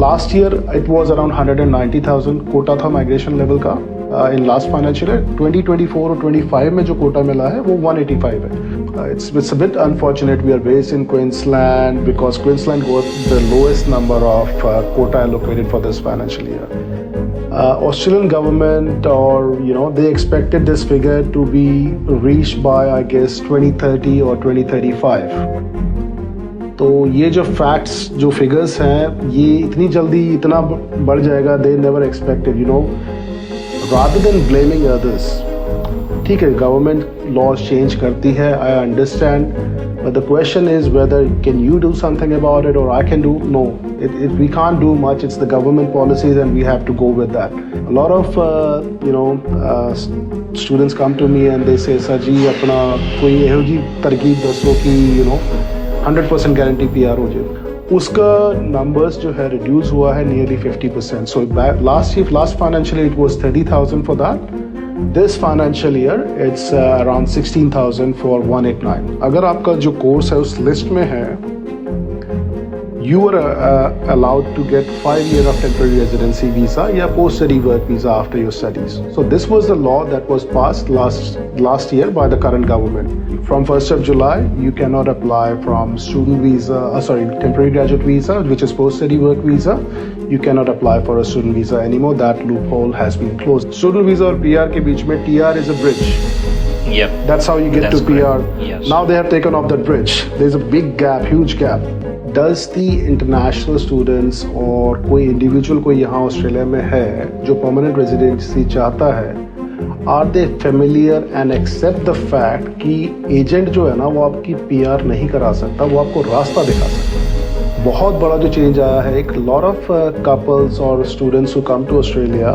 Last year it was around 190,000 quota था migration level का in last financial year. 2024 और 25 में जो कोटा मिला है वो 185 है. It's a bit unfortunate we are based in Queensland because Queensland got the lowest number of quota allocated for this financial year. Australian government, or they expected this figure to be reached by I guess 2030 or 2035. तो ये जो facts जो figures हैं ये इतनी जल्दी इतना बढ़ जाएगा they never expected, rather than blaming others. ठीक है, गवर्नमेंट लॉज चेंज करती है, I understand, but the question is whether can you do something about it और I can do. No, we can't do much. It's the government policies and we have to go with that. A lot of students come to me and they say sir जी अपना कोई एहो जी तरकीब दसो कि 100% guarantee PR हो जाए. उसका numbers जो है रिड्यूस हुआ है nearly 50%. So last financial year it was 30,000 for that. This financial year, it's around 16,000 for 189. अगर आपका जो कोर्स है उस लिस्ट में है, you are allowed to get 5 years of temporary residency visa या post study work visa after your studies. So this was the law that was passed last year by the current government. From 1st of July, you cannot apply from student visa, temporary graduate visa, which is post study work visa. You cannot apply for a student visa anymore. That loophole has been closed. Student visa और PR के बीच में TR is a bridge. Yep. That's how you get to PR. Yes. Now they have taken off that bridge. There's a big gap, huge gap. Does the international students और कोई individual कोई यहाँ Australia में है जो permanent residency चाहता है, are they familiar and accept the fact कि agent जो है ना वो आपकी PR नहीं करा सकता, वो आपको रास्ता दिखा सकता है. बहुत बड़ा जो चेंज आया है. एक लॉट ऑफ कपल्स और students who come to Australia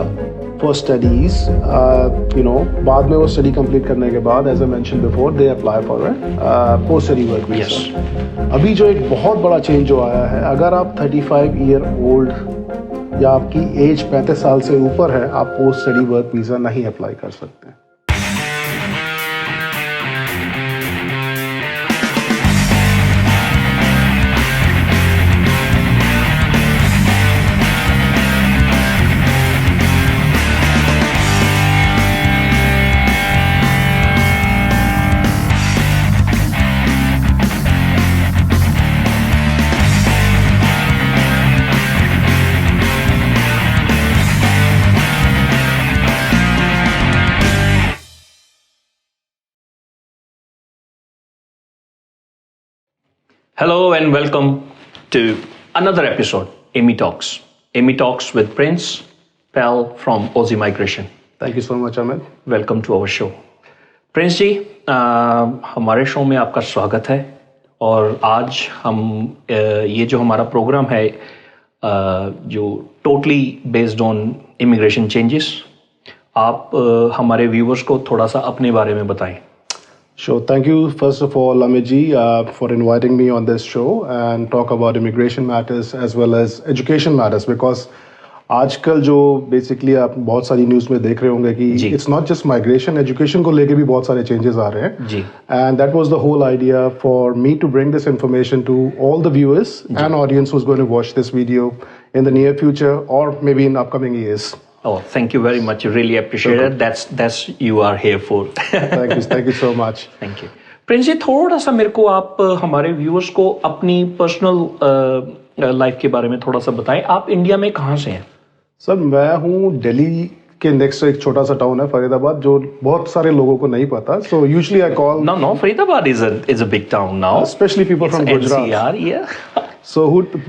for studies, बाद में वो स्टडी कंप्लीट करने के बाद as I mention before they apply for post study work visa. अभी जो एक बहुत बड़ा चेंज जो आया है, अगर आप 35 ईयर ओल्ड या आपकी एज 35 साल से ऊपर है, आप पोस्ट स्टडी वर्क वीजा नहीं अप्लाई कर सकते. Hello and welcome to another episode, Immi Talks. Immi Talks with Prince, Pahal from Aussie Migration. Thank you so much, Amit. Welcome to our show. Prince जी, हमारे show में आपका स्वागत है. और आज हम ये जो हमारा प्रोग्राम है जो totally based on immigration changes, आप हमारे व्यूवर्स को थोड़ा सा अपने बारे में बताएं. Sure. Thank you, first of all, Amit ji, for inviting me on this show and talk about immigration matters as well as education matters, because आजकल जो बेसिकली आप बहुत सारी न्यूज़ में देख रहे होंगे कि it's not just migration, education को लेके भी बहुत सारे चेंजेस आ रहे हैं. And that was the whole idea for me to bring this information to all the viewers and audience who is going to watch this video in the near future और maybe in upcoming years. Oh, thank you very much. Really appreciate it. That's you are here for. Thank you so much. Thank you. Prince ji, थोड़ा सा मेरे को आप हमारे viewers को अपनी personal life के बारे में थोड़ा सा बताएं. आप इंडिया में कहाँ से हैं? सर, मैं हूँ दिल्ली के नेक्स्ट एक छोटा सा टाउन है फरीदाबाद, जो बहुत सारे लोगों को नहीं पता. So usually I call. No, Faridabad is a big town now. Especially people from Gujarat. NCR, yeah. So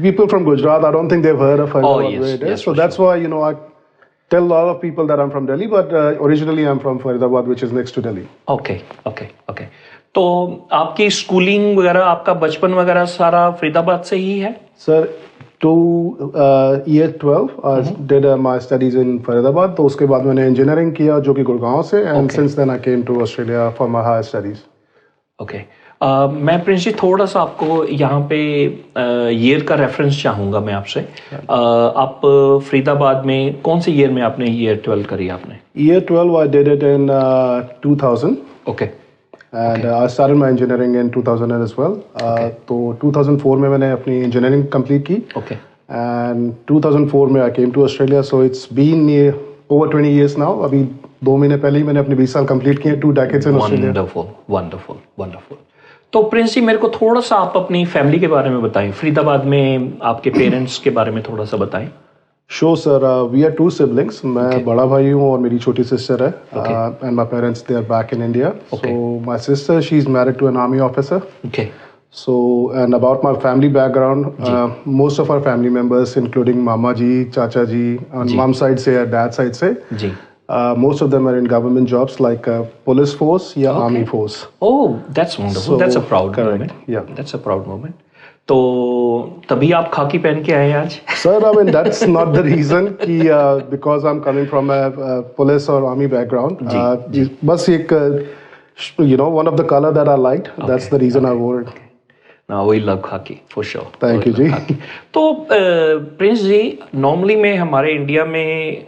people from Gujarat, I don't think they've heard of Faridabad where it is. Yes, so that's why I tell a lot of people that I'm from Delhi, but originally I'm from Faridabad, which is next to Delhi. Okay. तो आपकी schooling वगैरह, आपका बचपन वगैरह सारा फरीदाबाद से ही है? Sir, to year 12 I did my studies in Faridabad. तो उसके बाद मैंने इंजीनियरिंग किया जो कि गुड़गांव से, and since then I came to Australia for my higher studies. Okay. मैं प्रिंस जी थोड़ा सा आपको यहाँ पे ईयर का रेफरेंस चाहूँगा मैं आपसे. आप फरीदाबाद में कौन से ईयर में आपने ईयर 12 करी आपने? Year 12 I did it in 2000. Okay. And I started my engineering in 2000 as well. तो 2004 में मैंने अपनी इंजीनियरिंग कंप्लीट की. Okay. And 2004 में I came to Australia, so it's been over 20 years now. अभी 2 महीने पहले ही मैंने अपने 20 साल कंप्लीट किए, 2 decades in Australia. वंडरफुल. तो प्रिंस जी, मेरे को थोड़ा सा आप अपनी फैमिली के बारे में बताएं. फरीदाबाद में आपके पेरेंट्स के बारे में थोड़ा सा बताएं. Sure, sir. We are 2 siblings. मैं बड़ा भाई हूँ और मेरी छोटी सिस्टर है. And my parents, they are back in India. So my sister, she's married to an army officer. Okay. So, and about my family background, most of our family members, including Mama ji, Chacha ji, on mom side से या dad side से, most of them are in government jobs like police force या army force. Oh, that's wonderful. That's a proud moment. Yeah. That's a proud moment. तो तभी आप खाकी पहन के आए आज? Sir, I mean that's not the reason कि because I'm coming from a police or army background. बस एक one of the color that I liked. That's the reason I wore it. Now we love khaki for sure. Thank you जी. तो Prince जी, normally में हमारे India में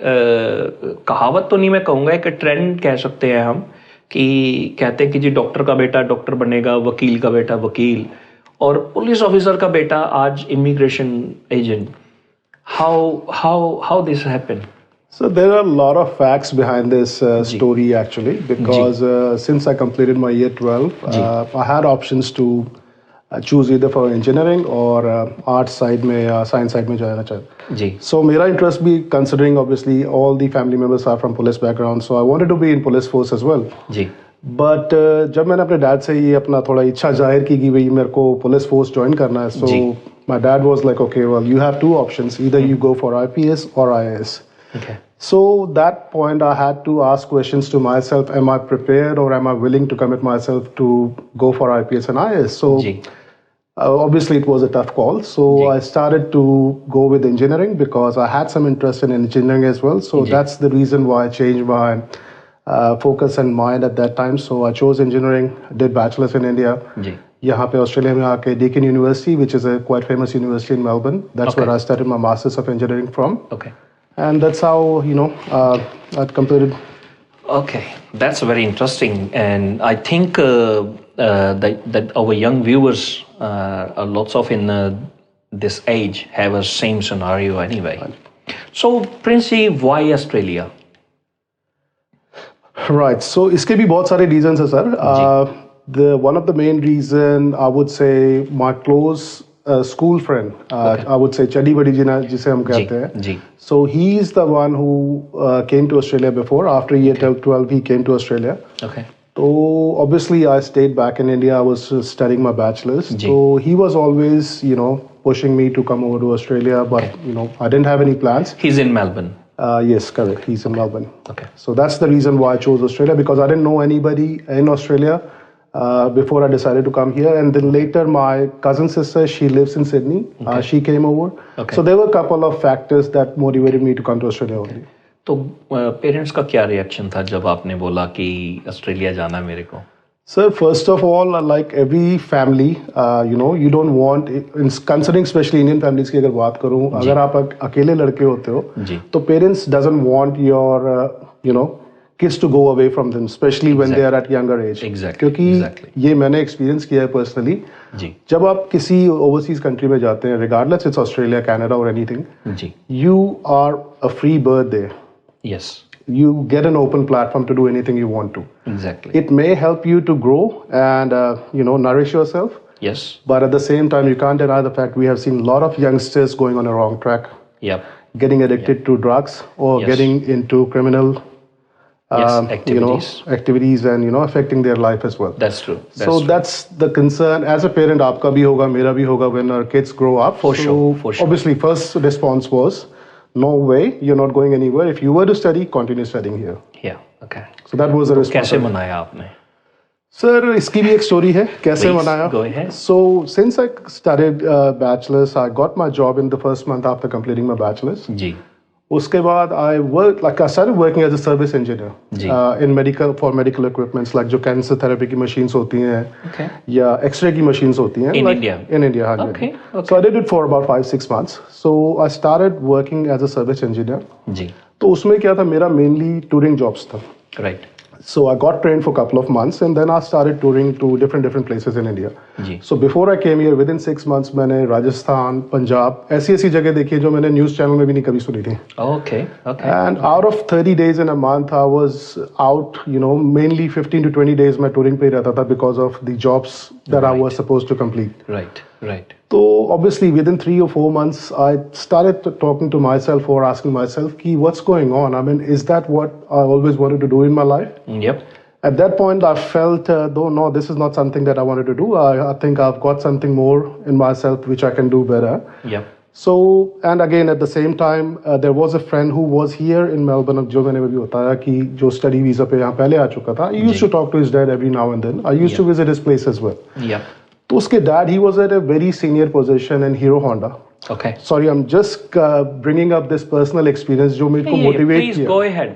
कहावत तो नहीं मैं कहूँगा, एक ट्रेंड कह सकते हैं हम, कि कहते हैं कि जी डॉक्टर का बेटा डॉक्टर बनेगा, वकील का बेटा वकील, और पुलिस ऑफिसर का बेटा आज immigration agent. How this happened? So there are a lot of facts behind this story actually, because since I completed my year 12, I had options to choose either for engineering or art side में या science side में जाना चाहता. जी. So मेरा interest भी, considering obviously all the family members are from police background, so I wanted to be in police force as well. Ji. But जब मैंने अपने डैड से ये अपना थोड़ा इच्छा जाहिर की कि भाई मेरे को पुलिस फोर्स ज्वाइन करना है, so my dad was like, okay, well you have 2 options, either you go for IPS or IAS. Okay. So that point I had to ask questions to myself, am I prepared or am I willing to commit myself to go for IPS and IAS? So obviously it was a tough call, so I started to go with engineering because I had some interest in engineering as well, so that's the reason why I changed my focus and mind at that time. So I chose engineering, did bachelor's in India. यहाँ पे Australia में आके Deakin University, which is a quite famous university in Melbourne. That's where I started my masters of engineering from. Okay. And that's how I completed. Okay, that's very interesting, and I think that our young viewers, lots of in this age, have a same scenario anyway. So, Princey, why Australia? Right. So इसके भी बहुत सारे reasons हैं sir. One of the main reason I would say my close school friend, I would say चडी बड़ी जिसे हम कहते हैं. So he is the one who came to Australia before. After year 12, he came to Australia. Okay. So obviously I stayed back in India. I was studying my bachelor's. So he was always, pushing me to come over to Australia, but I didn't have any plans. He's in Melbourne. Yes, correct. He's in Melbourne. Okay. So that's the reason why I chose Australia, because I didn't know anybody in Australia before I decided to come here. And then later, my cousin sister, she lives in Sydney. She came over. Okay. So there were a couple of factors that motivated me to come to Australia only. तो parents का क्या reaction था जब आपने बोला कि Australia जाना है मेरे को? Sir, first of all, like every family, you don't want, considering especially Indian families की अगर बात करूँ, अगर आप अकेले लड़के होते हो, तो parents doesn't want your, kids to go away from them, especially when they are at younger age. Exactly. क्योंकि ये मैंने experience किया है personally. जब आप किसी overseas country में जाते हैं, regardless it's Australia, Canada or anything, you are a free bird there. Yes. You get an open platform to do anything you want to. Exactly. It may help you to grow and, nourish yourself. Yes. But at the same time, you can't deny the fact we have seen a lot of youngsters going on a wrong track. Yep. Getting addicted to drugs or getting into criminal activities and, affecting their life as well. That's true. That's the concern. As a parent, aapka bhi hoga, mera bhi hoga when our kids grow up. For sure. Obviously, first response was, no way, you're not going anywhere. If you were to study, continue studying here. Yeah, okay. So that was the response. कैसे मनाया आपने? Sir, इसकी भी एक story है. कैसे मनाया? Go ahead. So since I studied bachelor's, I got my job in the first month after completing my bachelor's. जी. उसके बाद I started working as a service engineer in medical equipments, like जो cancer therapy की machines होती हैं, या X-ray की machines होती हैं. In India. In India, हाँ. Okay. So I did it for about 5-6 months. So I started working as a service engineer. जी. तो उसमें क्या था, मेरा mainly touring jobs था. Right. So I got trained for a couple of months and then I started touring to different places in India. Ji. So before I came here, within 6 months, मैंने राजस्थान, पंजाब ऐसी जगह देखी जो मैंने news channel में भी नहीं कभी सुनी थी. Okay. And out of 30 days in a month, I was out, mainly 15 to 20 days मैं touring पे ही रहता था because of the jobs that I was supposed to complete. Right. So obviously within 3 or 4 months, I started talking to myself or asking myself, what's going on? I mean, is that what I always wanted to do in my life? Yep. At that point, I felt, no, this is not something that I wanted to do. I think I've got something more in myself which I can do better. Yep. So, and again, at the same time, there was a friend who was here in Melbourne, जो मैंने भी बताया कि जो study visa पे यहाँ पहले आ चुका था. I used to talk to his dad every now and then. I used to visit his place as well. Yep. तो उसके dad, he was at a very senior position in Hero Honda. Okay. Sorry, I'm just bringing up this personal experience जो मेरे को motivate Please किया.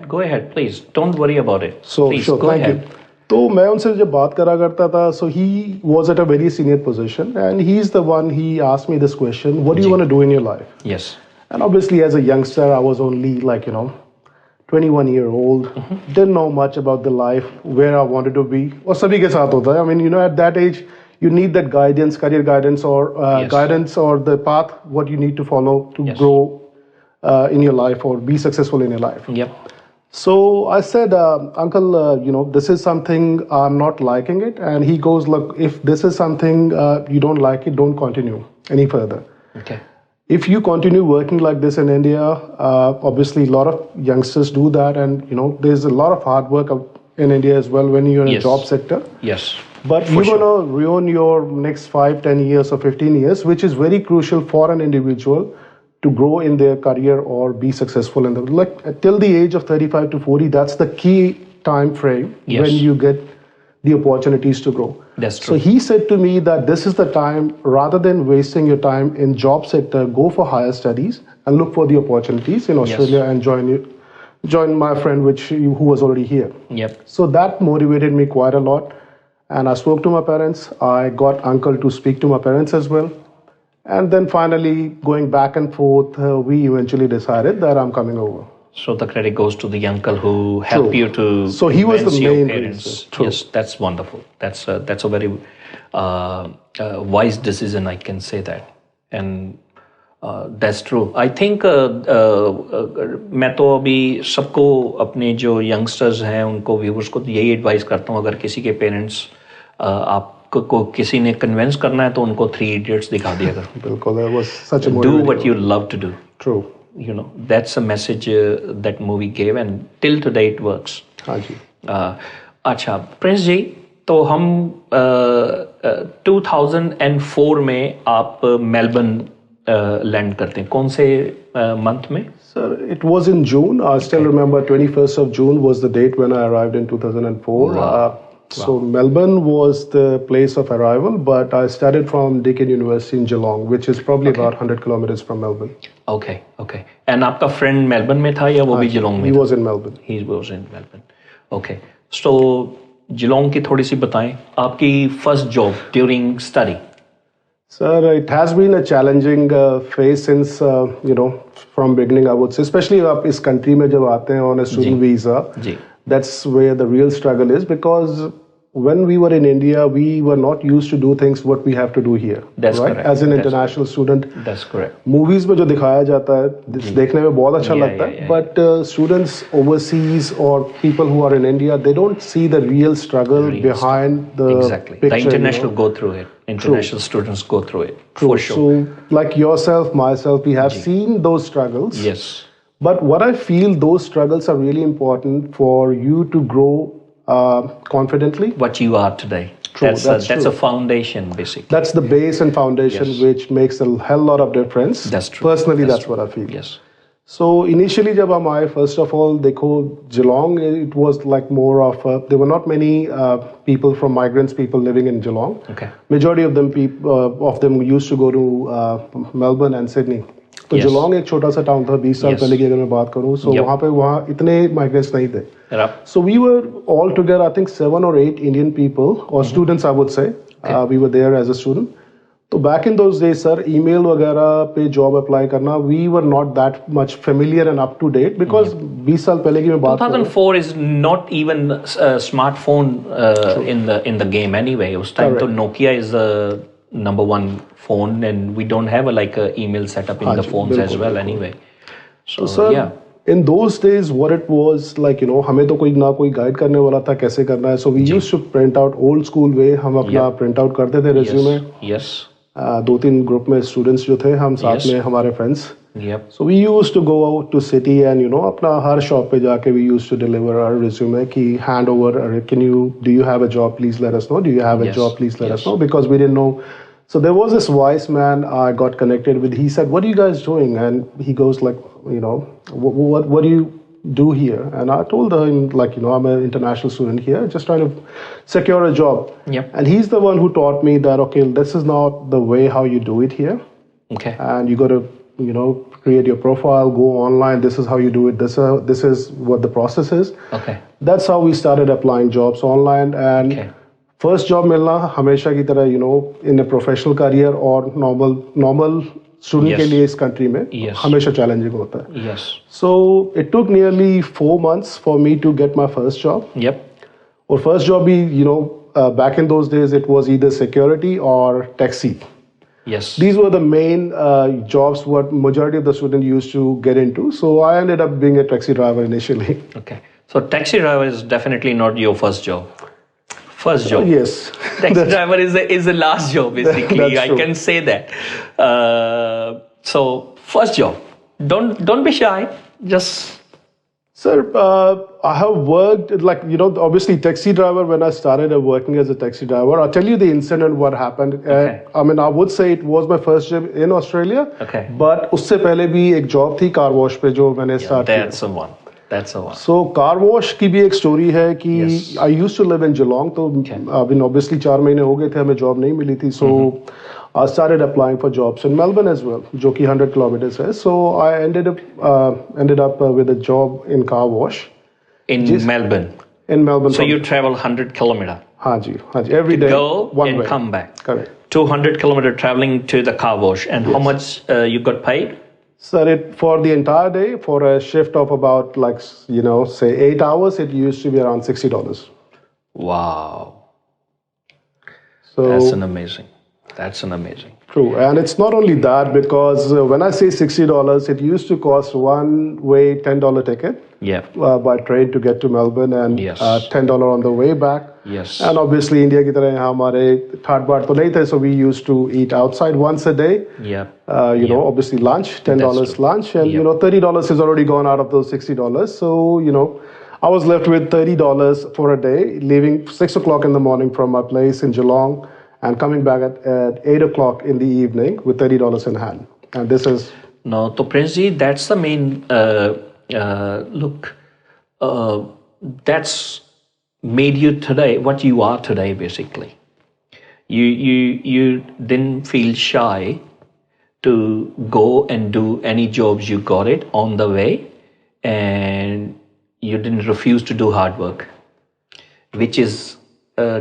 go ahead, please. Don't worry about it. So, please, sure, go thank ahead. you. तो मैं उनसे जब बात करा करता था, so he was at a very senior position and he's the one, he asked me this question, what do you want to do in your life? Yes. And obviously as a youngster, I was only 21-year-old, didn't know much about the life, where I wanted to be. और सभी के साथ होता है. I mean, at that age, you need that guidance, career guidance or guidance or the path, what you need to follow to grow in your life or be successful in your life. Yep. So I said, Uncle, this is something I'm not liking it. And he goes, look, if this is something you don't like it, don't continue any further. Okay. If you continue working like this in India, obviously a lot of youngsters do that. And, there's a lot of hard work in India as well when you're in a job sector. Yes. But you're going to ruin your next 5, 10 years or 15 years, which is very crucial for an individual to grow in their career or be successful in till the age of 35 to 40. That's the key time frame when you get the opportunities to grow. That's true. So he said to me that this is the time, rather than wasting your time in job sector, go for higher studies and look for the opportunities in Australia and join my friend who was already here. Yep. So that motivated me quite a lot. And I spoke to my parents. I got uncle to speak to my parents as well. And then finally, going back and forth, we eventually decided that I'm coming over. So the credit goes to the uncle who helped you to So he was the main parents. reason. Yes, that's wonderful. That's a very wise decision, I can say that. And that's true. I think मैं तो अभी सबको अपने जो youngsters हैं उनको viewers को यही advise करता हूँ, अगर किसी के parents आपको किसी ने convince करना है तो उनको 3 Idiots दिखा दिया करो. बिल्कुल, that was such a Do what you love to do. True. That's a message that movie gave and till today it works. हाँ जी. अच्छा प्रिंस जी, तो हम 2004 में आप मेलबर्न लैंड करते हैं, कौन से मंथ में? Sir, it was in June. I still remember 21st of June was the date when I arrived in 2004. Wow. So Melbourne was the place of arrival, but I studied from Deakin University in Geelong, which is probably about 100 kilometers from Melbourne. Okay. And आपका friend Melbourne में था या वो भी Geelong में? He was in Melbourne. He was in Melbourne. Okay. So Geelong की थोड़ी सी बताएं, आपकी first job during study. Sir, it has been a challenging phase since, from beginning, I would say, especially आप इस country में जब आते हैं on a student visa. Ji. That's where the real struggle is, because when we were in India, we were not used to do things what we have to do here. That's right? correct. As an international student. That's correct. Movies में जो दिखाया जाता है, देखने में बहुत अच्छा लगता है. But students overseas or people who are in India, they don't see the real struggle behind the exactly. picture. The international go through it. International students go through it. True. For sure. So like yourself, myself, we have seen those struggles. Yes. But what I feel, those struggles are really important for you to grow confidently. What you are today. True, that's a foundation, basically. That's the base and foundation which makes a hell lot of difference. That's true. Personally, that's what I feel. Yes. So initially, जब हम आए, first of all, देखो, Geelong, it was like more of there were not many people from migrants, people living in Geelong. Okay. Majority of them used to go to Melbourne and Sydney. तो Geelong एक छोटा सा town था, 20 साल पहले की अगर मैं बात करूँ, so वहाँ इतने migrants नहीं थे. So we were all together, I think 7 or 8 Indian people or students, I would say. We were there as a student. तो back in those days sir email वगैरह पे जॉब अप्लाई करना we were not that much familiar and up to date because 20 साल पहले की मैं बात 2004 is not even smartphone in the game anyway. उस time तो Nokia is the number one phone and we don't have a email setup in the phones as well anyway. So yeah. In those days, what it was like, हमें तो कोई ना कोई guide करने वाला था कैसे करना है. So we used to print out old school way. हम अपना print out करते थे resume. Yes. 2-3 ग्रुप में स्टूडेंट्स जो थे हम साथ में हमारे friends. Yep. So we used to go out to city and अपना हर शॉप पे जाके we used to deliver our resume कि hand over. Do you have a job? Please let us know. Do you have a job? Please let us know because we didn't know. So there was this wise man I got connected with. He said, "What are you guys doing?" And he goes like, what do you do here? And I told him I'm an international student here, just trying to secure a job. Yep. And he's the one who taught me that okay, this is not the way how you do it here. Okay. And you got to create your profile, go online. This is how you do it. This is what the process is. Okay. That's how we started applying jobs online and. Okay. First job मिलना हमेशा की तरह इन a professional career और normal student के लिए इस country में हमेशा चैलेंजिंग होता है. Yes. So it took nearly 4 months for me to get my first job. Yep. और फर्स्ट जॉब भी back in those days it was either security और taxi. Yes. These were the main jobs what majority of the student used to get into. So I ended up being a taxi driver initially. Okay. So taxi driver is definitely not your first job. First job. Yes. Taxi driver is the last job basically. I can say that. So first job. Don't be shy. Just. Sir, I have worked obviously taxi driver. When I started working as a taxi driver, I'll tell you the incident what happened. Okay. I mean, I would say it was my first job in Australia. Okay. But उससे पहले भी एक job थी car wash पे जो मैंने start किया. That's the one. That's the one. So car wash की भी एक story है कि I used to live in Geelong. तो obviously 4 महीने हो गए थे हमें job नहीं मिली थी. So I started applying for jobs in Melbourne as well, जो कि 100 kilometers है. So I ended up with a job in car wash. In Melbourne. In Melbourne. So you travel 100 kilometer. हाँ जी. Every day. Go one and way. come back. Correct. 200 kilometer traveling to the car wash. And how much you got paid? Sir, for the entire day, for a shift of about say 8 hours, it used to be around $60. Wow. So That's an amazing. True, and it's not only that because when I say $60, it used to cost one way $10 ticket. Yeah. By train to get to Melbourne and $10 on the way back. Yes. And obviously India की तरह यहाँ हमारे ठाट बाट तो नहीं थे, so we used to eat outside once a day. Yeah. Obviously lunch, $10 lunch, and $30 is already gone out of those $60. So I was left with $30 for a day, leaving 6 o'clock in the morning from my place in Geelong and coming back at 8 o'clock in the evening with $30 in hand. And this is no, to Prince ji, that's the main look. That's made you today what you are today. Basically, you didn't feel shy to go and do any jobs. You got it on the way, and you didn't refuse to do hard work, which is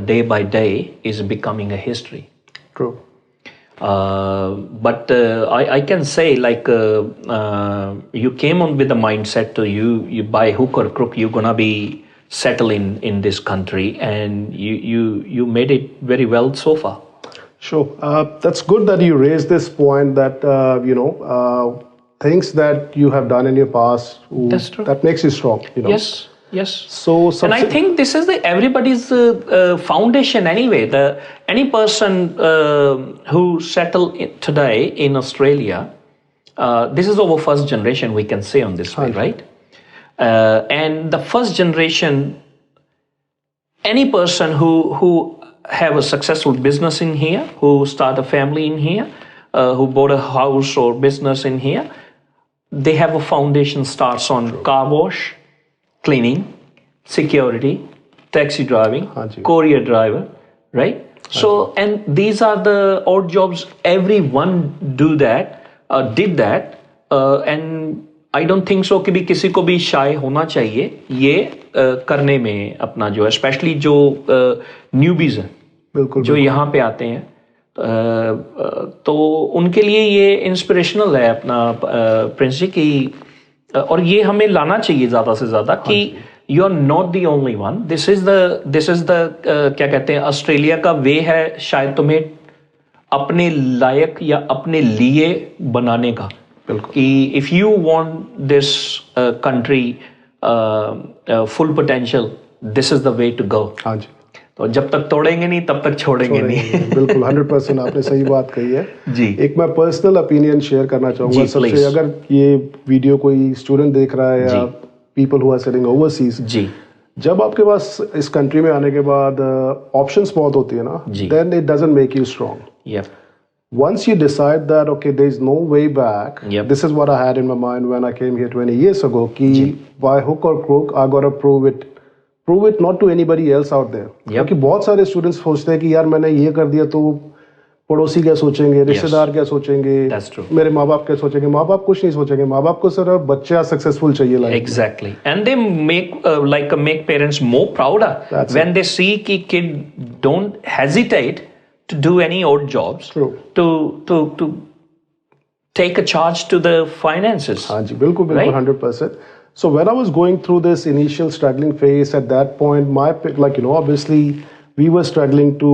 day by day is becoming a history. true. But I can say you came on with the mindset to you by hook or crook you're gonna be settled in this country, and you made it very well so far. Sure. That's good that you raised this point that things that you have done in your past That's true. that makes you strong. Yes. So and I think this is everybody's foundation anyway. Any person who settled today in Australia, this is our first generation, we can say on this way, right? And the first generation, any person who have a successful business in here, who start a family in here, who bought a house or business in here, they have a foundation starts on car wash, cleaning, security, taxi driving, courier driver, right? So, and these are the odd jobs. Everyone did that, and I don't think so कि भी किसी को भी shy होना चाहिए ये करने में अपना जो especially जो newbies हैं, जो यहाँ पे आते हैं, तो उनके लिए ये इंस्पिरेशनल है अपना प्रिंस जी की, और ये हमें लाना चाहिए ज़्यादा से ज़्यादा कि you are not the only one, this is the क्या कहते हैं, ऑस्ट्रेलिया का वे है शायद तुम्हें अपने लायक या अपने लिए बनाने का, कि if you want this country full potential, this is the way to go. हाँ जी, तो जब तक तोड़ेंगे नहीं तब तक छोड़ेंगे नहीं। बिल्कुल 100% आपने सही बात कही है जी। एक मैं पर्सनल ओपिनियन शेयर करना चाहूंगा सबसे, अगर ये वीडियो कोई स्टूडेंट देख रहा है या people who are sitting overseas, जी, जब आपके पास इस कंट्री में आने के बाद ऑप्शंस बहुत होती है ना, then it doesn't make you strong. Once you decide that okay, there is no way back, this is what I had in my mind when I came here 20 years ago, ki by hook or crook I got to prove it not to anybody else out there, क्योंकि बहुत सारे students सोचते हैं कि यार मैंने ये कर दिया तो पड़ोसी क्या सोचेंगे, रिश्तेदार क्या सोचेंगे, मेरे माँ बाप क्या सोचेंगे। माँ बाप कुछ नहीं सोचेंगे, माँ बाप को सिर्फ बच्चा सक्सेसफुल चाहिए life. Exactly, and they make parents more prouder when they see कि kid don't hesitate to do any odd jobs, to take a charge to the finances. हाँ जी, बिल्कुल 100%. So when I was going through this initial struggling phase, at that point, obviously we were struggling to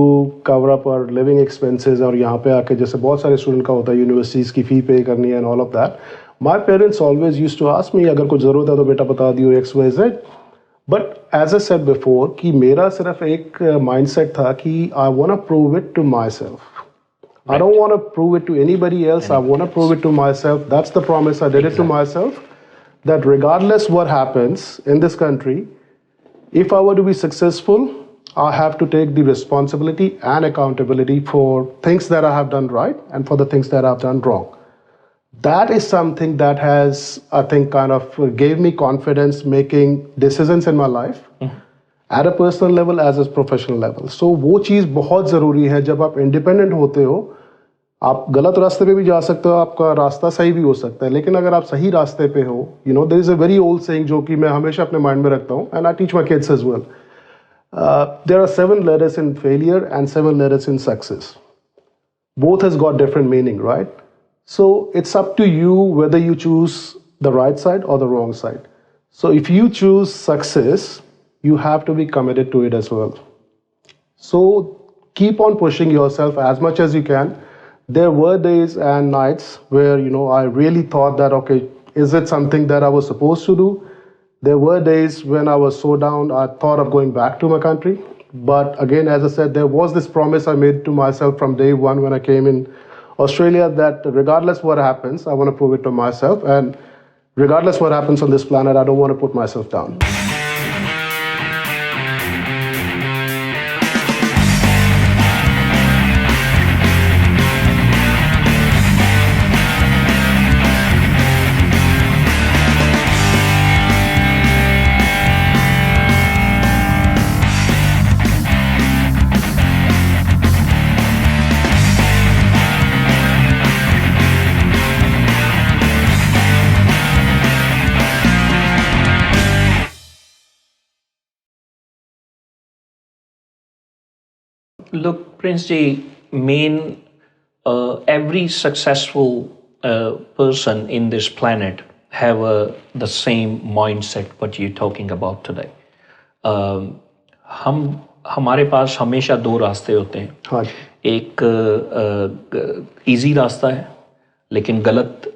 cover up our living expenses, और यहाँ पे आके जैसे बहुत सारे student का होता है यूनिवर्सिटीज की फी पे करनी है and all of that. My parents always used to ask me, अगर कुछ जरूरत है तो बेटा बता दियो XYZ. But as I said before, कि मेरा सिर्फ एक mindset था कि I want to prove it to myself. I don't want to prove it to anybody else. I want to prove it to myself. That's the promise I did it to myself. That regardless what happens in this country, if I were to be successful, I have to take the responsibility and accountability for things that I have done right and for the things that I have done wrong. That is something that has, I think, kind of gave me confidence making decisions in my life at a personal level as a professional level. So वो चीज़ बहुत ज़रूरी है। जब आप independent होते हो, आप गलत रास्ते पे भी जा सकते हो, आपका रास्ता सही भी हो सकता है, लेकिन अगर आप सही रास्ते पे हो, there is a very old saying जो कि मैं हमेशा अपने माइंड में रखता हूँ, and I teach my kids as well. There are 7 letters in failure and 7 letters in success. Both has got different meaning, right? So it's up to you whether you choose the right side or the wrong side. So if you choose success, you have to be committed to it as well. So keep on pushing yourself as much as you can. There were days and nights where, I really thought that, okay, is it something that I was supposed to do? There were days when I was so down, I thought of going back to my country. But again, as I said, there was this promise I made to myself from day one when I came in Australia, that regardless what happens, I want to prove it to myself, and regardless what happens on this planet, I don't want to put myself down. Look, Prince ji, every successful person in this planet have the same mindset what you're talking about today. हमारे पास हमेशा 2 रास्ते होते हैं। हाँ। एक easy रास्ता है, लेकिन गलत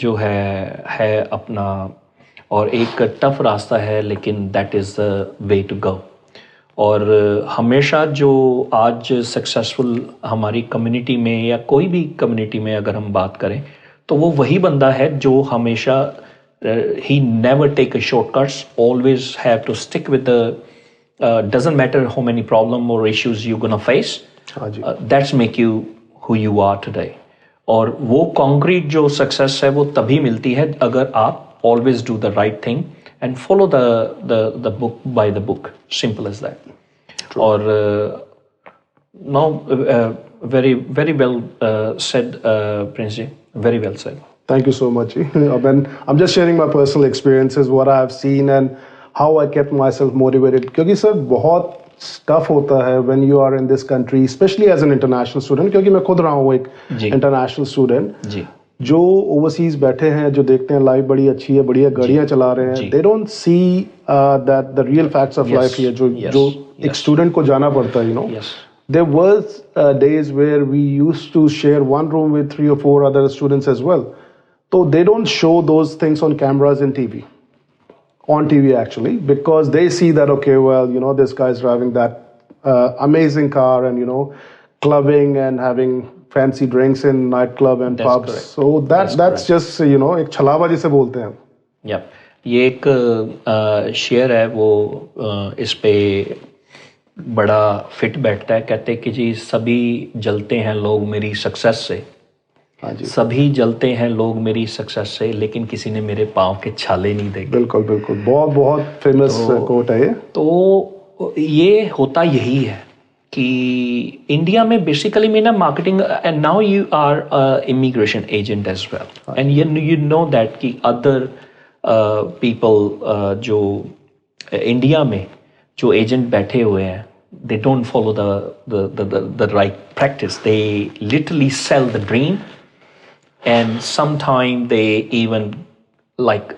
जो है अपना, और एक टफ रास्ता है, लेकिन that is the way to go. और हमेशा जो आज सक्सेसफुल हमारी कम्युनिटी में या कोई भी कम्युनिटी में अगर हम बात करें, तो वो वही बंदा है जो हमेशा he never take a shortcuts, always have to stick with the doesn't matter how many problem or issues you're gonna face, that's make you who you are today. और वो concrete जो success है वो तभी मिलती है अगर आप always do the right thing and follow the book by the book, simple as that. Or no, very well said, Prince ji, very well said. Thank you so much. I'm just sharing my personal experiences, what I have seen and how I kept myself motivated. क्योंकि sir बहुत tough होता है when you are in this country, specially as an international student, क्योंकि मैं खुद रहा हूँ एक इंटरनेशनल स्टूडेंट। जी, जो ओवरसीज बैठे हैं, जो देखते हैं लाइफ बड़ी अच्छी है, बढ़िया गाड़ियां चला रहे हैं, they don't see that the real facts of life here, जो एक स्टूडेंट को जाना पड़ता है, you know. There was days where we used to share one room with 3 or 4 other students as well. So they don't show those things on cameras in TV. On TV actually, because they see that, okay, well, you know, this guy's driving that amazing car and, you know, clubbing and having fancy drinks in nightclub and pubs. Correct. So that's just, you know, एक छलावा जिसे बोलते हैं। Yep. ये एक share है वो इस पे बड़ा फिट बैठता है। कहते हैं कि जी सभी जलते हैं लोग मेरी सक्सेस से, हाँ जी, सभी जलते हैं लोग मेरी सक्सेस से, लेकिन किसी ने मेरे पाँव के छाले नहीं देखे। बिल्कुल बिल्कुल, बहुत बहुत फेमस कोट है ये। तो ये होता यही है कि इंडिया में बेसिकली मेरा marketing, and now you are immigration agent as well, and you know that कि अदर पीपल जो इंडिया में जो एजेंट बैठे हुए हैं, they don't follow the right practice. They literally sell the dream, and sometimes they even like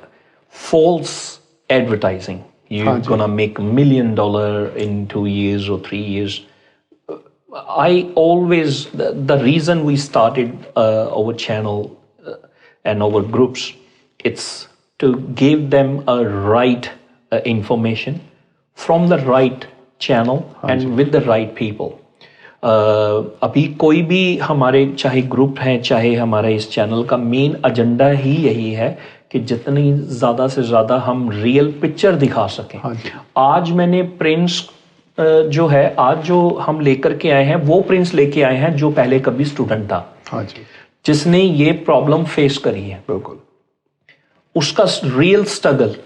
false advertising. You're gonna make $1 million in 2 years or 3 years. I always, the reason we started our channel and our groups, it's to give them a right information from the right channel and with the right people. अभी कोई भी हमारे चाहे group है, चाहे हमारे इस channel का मेन एजेंडा ही यही है कि जितनी ज़्यादा से ज़्यादा हम रियल पिक्चर दिखा सकें। आज मैंने प्रिंस जो है, आज जो हम लेकर के आए हैं, वो प्रिंस लेके आए हैं जो पहले कभी स्टूडेंट था, जिसने ये प्रॉब्लम फेस करी है। बिल्कुल, उसका रियल स्ट्रगल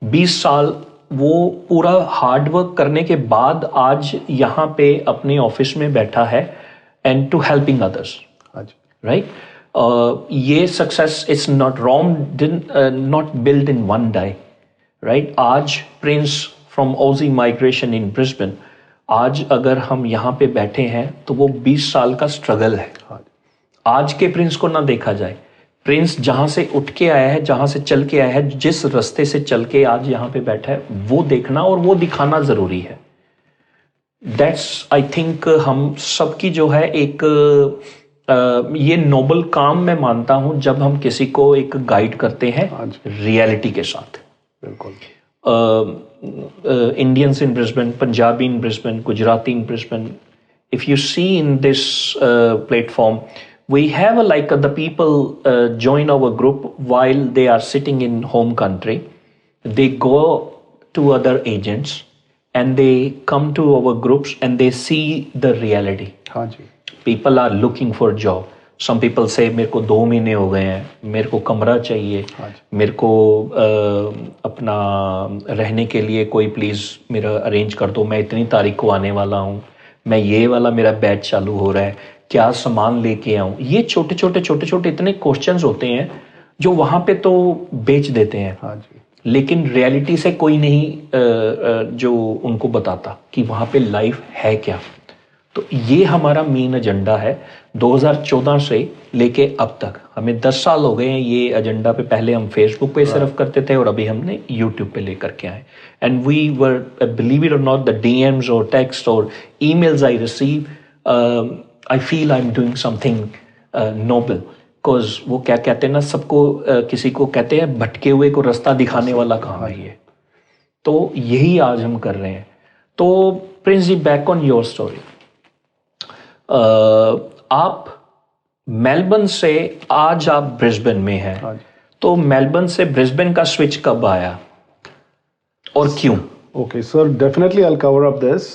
20 साल वो पूरा हार्ड वर्क करने के बाद आज यहाँ पे अपने ऑफिस में बैठा है, and to helping others, right. ये success it's not wrong, not build in one day, right. आज Prince from Aussie migration in Brisbane, आज अगर हम यहाँ पे बैठे हैं तो वो 20 साल का स्ट्रगल है। आज के प्रिंस को ना देखा जाए, प्रिंस जहां से उठ के आया है, जहां से चल के आया है, जिस रास्ते से चल के आज यहाँ पे बैठा है, वो देखना और वो दिखाना जरूरी है। दैट्स आई थिंक हम सबकी जो है एक ये नोबल काम मैं मानता हूं जब हम किसी को एक गाइड करते हैं रियलिटी के साथ। बिल्कुल, Indians in Brisbane, Punjabi in Brisbane, Gujarati in Brisbane, if you see in this platform, we have the people join our group while they are sitting in home country. They go to other agents and they come to our groups and they see the reality. People are looking for job. Some people say मेरे को 2 महीने हो गए हैं, मेरे को कमरा चाहिए, मेरे को अपना रहने के लिए कोई प्लीज मेरा अरेंज कर दो, मैं इतनी तारीख को आने वाला हूँ, मैं ये वाला मेरा बैच चालू हो रहा है, क्या सामान लेके आऊं। ये छोटे छोटे इतने क्वेश्चंस होते हैं जो वहां पे तो बेच देते हैं, लेकिन रियलिटी से कोई नहीं जो उनको बताता कि वहां पे लाइफ है क्या। तो ये हमारा मेन एजेंडा है 2014 से लेके अब तक। हमें 10 साल हो गए हैं ये एजेंडा पे। पहले हम फेसबुक पे सिर्फ करते थे और अभी हमने यूट्यूब पे लेकर के आए। And we were, believe it और नॉट, द डीएम्स और टेक्स्ट और emails I receive, I feel I'm doing something noble, because वो क्या कहते हैं ना, सबको किसी को कहते हैं भटके हुए को रास्ता दिखाने वाला काम है ये। तो यही आज हम कर रहे हैं। तो Prince ji, back on your story, आप मेलबर्न से आज आप ब्रिस्बेन में हैं, तो मेलबर्न से ब्रिस्बेन का स्विच कब आया और क्यों? Okay, sir, definitely I'll cover up this.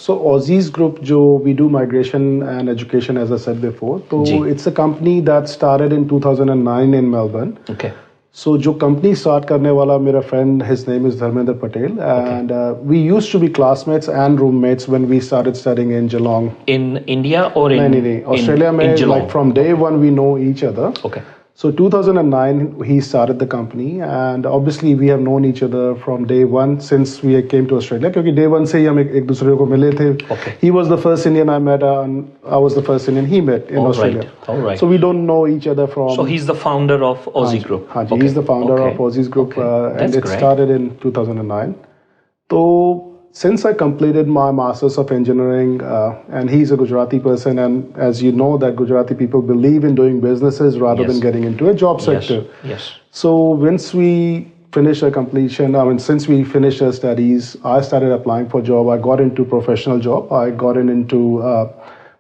So Aussizz group, जो we do migration and education, as I said before. So it's a company that started in 2009 in Melbourne. Okay. So जो company start करने वाला मेरा friend, his name is Dharmendra Patel, and we used to be classmates and roommates when we started studying in Geelong. In India or in? नहीं, Australia में, like from day one we know each other. Okay. So 2009, he started the company, and obviously we have known each other from day one since we came to Australia. क्योंकि day one से ही हम एक दूसरे को मिले थे. Okay. He was the first Indian I met, and I was the first Indian he met in Australia. All right. So we don't know each other from. So he's the founder of Aussie Group. हाँ जी, he's the founder of Aussizz Group, and it started in 2009. So since I completed my Masters of Engineering, and he's a Gujarati person, and as you know that Gujarati people believe in doing businesses rather than getting into a job sector. Yes. So once we finished our completion, since we finished our studies, I started applying for job. I got into professional job. I got into,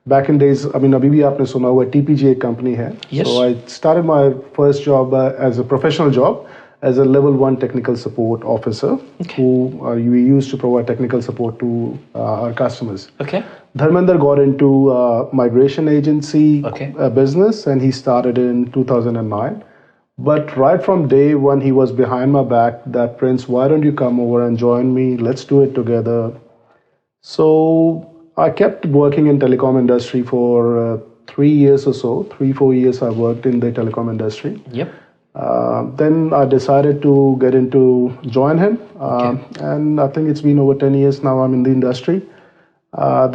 back in days, अभी भी आपने सुना हुआ TPG एक company है. Yes. So I started my first job as a professional job, as a level 1 technical support officer, who we used to provide technical support to our customers. Okay. Dharmender got into migration agency business, and he started in 2009. But right from day one, he was behind my back that, Prince, why don't you come over and join me? Let's do it together. So I kept working in telecom industry for 3 years or so. 3-4 years I worked in the telecom industry. Yep. Then I decided to join him, and I think it's been over 10 years now I'm in the industry.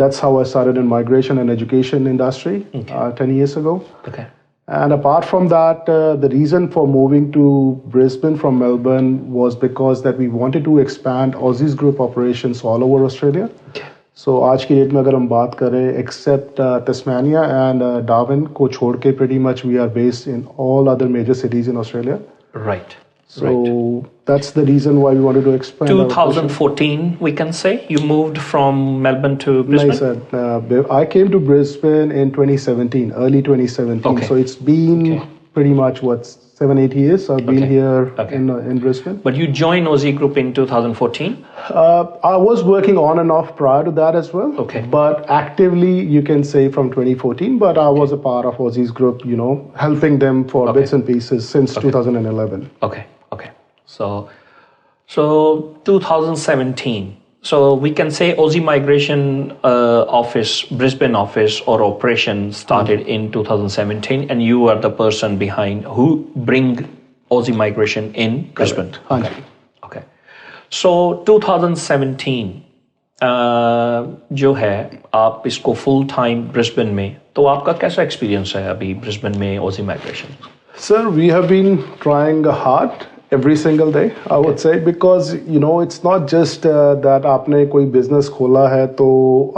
That's how I started in migration and education industry 10 years ago. Okay. And apart from that, the reason for moving to Brisbane from Melbourne was because that we wanted to expand Aussizz Group operations all over Australia. Okay. So आज की date में अगर हम बात करें, except Tasmania and Darwin को छोड़ के pretty much we are based in all other major cities in Australia. Right. So that's the reason why we wanted to expand. 2014, we can say you moved from Melbourne to Brisbane. No, sir. I came to Brisbane in 2017, early 2017. Okay. So it's been pretty much 7-8 years I've been here in Brisbane. But you joined Aussie Group in 2014? I was working on and off prior to that as well. Okay. But actively, you can say from 2014, but I was a part of Aussizz Group, helping them for bits and pieces since 2011. Okay. So 2017. So we can say Aussie Migration office, Brisbane office or operation started in 2017, and you are the person behind who bring Aussie Migration in Brisbane. Okay. So 2017 जो है आप इसको full time Brisbane में, तो आपका कैसा experience है अभी Brisbane में Aussie Migration? Sir, we have been trying hard. Every single day, I would say, because it's not just that आपने कोई business खोला है तो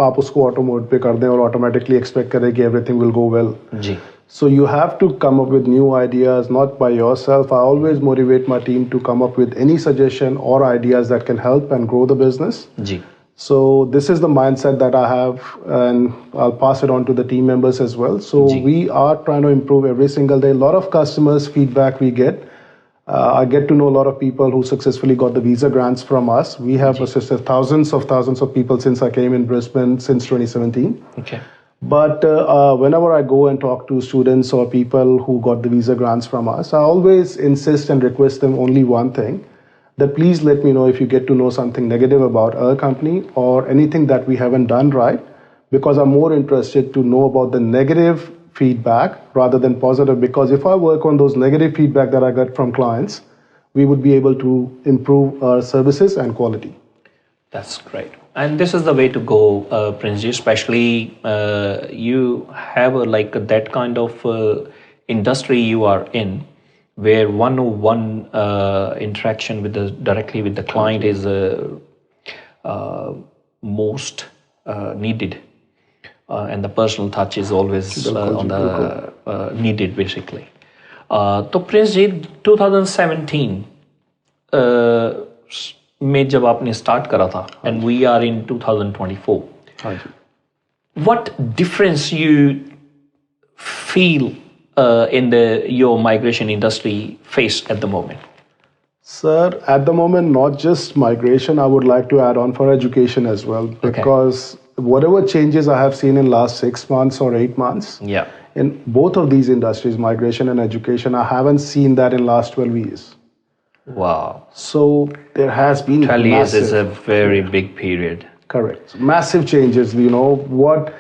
आप उसको auto mode पे कर दें और automatically expect करें कि everything will go well. जी. So you have to come up with new ideas, not by yourself. I always motivate my team to come up with any suggestion or ideas that can help and grow the business. जी. So this is the mindset that I have, and I'll pass it on to the team members as well. So we are trying to improve every single day. A lot of customers feedback we get. I get to know a lot of people who successfully got the visa grants from us. We have assisted thousands of people since I came in Brisbane since 2017. Okay. But whenever I go and talk to students or people who got the visa grants from us, I always insist and request them only one thing, that please let me know if you get to know something negative about our company or anything that we haven't done right, because I'm more interested to know about the negative feedback rather than positive, because if I work on those negative feedback that I get from clients, we would be able to improve our services and quality. That's great. And this is the way to go, Prince Ji, especially you have that kind of industry you are in, where one-on-one interaction directly with the client is most needed. And the personal touch is always needed, basically. तो Prince जी 2017 में जब आपने start करा था, and we are in 2024. What difference you feel in your migration industry face at the moment? Sir, at the moment, not just migration, I would like to add on for education as well, because whatever changes I have seen in last 6 months or 8 months, in both of these industries, migration and education, I haven't seen that in last 12 years. Wow. So there has been 12 years is a very big period. Correct. Massive changes, what.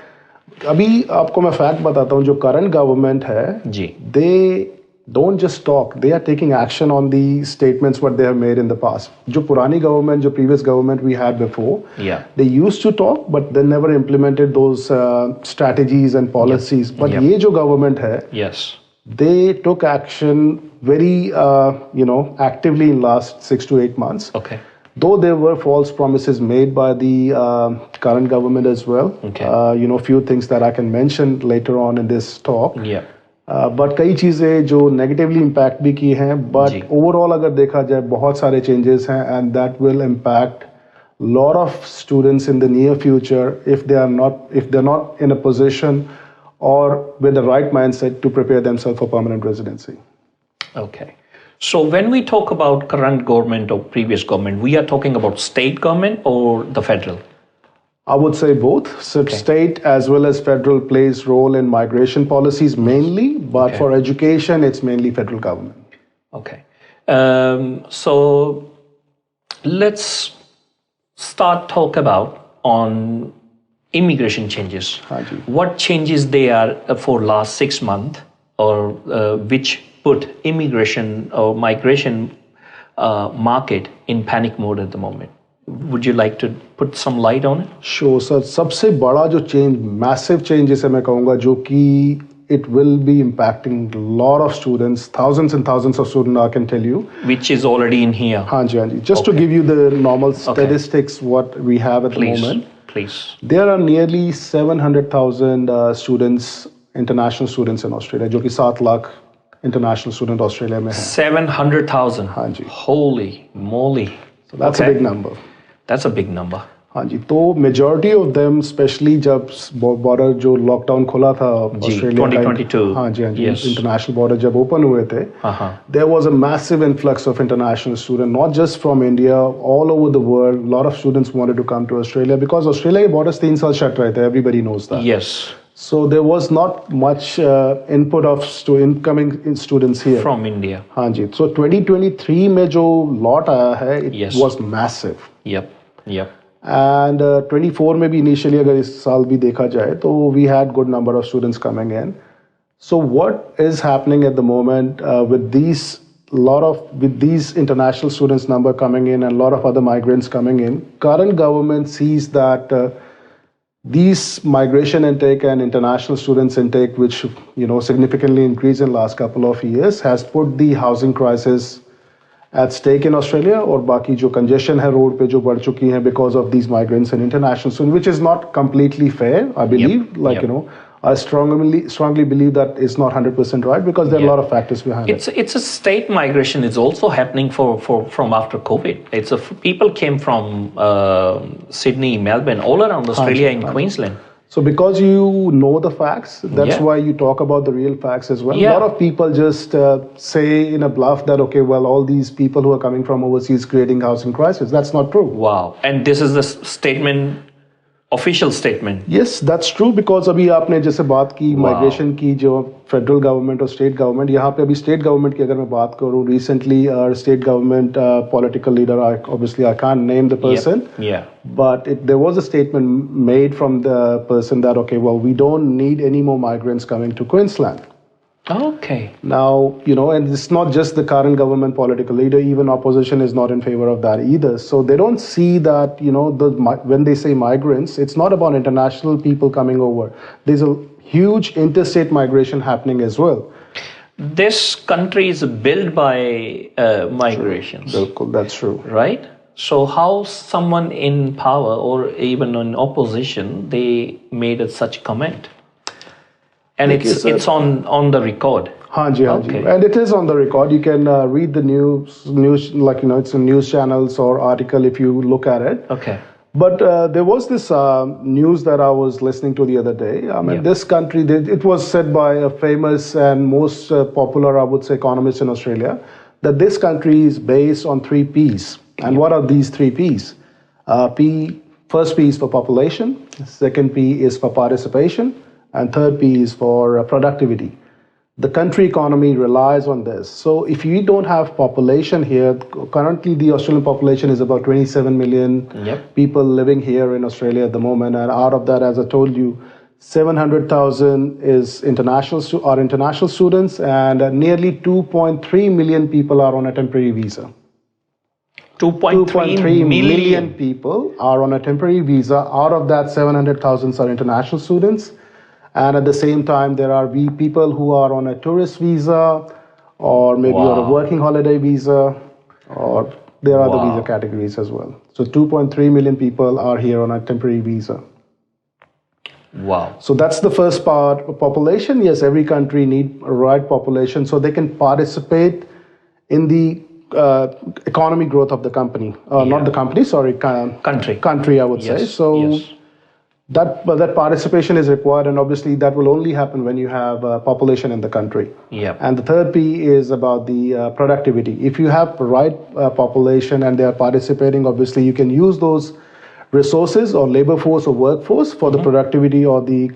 अभी आपको मैं fact बताता हूँ, जो current government है, जी, they don't just talk, they are taking action on the statements what they have made in the past. जो पुरानी government, जो previous government we had before, they used to talk, but they never implemented those strategies and policies. But ये जो government है, they took action very, actively in last 6 to 8 months. Okay. Though there were false promises made by the current government as well. Okay. Few things that I can mention later on in this talk. But कई चीजें जो negatively impact भी की हैं, but overall अगर देखा जाए बहुत सारे changes हैं, and that will impact lot of students in the near future if they're not in a position or with the right mindset to prepare themselves for permanent residency. Okay. So when we talk about current government or previous government, we are talking about state government or the federal? I would say both. So state as well as federal plays role in migration policies mainly, but for education, it's mainly federal government. Okay. So let's start talk about on immigration changes. What changes they are for last 6 months or which put immigration or migration market in panic mode at the moment? Would you like to put some light on it? Sure, sir. सबसे बड़ा जो change, massive change जिसे मैं कहूँगा, जो कि it will be impacting a lot of students, thousands and thousands of students, I can tell you. Which is already in here. हाँ जी. Just to give you the normal statistics, what we have at the moment. Please. There are nearly 700,000 students, international students in Australia, जो कि 7 lakh international student Australia में हैं. 700,000. हाँ जी. Holy moly. So that's a big number. That's a big number. हाँ जी, तो majority of them, especially जब border जो lockdown खुला था Australia 2022. हाँ जी, international border जब open हुए थे, there was a massive influx of international students, not just from India, all over the world. A lot of students wanted to come to Australia because Australia के borders 3 साल shut रहे थे. Everybody knows that. Yes. So there was not much input of incoming students here from India. हाँ जी, so 2023 में जो lot आया है, it was massive. Yep. And 24 में भी initially अगर इस साल भी देखा जाए तो we had good number of students coming in. So what is happening at the moment with these international students number coming in and a lot of other migrants coming in, current government sees that these migration intake and international students intake, which significantly increased in last couple of years, has put the housing crisis at stake in Australia, और बाकी जो congestion है road पे जो बढ़ चुकी है because of these migrants and international students, which is not completely fair, I believe. I strongly believe that it's not 100% right because there are a lot of factors behind it. It's a state migration is also happening from after COVID. People came from Sydney, Melbourne, all around Australia and Queensland. So because you know the facts, that's why you talk about the real facts as well. A lot of people just say in a bluff that, okay, well, all these people who are coming from overseas creating housing crisis. That's not true. Wow. And this is the statement, official statement. Yes, that's true because अभी आपने जैसे बात की migration की जो federal government और state government, यहाँ पे अभी state government की अगर मैं बात करूँ, recently our state government political leader, obviously I can't name the person, but there was a statement made from the person that, okay, well, we don't need any more migrants coming to Queensland. Okay. Now, and it's not just the current government political leader, even opposition is not in favor of that either. So they don't see that, when they say migrants, it's not about international people coming over. There's a huge interstate migration happening as well. This country is built by migration. That's true. Right? So how someone in power or even in opposition, they made such comment? And it's on the record. हाँ जी. And it is on the record. You can read the news it's in news channels or article if you look at it. Okay. But there was this news that I was listening to the other day. I mean, this country, it was said by a famous and most popular, I would say, economist in Australia, that this country is based on 3 Ps. And what are these 3 Ps? First P is for population, second P is for participation, and third P is for productivity. The country economy relies on this. So if you don't have population here, currently the Australian population is about 27 million people living here in Australia at the moment. And out of that, as I told you, 700,000 is international students, and nearly 2.3 million people are on a temporary visa. 2.3 million people are on a temporary visa. Out of that, 700,000 are international students. And at the same time, there are people who are on a tourist visa, or maybe on a working holiday visa, or there are other visa categories as well. So 2.3 million people are here on a temporary visa. Wow. So that's the first part. Population, yes, every country need a right population so they can participate in the economic growth of the company. Not the company, sorry, country, I would say. So that participation is required, and obviously that will only happen when you have population in the country. And the third P is about the productivity. If you have the right population and they are participating, obviously you can use those resources or labor force or workforce for the productivity or the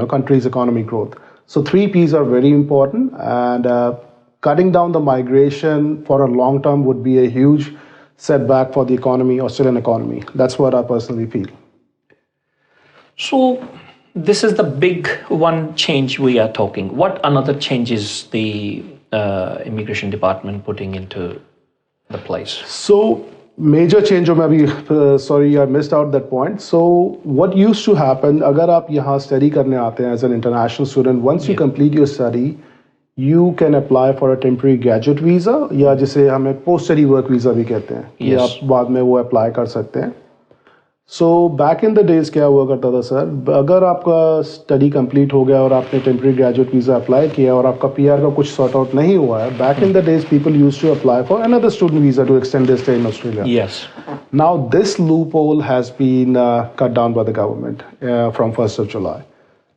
country's economic growth. So 3 Ps are very important, and cutting down the migration for a long term would be a huge setback for the economy, Australian economy. That's what I personally feel. So this is the big one change we are talking. What another changes the immigration department putting into the place? So major change, sorry, I missed out that point. So what used to happen, agar aap yahan study karne aate hain as an international student, once you complete your study, you can apply for a temporary graduate visa, या जिसे हमें post study work visa भी कहते हैं, कि आप बाद में वो apply कर सकते हैं. So back in the days क्या हुआ करता था सर, अगर आपका study complete हो गया और आपने temporary graduate visa apply किया और आपका PR का कुछ sort out नहीं हुआ है, back in the days people used to apply for another student visa to extend their stay in Australia. Yes. Now this loophole has been cut down by the government from 1st of July.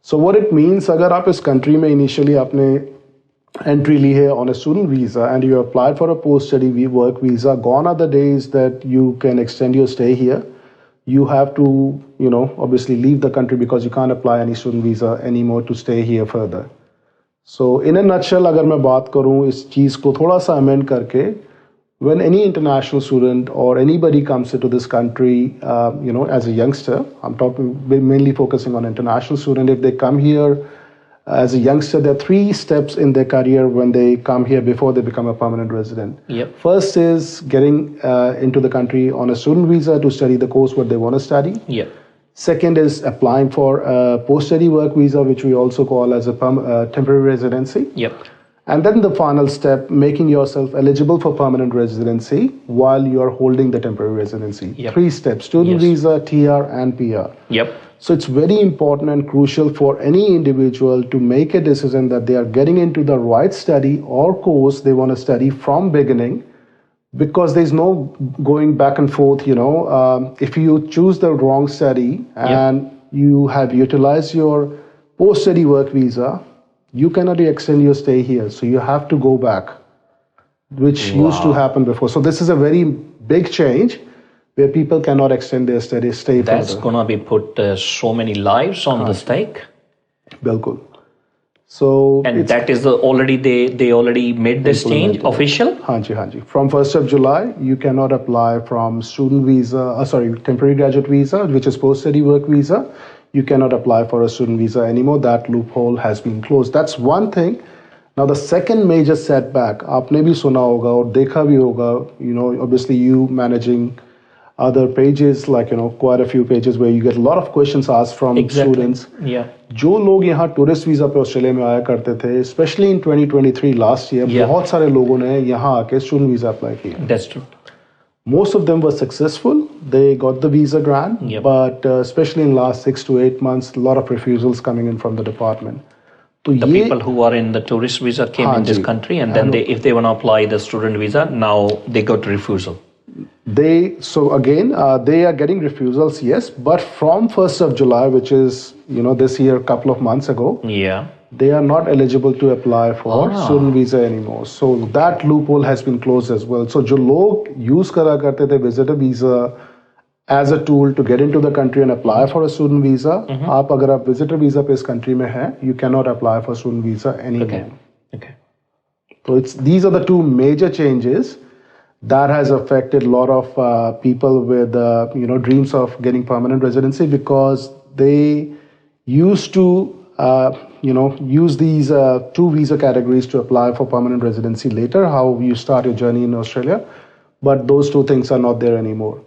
So what it means, अगर आप इस country में initially आपने entry ली है on a student visa and you apply for a post-study work visa, gone are the days that you can extend your stay here. You have to, obviously leave the country because you can't apply any student visa anymore to stay here further. So in a nutshell, अगर मैं बात करूँ इस चीज़ को थोड़ा सा amend करके, when any international student or anybody comes into this country, as a youngster, I'm talking mainly focusing on international student, if they come here as a youngster, there are 3 steps in their career when they come here before they become a permanent resident. First is getting into the country on a student visa to study the course what they want to study. Second is applying for a post-study work visa, which we also call as a temporary residency. And then the final step, making yourself eligible for permanent residency while you're holding the temporary residency. 3 steps: student visa, TR, and PR. So it's very important and crucial for any individual to make a decision that they are getting into the right study or course they want to study from beginning, because there's no going back and forth. If you choose the wrong study and you have utilized your post-study work visa, you cannot extend your stay here. So you have to go back, which used to happen before. So this is a very big change, where people cannot extend their stay further. That's going to be put so many lives on the stake. Bilkul. So and that is already they already made this change official? Hanji. From 1st of July, you cannot apply from student visa, temporary graduate visa, which is post-study work visa. You cannot apply for a student visa anymore. That loophole has been closed. That's one thing. Now the second major setback, आपने भी सुना होगा और देखा भी होगा, obviously you managing other pages, like quite a few pages where you get a lot of questions asked from students. जो लोग यहाँ टूरिस्ट वीजा पे ऑस्ट्रेलिया में आया करते थे, स्पेशली इन 2023 लास्ट ईयर, बहुत सारे लोगों ने यहाँ आके स्टूडेंट वीजा अप्लाई किया. That's true. Most of them were successful. They got the visa grant, but especially in last 6 to 8 months, a lot of refusals coming in from the department. So the people who are in the tourist visa came in this country, and then if they want to apply the student visa, now they got refusal. They are getting refusals, yes, but from 1st of July, which is this year, a couple of months ago, they are not eligible to apply for student visa anymore. So that loophole has been closed as well. So जो लोग use करा करते थे visitor visa as a tool to get into the country and apply for a student visa, आप अगर आप visitor visa पे इस country में हैं, you cannot apply for student visa anymore. Okay. So these are the 2 major changes that has affected a lot of people with dreams of getting permanent residency, because they used to use these two visa categories to apply for permanent residency later, how you start your journey in Australia, but those two things are not there anymore.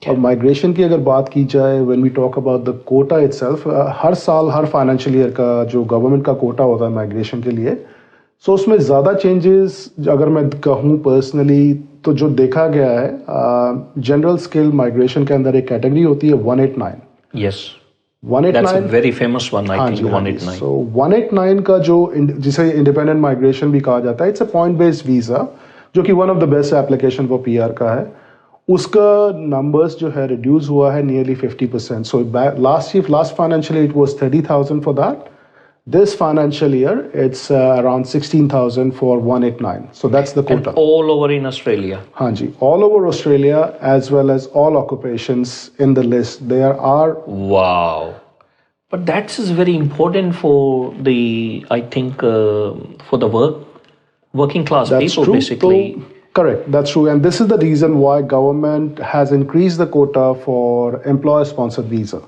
और migration की अगर बात की जाए, when we talk about the quota itself, हर साल हर financial year का जो गवर्नमेंट का कोटा होता है माइग्रेशन के लिए, सो उसमें ज़्यादा चेंजेस अगर मैं कहूँ पर्सनली तो जो देखा गया है, जनरल स्किल माइग्रेशन के अंदर एक कैटेगरी होती है 189. Yes, 189 that's a very famous one, I think 189. सो 189 का जो जिसे इंडिपेंडेंट माइग्रेशन भी कहा जाता है, it's a point based visa जो कि one of the best application for PR का है. उसका नंबर्स जो है रिड्यूस हुआ है nearly 50%. So last financial year it was 30,000 for that. This financial year, it's around 16,000 for 189. So that's the quota. And all over in Australia. Hanji, all over Australia, as well as all occupations in the list. There are. Wow. But that is very important for the, I think, for the working class That's people, true. basically. So, correct. That's true. And this is the reason why government has increased the quota for employer-sponsored visa.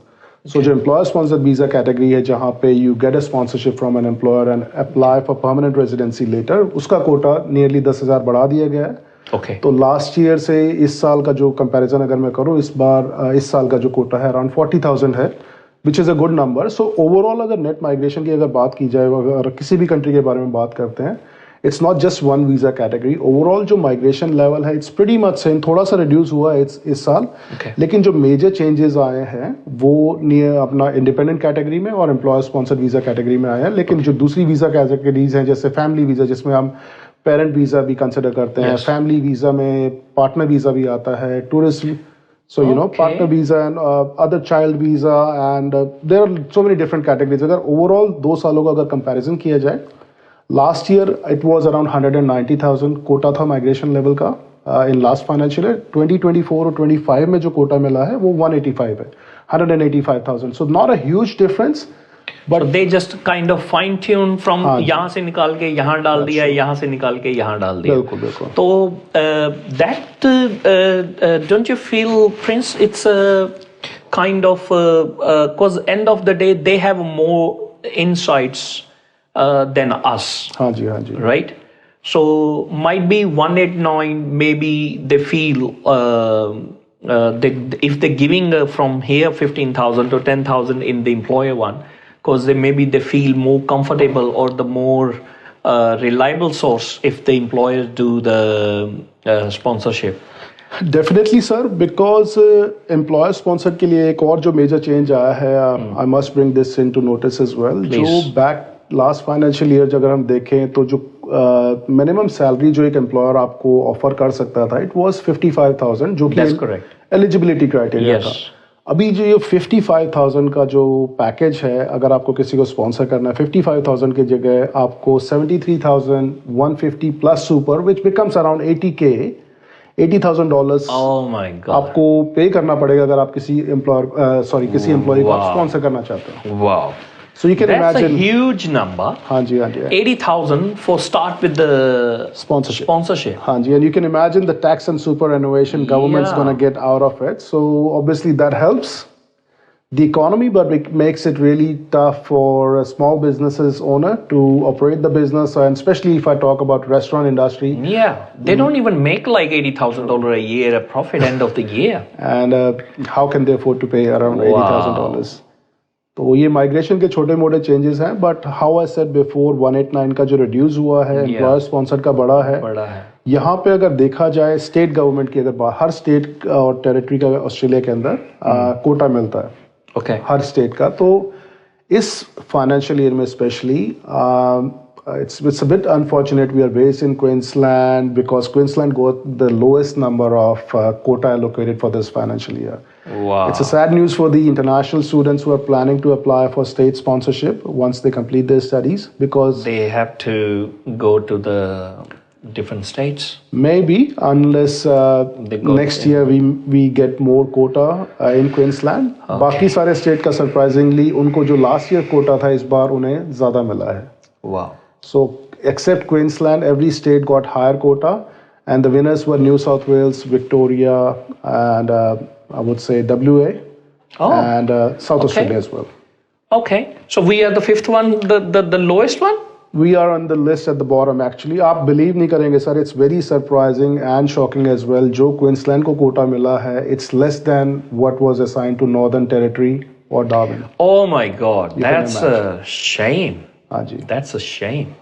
So जो employer sponsored visa category है जहाँ पे you get a sponsorship from an employer and apply for permanent residency later, उसका Kota nearly 10,000 बढ़ा दिया गया है. Okay. तो लास्ट ईयर से इस साल का जो कंपैरिजन अगर मैं करूँ, इस बार इस साल का जो कोटा है अराउंड 40,000 है, which is a good number. So overall अगर नेट माइग्रेशन की अगर बात की जाए, अगर किसी भी कंट्री के बारे में बात करते हैं, it's not just one visa category. Overall जो माइग्रेशन लेवल है इट्स प्रीटी मच सेम. थोड़ा सा रिड्यूस हुआ है इस साल, लेकिन जो मेजर चेंजेस आए हैं वो नियर अपना इंडिपेंडेंट कैटेगरी में और एम्प्लॉयर स्पॉन्सर्ड वीजा कैटेगरी में आए हैं. लेकिन जो दूसरी वीजा कैटेगरीज हैं जैसे फैमिली वीजा, जिसमें हम पेरेंट वीजा भी कंसिडर करते हैं, फैमिली वीजा में पार्टनर वीजा भी आता है, tourist, so partner visa and other child visa, and there are so many different categories. अगर ओवरऑल 2 सालों का अगर कंपैरिजन किया जाए, last year it was around 190,000 quota था माइग्रेशन लेवल का. इन लास्ट फाइनेंशियल ईयर 2024 और 25 में जो कोटा मिला है वो 185 है, 185,000. So not a huge difference, but they just kind of fine tune from यहाँ से निकाल के यहाँ डाल दिया, यहाँ से निकाल के यहाँ डाल दिया. बिल्कुल बिल्कुल. तो that don't you feel Prince, it's kind of because end of the day they have more insights than us. हाँ जी. Right? So might be 189, maybe they feel if they're giving from here 15,000 to 10,000 in the employer one, because maybe they feel more comfortable or the more reliable source if the employers do the sponsorship. Definitely sir, because employer sponsored के लिए एक और जो major change आया है, I must bring this into notice as well. जो back last financial year अगर हम देखें तो जो मिनिमम सैलरी जो एक एम्प्लॉयर आपको ऑफर कर सकता था, इट वाज 55,000, जो कि एलिजिबिलिटी क्राइटेरिया था. अभी जो ये 55,000 का जो पैकेज है, अगर आपको किसी को स्पॉन्सर करना है, 55,000 की जगह आपको 73,150 plus super, which becomes around $80,000 आपको पे करना पड़ेगा अगर आप किसी किसी एम्प्लॉय को स्पॉन्सर करना चाहते हो. Wow. So you can That's imagine a huge number. हाँ जी. 80,000 for start with the sponsorship. हाँ जी, and you can imagine the tax and superannuation government's going to get out of it. So obviously that helps the economy, but it makes it really tough for a small businesses owner to operate the business, and especially if I talk about restaurant industry. Yeah, they don't even make like $80,000 a year a profit end of the year. And how can they afford to pay around $80,000? तो ये migration के छोटे मोटे changes हैं, but how I said before 189 का जो reduce हुआ है, एम्प्लॉयर स्पॉन्सर्ड का बड़ा है. यहाँ पे अगर देखा जाए स्टेट गवर्नमेंट की, अगर हर स्टेट और टेरिटरी का ऑस्ट्रेलिया के अंदर कोटा मिलता है, हर स्टेट का. तो इस फाइनेंशियल ईयर में specially it's a bit unfortunate we are based in Queensland, because Queensland got the lowest number of quota allocated for this financial year. Wow. It's a sad news for the international students who are planning to apply for state sponsorship once they complete their studies, because they have to go to the different states. Maybe, unless next year we get more quota in Queensland. बाकी सारे state का surprisingly उनको जो last year Kota था इस बार उन्हें ज्यादा मिला है. Wow. So except Queensland, every state got higher quota, and the winners were New South Wales, Victoria, and I would say WA, and South Australia as well. Okay, so we are the fifth one, the lowest one? We are on the list at the bottom actually. आप believe नहीं करेंगे sir, it's very surprising and shocking as well. जो Queensland को quota मिला है, it's less than what was assigned to Northern Territory or Darwin. Oh my God, that's a shame. हाँ जी. That's a shame.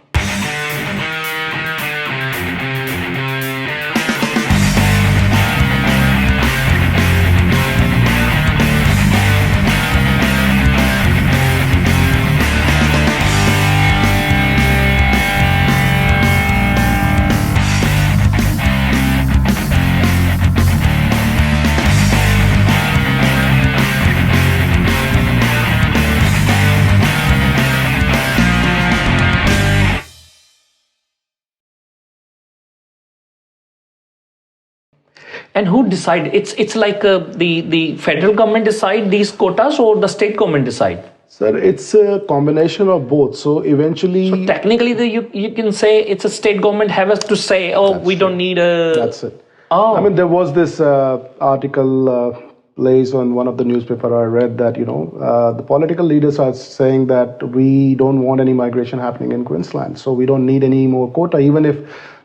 And who decide? It's like the federal government decide these quotas or the state government decide? Sir, it's a combination of both. So eventually... So technically you can say it's a state government has to say, oh, we don't need a... That's it. Oh. I mean, there was this article placed on one of the newspaper I read that, the political leaders are saying that we don't want any migration happening in Queensland. So we don't need any more quota. Even if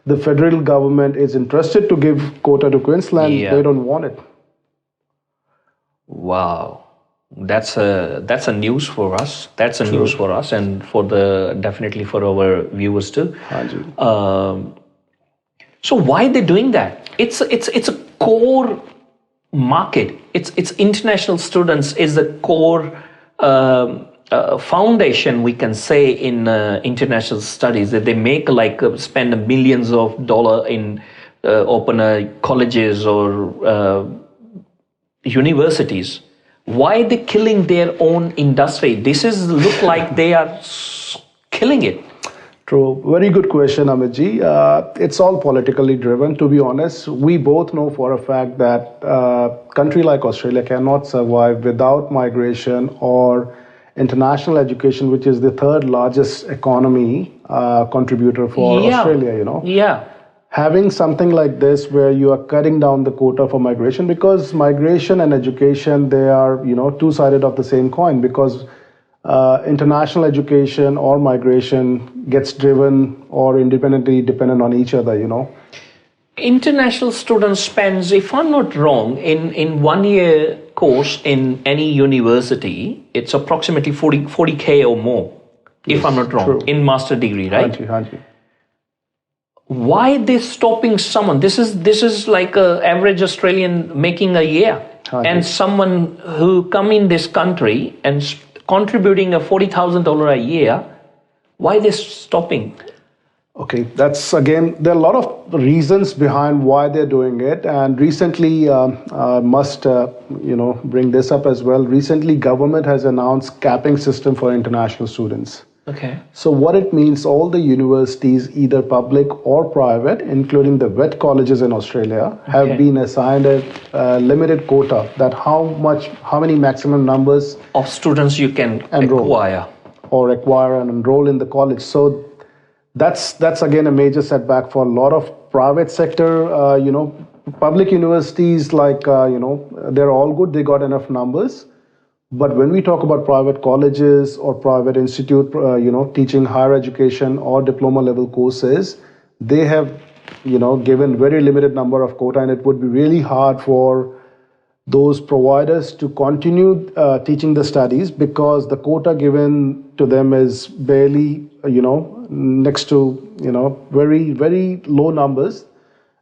the federal government is interested to give quota to Queensland, they don't want it. Wow, that's a news for us. That's a news for us, and for definitely for our viewers too. So why they doing that? It's a core market. It's international students is the core foundation, we can say, in international studies, that they make spend millions of dollars in open colleges or universities. Why they killing their own industry? This is look like they are killing it. True. Very good question, Amitji. It's all politically driven. To be honest, we both know for a fact that a country like Australia cannot survive without migration or international education, which is the third largest economy contributor for Australia, Yeah. Having something like this where you are cutting down the quota for migration, because migration and education, they are, two-sided of the same coin, because international education or migration gets driven or independently dependent on each other, International students spends, if I'm not wrong, in 1 year course in any university, it's approximately 40K or more, if I'm not wrong, in master degree, right? Hanji. Why they stopping someone? This is like a average Australian making a year, and someone who come in this country and contributing a $40,000 a year, why they stopping? Okay, that's again, there are a lot of reasons behind why they're doing it, and recently, must bring this up as well. Recently, government has announced capping system for international students. Okay. So what it means, all the universities, either public or private, including the vet colleges in Australia, have been assigned a limited quota, that how many maximum numbers of students you can acquire and enroll in the college. So that's again a major setback for a lot of private sector, public universities, they're all good, they got enough numbers. But when we talk about private colleges or private institute, teaching higher education or diploma level courses, they have, given very limited number of quota, and it would be really hard for those providers to continue teaching the studies, because the quota given to them is barely, next to, very, very low numbers.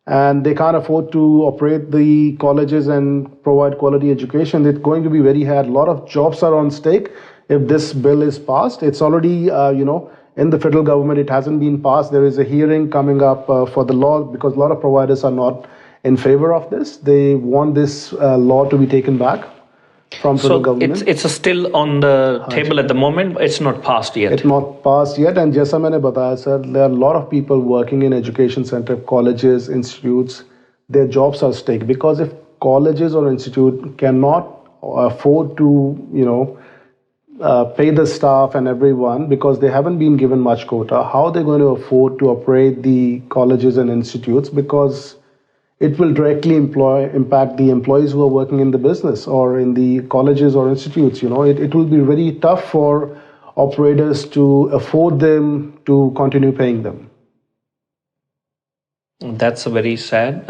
And they can't afford to operate the colleges and provide quality education. It's going to be very hard. A lot of jobs are on stake if this bill is passed. It's already, in the federal government, it hasn't been passed. There is a hearing coming up for the law, because a lot of providers are not in favor of this. They want this law to be taken back from federal government. So it's still on the table at the moment. It's not passed yet. It's not passed yet. And जैसा मैंने बताया, sir, there are a lot of people working in education center, colleges, institutes. Their jobs are at stake, because if colleges or institute cannot afford to, pay the staff and everyone, because they haven't been given much quota, how are they going to afford to operate the colleges and institutes? Because it will directly impact the employees who are working in the business or in the colleges or institutes. It will be very tough for operators to afford them to continue paying them. That's very sad,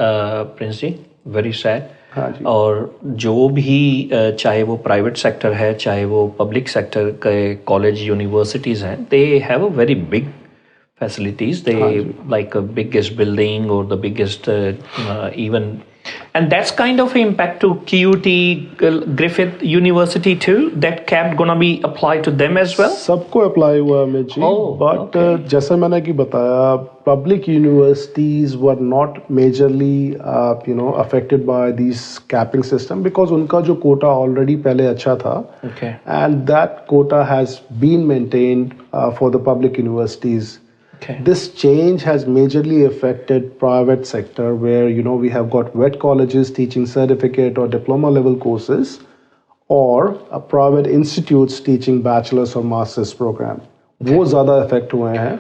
Prince ji, very sad. हाँ जी. और जो भी चाहे वो private sector है चाहे वो public sector के कॉलेज यूनिवर्सिटीज़ हैं, they have a very big facilities. They like a biggest building or the biggest even, and that's kind of impact to QUT Griffith University too. That cap gonna be applied to them as well. सबको apply हुआ Amit ji, but जैसा मैंने कि बताया, public universities were not majorly affected by these capping system because उनका जो quota already पहले अच्छा था, and that quota has been maintained for the public universities. This change has majorly affected private sector where we have got vet colleges teaching certificate or diploma level courses or private institutes teaching bachelor's or master's program. वो ज़्यादा affect हुए हैं.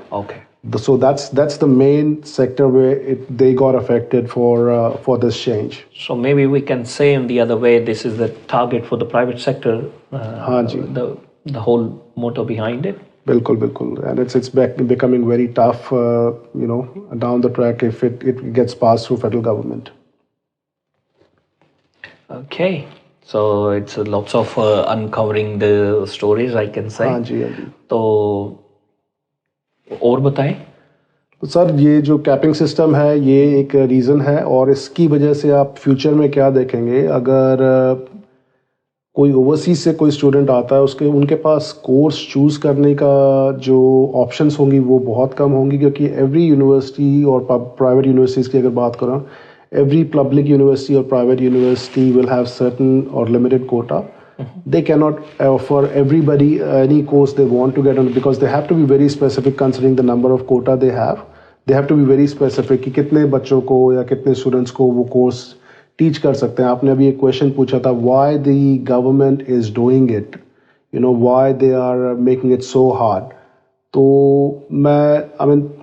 So that's the main sector where they got affected for this change. So maybe we can say in the other way, this is the target for the private sector. The whole motto behind it. बिल्कुल, and it's becoming very tough, down the track if it gets passed through federal government. Okay, so it's lots of uncovering the stories, I can say. हाँ जी. तो और बताएं. तो sir, ये जो capping system है ये एक रीज़न है, और इसकी वजह से आप फ्यूचर में क्या देखेंगे, अगर कोई ओवरसीज से कोई स्टूडेंट आता है उनके पास कोर्स चूज करने का जो ऑप्शंस होंगी वो बहुत कम होंगी, क्योंकि एवरी यूनिवर्सिटी और प्राइवेट यूनिवर्सिटीज की अगर बात करें, एवरी पब्लिक यूनिवर्सिटी और private university will have certain और limited quota. They cannot offer everybody any course they want to get on, because they have to be very specific considering the number of quota they have. They have to be very specific कि कितने बच्चों को या कितने students को वो course teach कर सकते हैं. आपने अभी एक क्वेश्चन पूछा था, why the government is doing it, why they are making it so hard. तो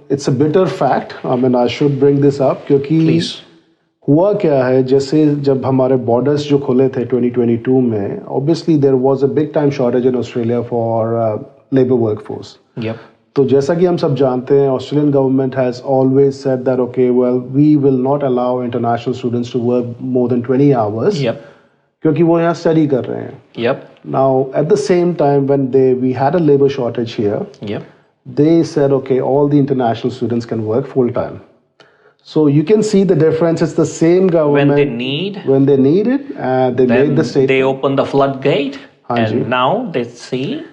it's a bitter fact. I should bring this up क्योंकि हुआ क्या है, जैसे जब हमारे बॉर्डर्स जो खुले थे 2022 में, obviously there was a big time shortage in Australia for labor workforce. तो जैसा कि हम सब जानते हैं, Australian government has always said that we will not allow international students to work more than 20 hours. क्योंकि वो यहाँ स्टडी कर रहे हैं. Now at the same time when we had a labor shortage here, they said all the international students can work full time. So you can see the difference. It's the same government when they need it, they made the statement. They open the floodgate. And now they see,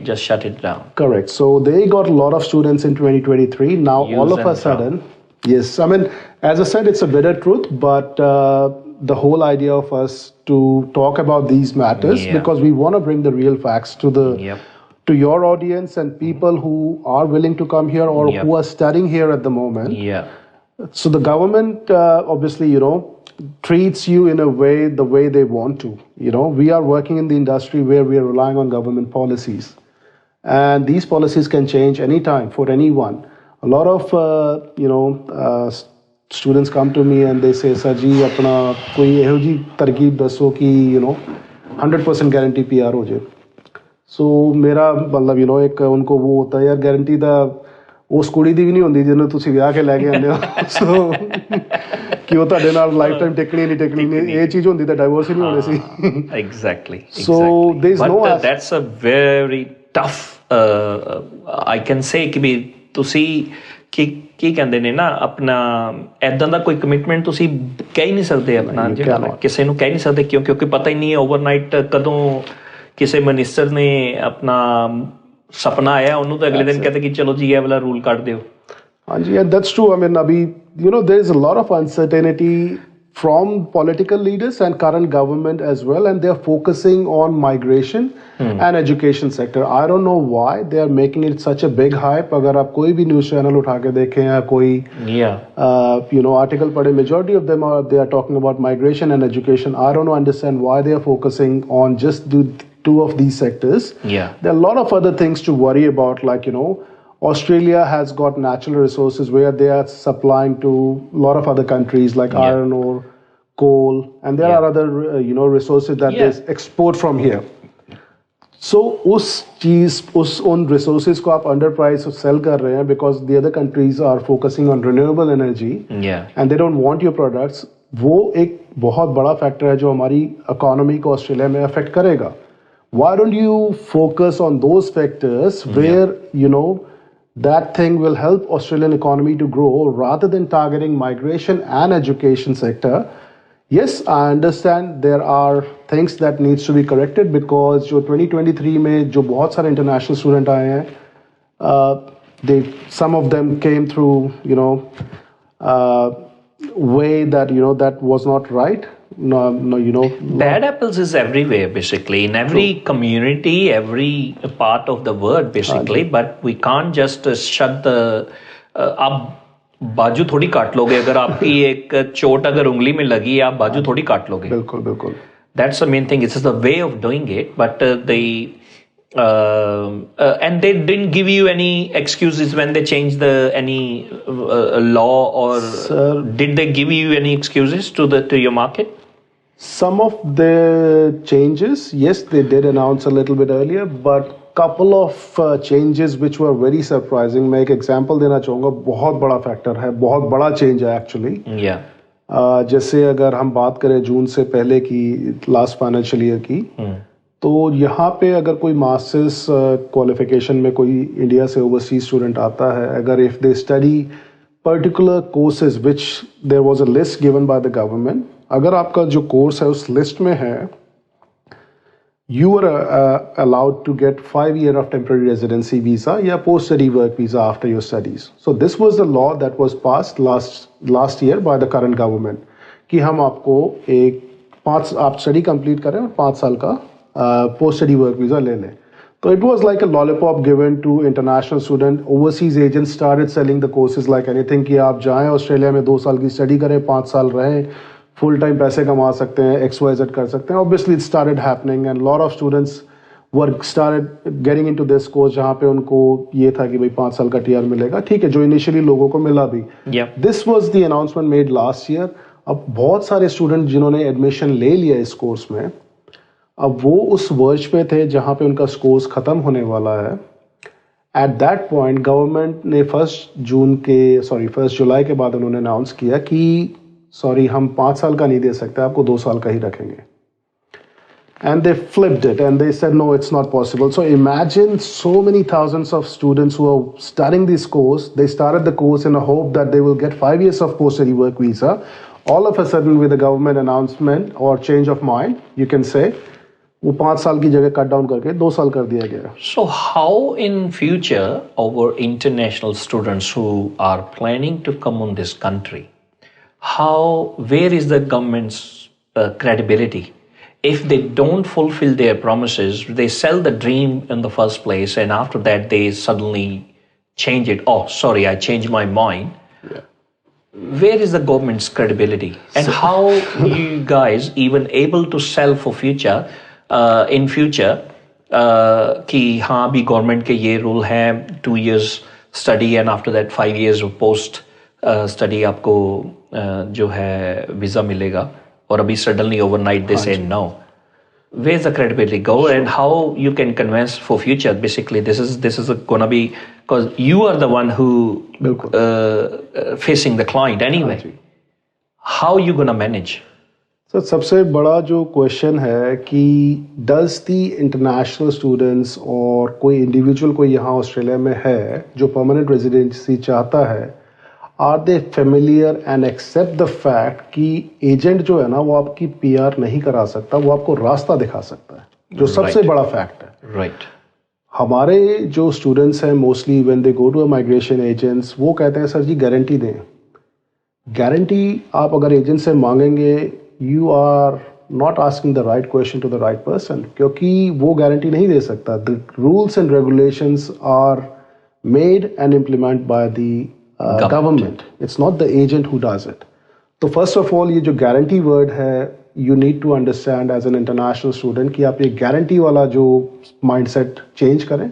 just shut it down. Correct. So they got a lot of students in 2023. Now all of a sudden, yes. As I said, it's a bitter truth, but the whole idea of us to talk about these matters, because we want to bring the real facts to your audience and people who are willing to come here or who are studying here at the moment. So the government, obviously, treats you in a way, the way they want to. We are working in the industry where we are relying on government policies. And these policies can change anytime for anyone. A lot of, students come to me and they say, Sir ji, apna koi eho ji targeeb dasso ki, 100% guarantee PR ho jaye. So मेरा मतलब एक उनको वो होता है यार, guarantee दा उस कुड़ी दी भी नहीं होंदी जिन्हें तुसी विआह के लेके आने हो. So कि वो ਤੁਹਾਡੇ ਨਾਲ ਲਾਈਫ ਟਾਈਮ ਟਿਕਣੀ ਨਹੀਂ ਇਹ ਚੀਜ਼ ਹੁੰਦੀ ਤਾਂ ਡਾਈਵੋਰਸ ਹੀ ਨਹੀਂ ਹੋਣੀ ਸੀ. Exactly. So there is no. But that's a very tough. I can say कि भी ਤੁਸੀਂ ਕੀ ਕਹਿੰਦੇ ਨੇ ਨਾ, ਆਪਣਾ ਐਦਾਂ ਦਾ ਕੋਈ ਕਮਿਟਮੈਂਟ ਤੁਸੀਂ ਕਹਿ ਹੀ ਨਹੀਂ ਸਕਦੇ ਆਪਣਾ, ਜਿਹੜਾ ਕਿਸੇ ਨੂੰ ਕਹਿ ਨਹੀਂ ਸਕਦੇ, ਕਿਉਂਕਿ ਪਤਾ ਹੀ ਨਹੀਂ ਹੈ ਓਵਰਨਾਈਟ ਕਦੋਂ ਕਿਸੇ ਮਿਨਿਸਟਰ ਨੇ ਆਪਣਾ ਸਪਨਾ ਆਇਆ, ਉਹਨੂੰ ਤਾਂ ਅਗਲੇ ਦਿਨ ਕਹਿੰਦੇ ਕਿ ਚਲੋ ਜੀ ਇਹ ਵਾਲਾ ਰੂਲ ਕੱਢ ਦਿਓ. ਹਾਂਜੀ, and that's true. Abhi, there is a lot of uncertainty from political leaders and current government as well, and they're focusing on migration and education sector. I don't know why they are making it such a big hype. अगर आप कोई भी news channel उठा के देखें या कोई article पढ़े, majority of them they are talking about migration and education. I don't understand why they are focusing on just two of these sectors. There are a lot of other things to worry about, like Australia has got natural resources where they are supplying to a lot of other countries like iron ore, coal, and there are other resources that they export from here. So उन resources को आप under price sell कर रहे हैं because the other countries are focusing on renewable energy and they don't want your products. वो एक बहुत बड़ा factor है जो हमारी economy को ऑस्ट्रेलिया में affect करेगा. Why don't you focus on those factors where that thing will help Australian economy to grow rather than targeting migration and education sector? Yes, I understand there are things that needs to be corrected because जो 2023 में जो बहुत सारे international student आए हैं, some of them came through way that that was not right. No, bad apples is everywhere basically in every community, every part of the world basically, but we can't just shut the आप बाजू थोड़ी काट लोगे अगर आपकी एक चोट अगर उंगली में लगी आप बाजू थोड़ी काट लोगे. बिल्कुल बिल्कुल. That's the main thing. It's the way of doing it, but and they didn't give you any excuses when they changed any law or did they give you any excuses to your market? Some of the changes, yes, they did announce a little bit earlier, but couple of changes which were very surprising. मैं एक example देना चाहूँगा. बहुत बड़ा factor है, बहुत बड़ा change है actually. जैसे अगर हम बात करें जून से पहले की last financial year की, तो यहाँ पे अगर कोई मास्टर्स क्वालिफिकेशन में कोई इंडिया से ओवरसीज स्टूडेंट आता है, अगर if they study particular courses which there was a list given by the government, अगर आपका जो कोर्स है उस लिस्ट में है, you were allowed to get 5 years of temporary residency visa या post study work visa after your studies. So this was the law that was passed last year by the current government कि हम आपको आप study complete करें और 5 साल का post study work visa ले लें. So it was like a lollipop given to international student. Overseas agents started selling the courses like anything कि आप जाएं ऑस्ट्रेलिया में 2 साल की स्टडी करें, 5 साल रहें, full time पैसे कमा सकते हैं, XYZ कर सकते हैं. Obviously it started happening and lot of students started getting into this course जहाँ पे उनको ये था कि भाई 5 साल का TR मिलेगा. ठीक है, जो इनिशियली लोगों को मिला भी. This was the announcement made last year. अब बहुत सारे स्टूडेंट जिन्होंने एडमिशन ले लिया इस कोर्स में, अब वो उस वर्ष पे थे जहाँ पे उनका कोर्स खत्म होने वाला है. At that point गवर्नमेंट ने 1 जुलाई के बाद उन्होंने अनाउंस किया कि सॉरी हम 5 साल का नहीं दे सकते, आपको 2 साल का ही रखेंगे. And they flipped it and they said no, it's not possible. So imagine so many thousands of students who are studying this course. They started the course in a hope that they will get 5 years of post-study work visa. All of a sudden with a government announcement or change of mind, you can say, वो 5 साल की जगह cut down करके 2 साल कर दिया गया. So how in future our international students who are planning to come on this country, where is the government's credibility? If they don't fulfill their promises, they sell the dream in the first place and after that they suddenly change it. Oh, sorry, I changed my mind. Where is the government's credibility? And how you guys even able to sell for future, in future, कि हाँ भी government के ये rule है 2 years study and after that 5 years of post study आपको जो है visa मिलेगा, और अभी suddenly overnight they say no. Where's the credibility go and how you can convince for future? Basically this is gonna be because you are the one who facing the client anyway. How you gonna manage? So सबसे बड़ा जो question है कि does the international students और कोई individual कोई यहाँ Australia में है जो परमानेंट रेजिडेंसी चाहता है, are they familiar and accept the fact कि एजेंट जो है ना वो आपकी PR नहीं करा सकता, वो आपको रास्ता दिखा सकता है, जो सबसे बड़ा फैक्ट है. राइट. हमारे जो स्टूडेंट्स हैं mostly when they go to a migration agents, वो कहते हैं सर जी गारंटी दें. गारंटी आप अगर एजेंट से मांगेंगे, you are not asking the right question to the right person, क्योंकि वो गारंटी नहीं दे सकता. The rules and regulations are made and implement by the government. It's not the agent who does it. So first of all, ये जो guarantee word है, you need to understand as an international student कि आप ये guarantee वाला जो mindset change करें.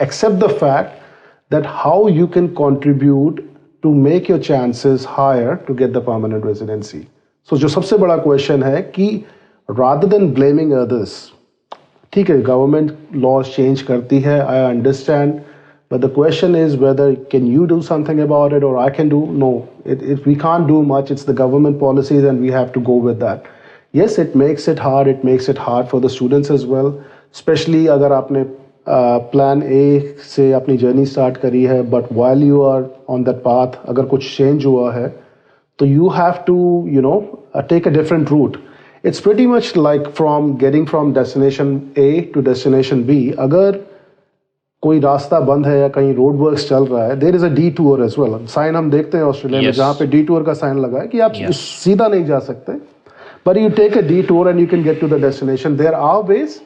Accept the fact that how you can contribute to make your chances higher to get the permanent residency. So जो सबसे बड़ा question है कि rather than blaming others, ठीक है government laws change करती है, I understand, but the question is whether can you do something about it or I can do. No, we can't do much. It's the government policies and we have to go with that. Yes, it makes it hard. It makes it hard for the students as well, especially अगर आपने plan A से अपनी journey start करी है, but while you are on that path अगर कुछ change हुआ है तो you have to take a different route. It's pretty much like from getting from destination A to destination B. अगर कोई रास्ता बंद है या कहीं रोड वर्क्स चल रहा है, there is a detour as well. साइन हम देखते हैं ऑस्ट्रेलिया में जहाँ पे डी टूर का साइन लगा है कि आप सीधा नहीं जा सकते, but you take a detour and you can get to the destination. There are ways.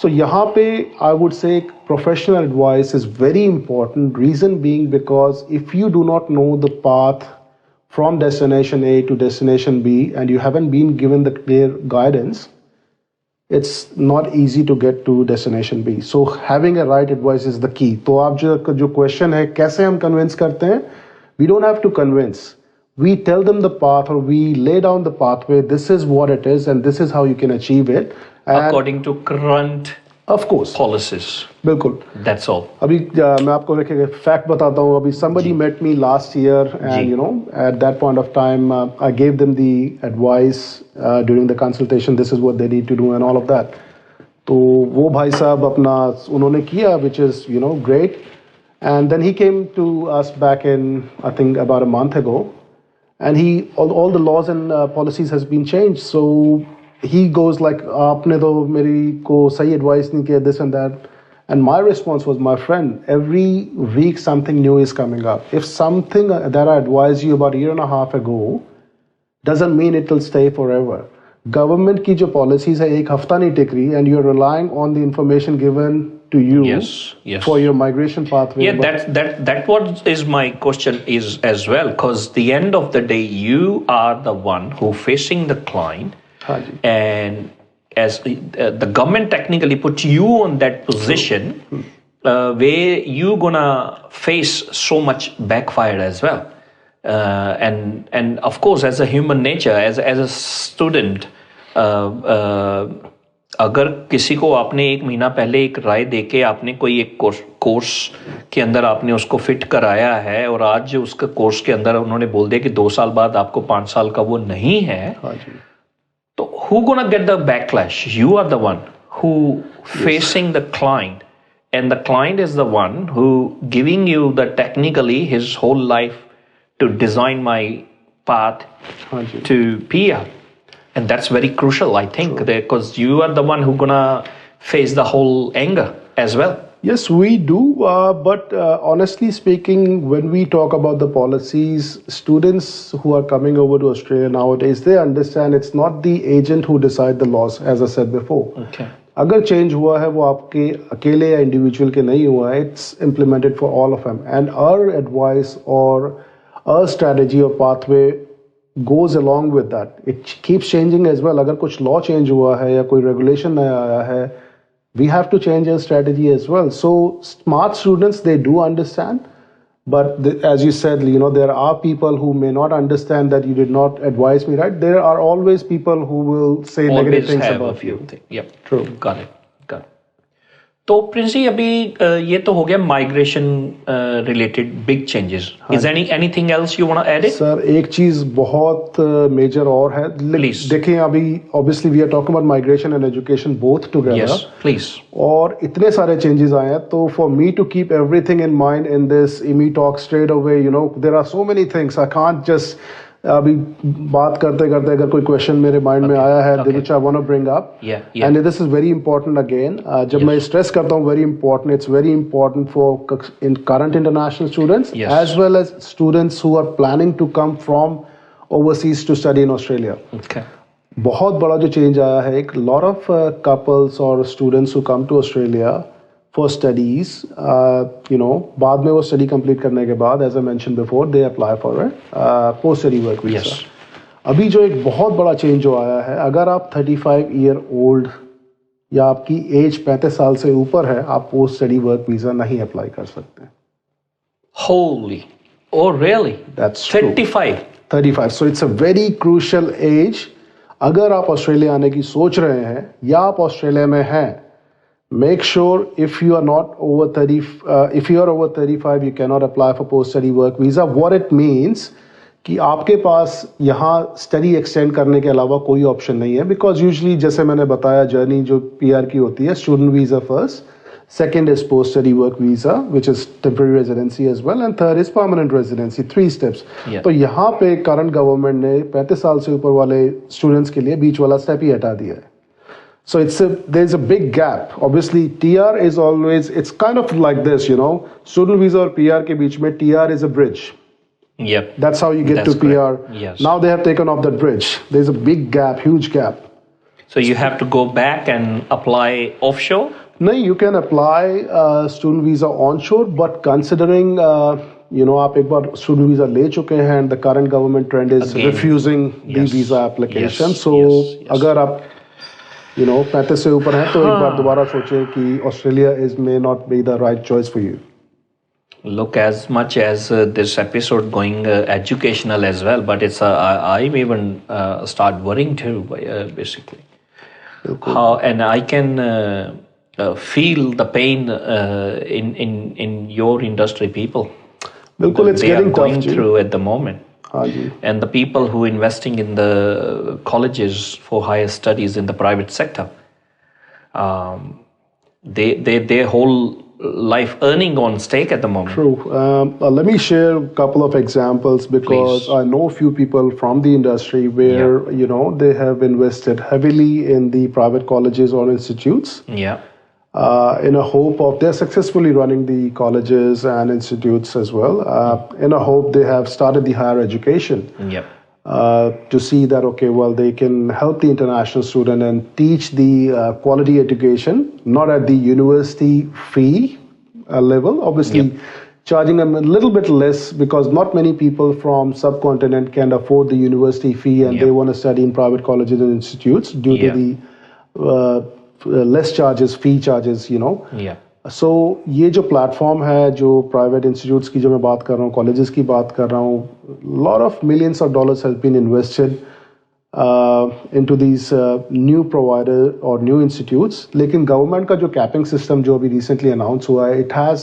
So यहाँ पे I would say professional advice is very important. Reason being because if you do not know the path from destination A to destination B and you haven't been given the clear guidance, it's not easy to get to destination B. So having a right advice is the key. तो आप जो question है कैसे हम convince करते हैं, we don't have to convince. We tell them the path or we lay down the pathway. This is what it is and this is how you can achieve it. According to current of course policies. बिल्कुल. That's all. अभी मैं आपको एक fact बताता हूँ. अभी somebody met me last year and at that point of time I gave them the advice during the consultation. This is what they need to do and all of that. तो वो भाई साहब अपना उन्होंने किया, which is great. And then he came to us back in I think about a month ago, and all the laws and policies has been changed. So he goes like, आपने तो मेरी को सही advice नहीं किया, this and that. And my response was, my friend, every week something new is coming up. If something that I advised you about a year and a half ago doesn't mean it will stay forever. Government की जो policies है एक हफ्ता नहीं टिक रही, and you're relying on the information given to you for your migration pathway. Yeah, that what is my question is as well, because the end of the day you are the one who facing the client. And as the government technically puts you on that position where you're gonna face so much backfire as well, and of course as a human nature, as a student, अगर किसी को आपने एक महीना पहले एक राय देके आपने कोई एक कोर्स के अंदर आपने उसको फिट कराया है और आज उसका कोर्स के अंदर उन्होंने बोल दिया कि 2 साल बाद आपको 5 साल का वो नहीं है, तो who gonna get the backlash? You are the one who facing the client, and the client is the one who giving you the technically his whole life to design my path to PR, and that's very crucial, I think, because you are the one who gonna face the whole anger as well. Yes, we do. But honestly speaking, when we talk about the policies, students who are coming over to Australia nowadays, they understand it's not the agent who decide the laws, as I said before. Okay. अगर change हुआ है वो आपके अकेले या individual के नहीं हुआ है, it's implemented for all of them. And our advice or our strategy or pathway goes along with that. It keeps changing as well. अगर कुछ law change हुआ है या कोई regulation नया आया है, we have to change our strategy as well. So smart students, they do understand, but as you said, there are people who may not understand that you did not advise me right. There are always people who will say always negative things have about a few you. things. Yep, true. Got it. तो Prince ji अभी ये तो हो गया migration related big changes. Is anything else you want to add? Sir एक चीज बहुत major और है. देखिए अभी obviously we are talking about migration and education both together. Please. और इतने सारे चेंजेस आए हैं, तो for me to keep everything in mind in this immi talk straight away, there are so many things. I can't just अभी बात करते करते अगर कोई क्वेश्चन मेरे माइंड में आया है which I want to bring up, and this is very important again. जब मैं स्ट्रेस करता हूँ very important, it's very important for in current international students as well as students who are planning to come from overseas to study in Australia. बहुत बड़ा जो change आया है, एक लॉट ऑफ कपल्स और students who come to Australia for studies, बाद में वो स्टडी कंप्लीट करने के बाद, as I mentioned before, they apply for a post study work visa. अभी जो एक बहुत बड़ा चेंज जो आया है, अगर आप 35 ईयर ओल्ड या आपकी एज 35 साल से ऊपर है, आप पोस्ट स्टडी वर्क वीजा नहीं अप्लाई कर सकते. Holy. Oh, really? That's true. 35. 35. So it's a very crucial age. अगर आप ऑस्ट्रेलिया आने की सोच रहे हैं या आप ऑस्ट्रेलिया में हैं, make sure if you are not over 30, if you are over 35, you cannot apply for post-study work visa. What it means कि आपके पास यहाँ स्टडी एक्सटेंड करने के अलावा कोई ऑप्शन नहीं है, बिकॉज यूजली जैसे मैंने बताया जर्नी जो पीआर की होती है, student visa first, second is post study work visa which is temporary residency as well, and third is permanent residency, 3 steps. तो यहाँ पे करंट गवर्नमेंट ने 35 साल से ऊपर वाले स्टूडेंट्स के लिए बीच वाला स्टेप ही हटा दिया है. So there's a big gap. Obviously, TR is always, it's kind of like this, you know, student visa और PR के बीच में TR is a bridge. Yep. That's how you get That's to PR. correct. Yes. Now they have taken off that bridge. There's a big gap, huge gap. So you have to go back and apply offshore? No, you can apply student visa onshore, but considering, you know, आप एक बार student visa ले चुके हैं, and the current government trend is Again. refusing the Yes. visa application. Yes. So Yes. अगर आप you know 35 से ऊपर हैं तो एक बार दोबारा सोचें कि Australia may not be the right choice for you. Look, as much as this episode going educational as well, but it's I'm even start worrying too, basically. How, and I can feel the pain in your industry people. बिल्कुल, it's they getting are going tough, ji. through at the moment. हाँ जी. And the people who investing in the colleges for higher studies in the private sector, their whole life earning on stake at the moment. True. Let me share a couple of examples because Please. I know a few people from the industry where you know they have invested heavily in the private colleges or institutes. Yeah. In a hope of they're successfully running the colleges and institutes as well. In a hope they have started the higher education. Yep. To see that, okay, well, they can help the international student and teach the quality education, not at the university fee level, obviously charging them a little bit less because not many people from subcontinent can afford the university fee and they want to study in private colleges and institutes due to the less charges, fee charges, you know. Yeah. So ये जो platform है, जो private institutes की जो मैं बात कर रहा हूँ, कॉलेजेस की बात कर रहा हूँ, lot of millions of dollars have been invested into these new provider और न्यू इंस्टीट्यूट्स. लेकिन गवर्नमेंट का जो कैपिंग सिस्टम जो अभी रिसेंटली अनाउंस हुआ है, it has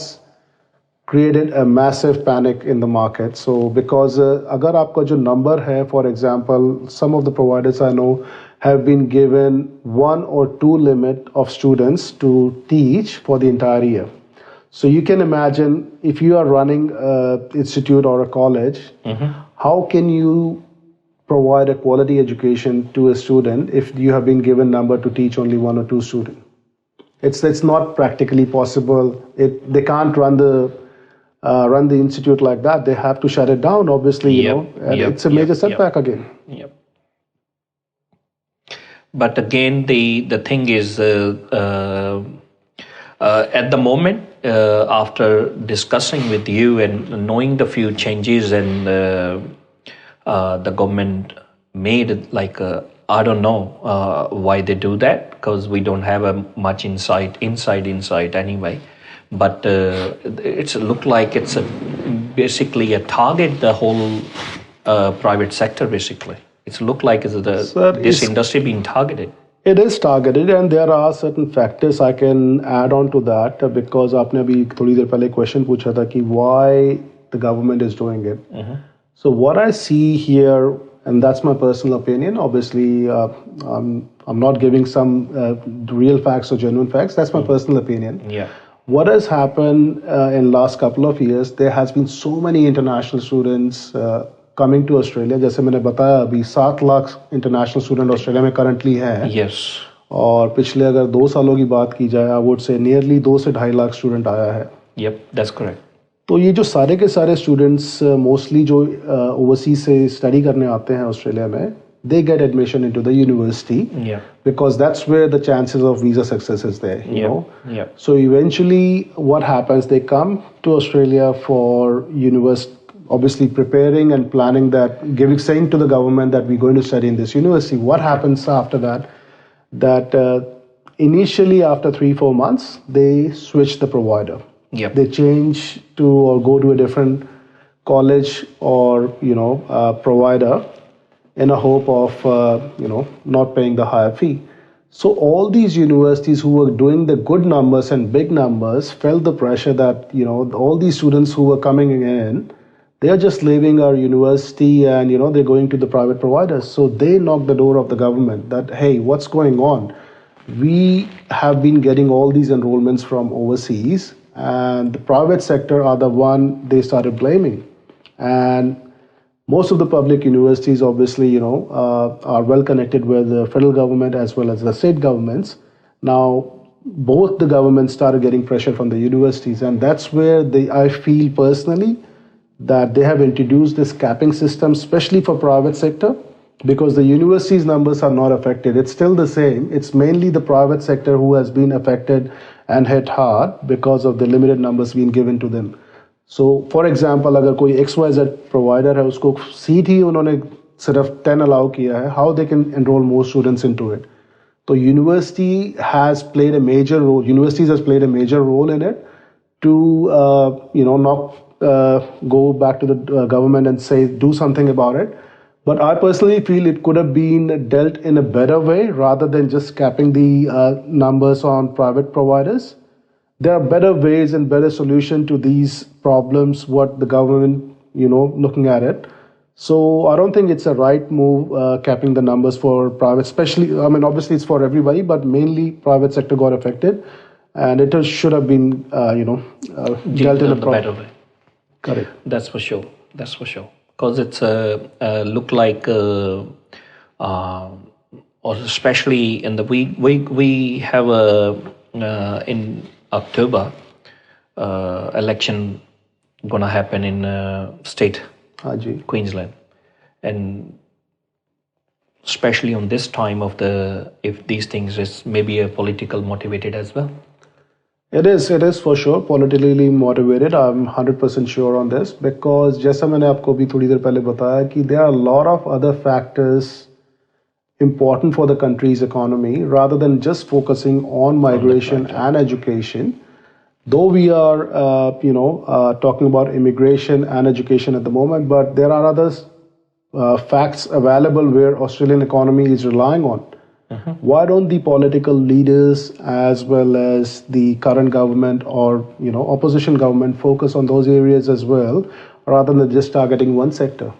created a massive panic in the market. So because अगर आपका जो number है, for example, some of the providers I know have been given 1 or 2 limit of students to teach for the entire year. So you can imagine if you are running an institute or a college, how can you provide a quality education to a student if you have been given number to teach only 1 or 2 students? It's not practically possible. They can't run the institute like that. They have to shut it down, obviously, you know, and it's a major setback again. Yep. But again, the thing is, at the moment, after discussing with you and knowing the few changes and the government made like I don't know why they do that because we don't have much insight anyway. But it's look like it's basically a target the whole private sector basically. It's look like this industry being targeted. It is targeted, and there are certain factors I can add on to that because आपने अभी थोड़ी देर पहले question पूछा था कि why the government is doing it. So what I see here, and that's my personal opinion. Obviously, I'm not giving some real facts or genuine facts. That's my personal opinion. Yeah. What has happened in last couple of years, there has been so many international students coming to Australia. जैसे मैंने बताया अभी 7 lakh international student Australia में currently हैं. Yes. और पिछले अगर 2 सालों की बात की जाए, I would say nearly 2 से 2.5 लाख student आया है. Yep, that's correct. तो ये जो सारे के सारे students mostly जो overseas से study करने आते हैं ऑस्ट्रेलिया में, they get admission into the university because that's where the chances of visa success is there, you know. So eventually what happens, they come to Australia for university, obviously preparing and planning that, saying to the government that we're going to study in this university. What happens after that? That initially after 3-4 months, they switch the provider. Yep. They change to or go to a different college or provider in a hope of not paying the higher fee. So all these universities who were doing the good numbers and big numbers felt the pressure that all these students who were coming in, they are just leaving our university and they're going to the private providers. So they knocked the door of the government that, hey, what's going on? We have been getting all these enrollments from overseas, and the private sector are the one they started blaming. And most of the public universities, obviously, are well connected with the federal government as well as the state governments. Now, both the governments started getting pressure from the universities, and that's where I feel personally that they have introduced this capping system, especially for private sector, because the universities' numbers are not affected. It's still the same. It's mainly the private sector who has been affected and hit hard because of the limited numbers being given to them. So, for example, अगर कोई XYZ provider है, उसको seat ही उन्होंने सिर्फ 10 allow किया है, how they can enroll more students into it. So, universities has played a major role in it to, not go back to the government and say, do something about it. But I personally feel it could have been dealt in a better way rather than just capping the numbers on private providers. There are better ways and better solution to these problems, what the government, looking at it. So I don't think it's a right move, capping the numbers for private, especially, obviously it's for everybody, but mainly private sector got affected. And it should have been, dealt in a better way. Correct. That's for sure. Because it's look like, or especially in the we have in October election gonna happen in state Queensland, and especially on this time of if these things is maybe a political motivated as well. It is for sure politically motivated. I'm 100% sure on this because जैसा मैंने आपको भी थोड़ी देर पहले बताया कि there are a lot of other factors important for the country's economy rather than just focusing on migration and education. Though we are, talking about immigration and education at the moment, but there are other facts available where Australian economy is relying on. Why don't the political leaders as well as the current government or opposition government focus on those areas as well rather than just targeting one sector?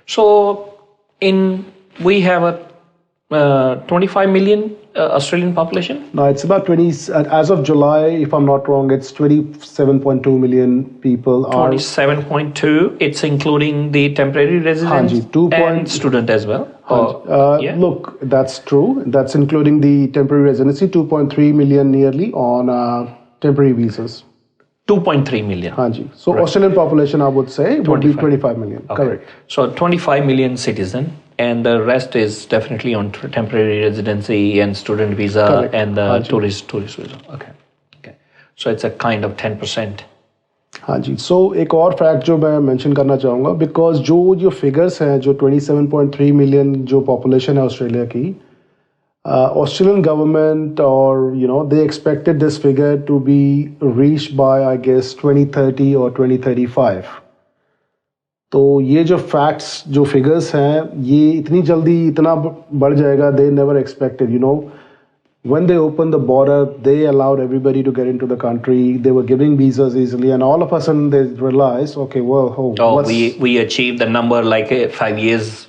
So we have a 25 million Australian population? No, it's about 20, as of July, if I'm not wrong, it's 27.2 million people. 27.2, it's including the temporary residents and student as well? Yeah. Look, that's true. That's including the temporary residency, 2.3 million nearly on temporary visas. 2.3 million. So right. Australian population, I would say, would be 25 million. Okay. Correct. So 25 million citizen, and the rest is definitely on temporary residency and student visa. Correct. And the tourist visa. Okay. So it's a kind of 10%. हाँ जी. So एक और fact जो मैं mention करना चाहूँगा, because जो figures हैं, जो 27.3 मिलियन जो पॉपुलेशन है ऑस्ट्रेलिया की, Australian government or they expected this figure to be reached by I guess 2030 or 2035. तो ये जो facts जो figures हैं ये इतनी जल्दी इतना बढ़ जाएगा, they never expected. When they opened the border, they allowed everybody to get into the country. They were giving visas easily, and all of a sudden they realized, okay, well, we achieved the number like 5 years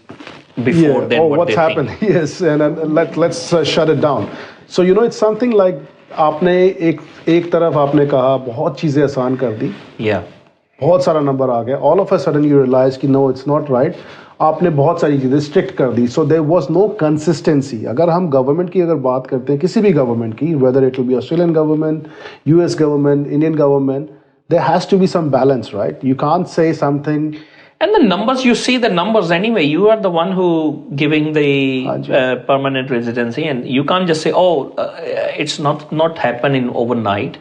before. Yeah. What's happened? Yes, and let's shut it down. So it's something like आपने एक तरफ आपने कहा बहुत चीजें आसान कर दी. Yeah. बहुत सारा नंबर आ गया. All of a sudden you realize कि no, it's not right. आपने बहुत सारी चीजें स्ट्रिक्ट कर दी. So there was no consistency. अगर हम गवर्नमेंट की अगर बात करते हैं किसी भी गवर्नमेंट की, whether it will be Australian government, US government, Indian government, there has to be some balance, right? You can't say something. And the numbers, you see the numbers anyway. You are the one who giving the permanent residency, and you can't just say, it's not happening overnight,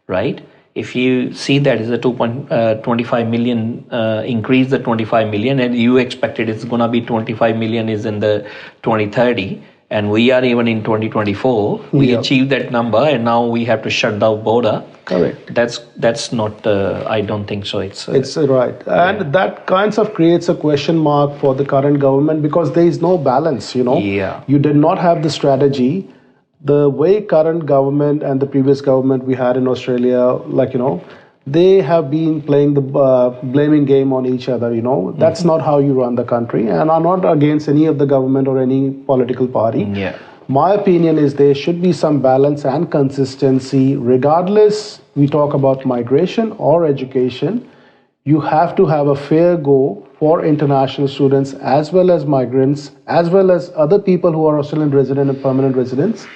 right? If you see that is a 2.25 million increase, the 25 million, and you expected it's gonna be 25 million is in the 2030, and we are even in 2024. We achieved that number, and now we have to shut the border. Correct. That's not. I don't think so. It's right, and that kinds of creates a question mark for the current government because there is no balance. You did not have the strategy. The way current government and the previous government we had in Australia, they have been playing the blaming game on each other. That's not how you run the country, and I'm not against any of the government or any political party. Yeah. My opinion is there should be some balance and consistency regardless we talk about migration or education. You have to have a fair go for international students as well as migrants, as well as other people who are Australian resident and permanent residents,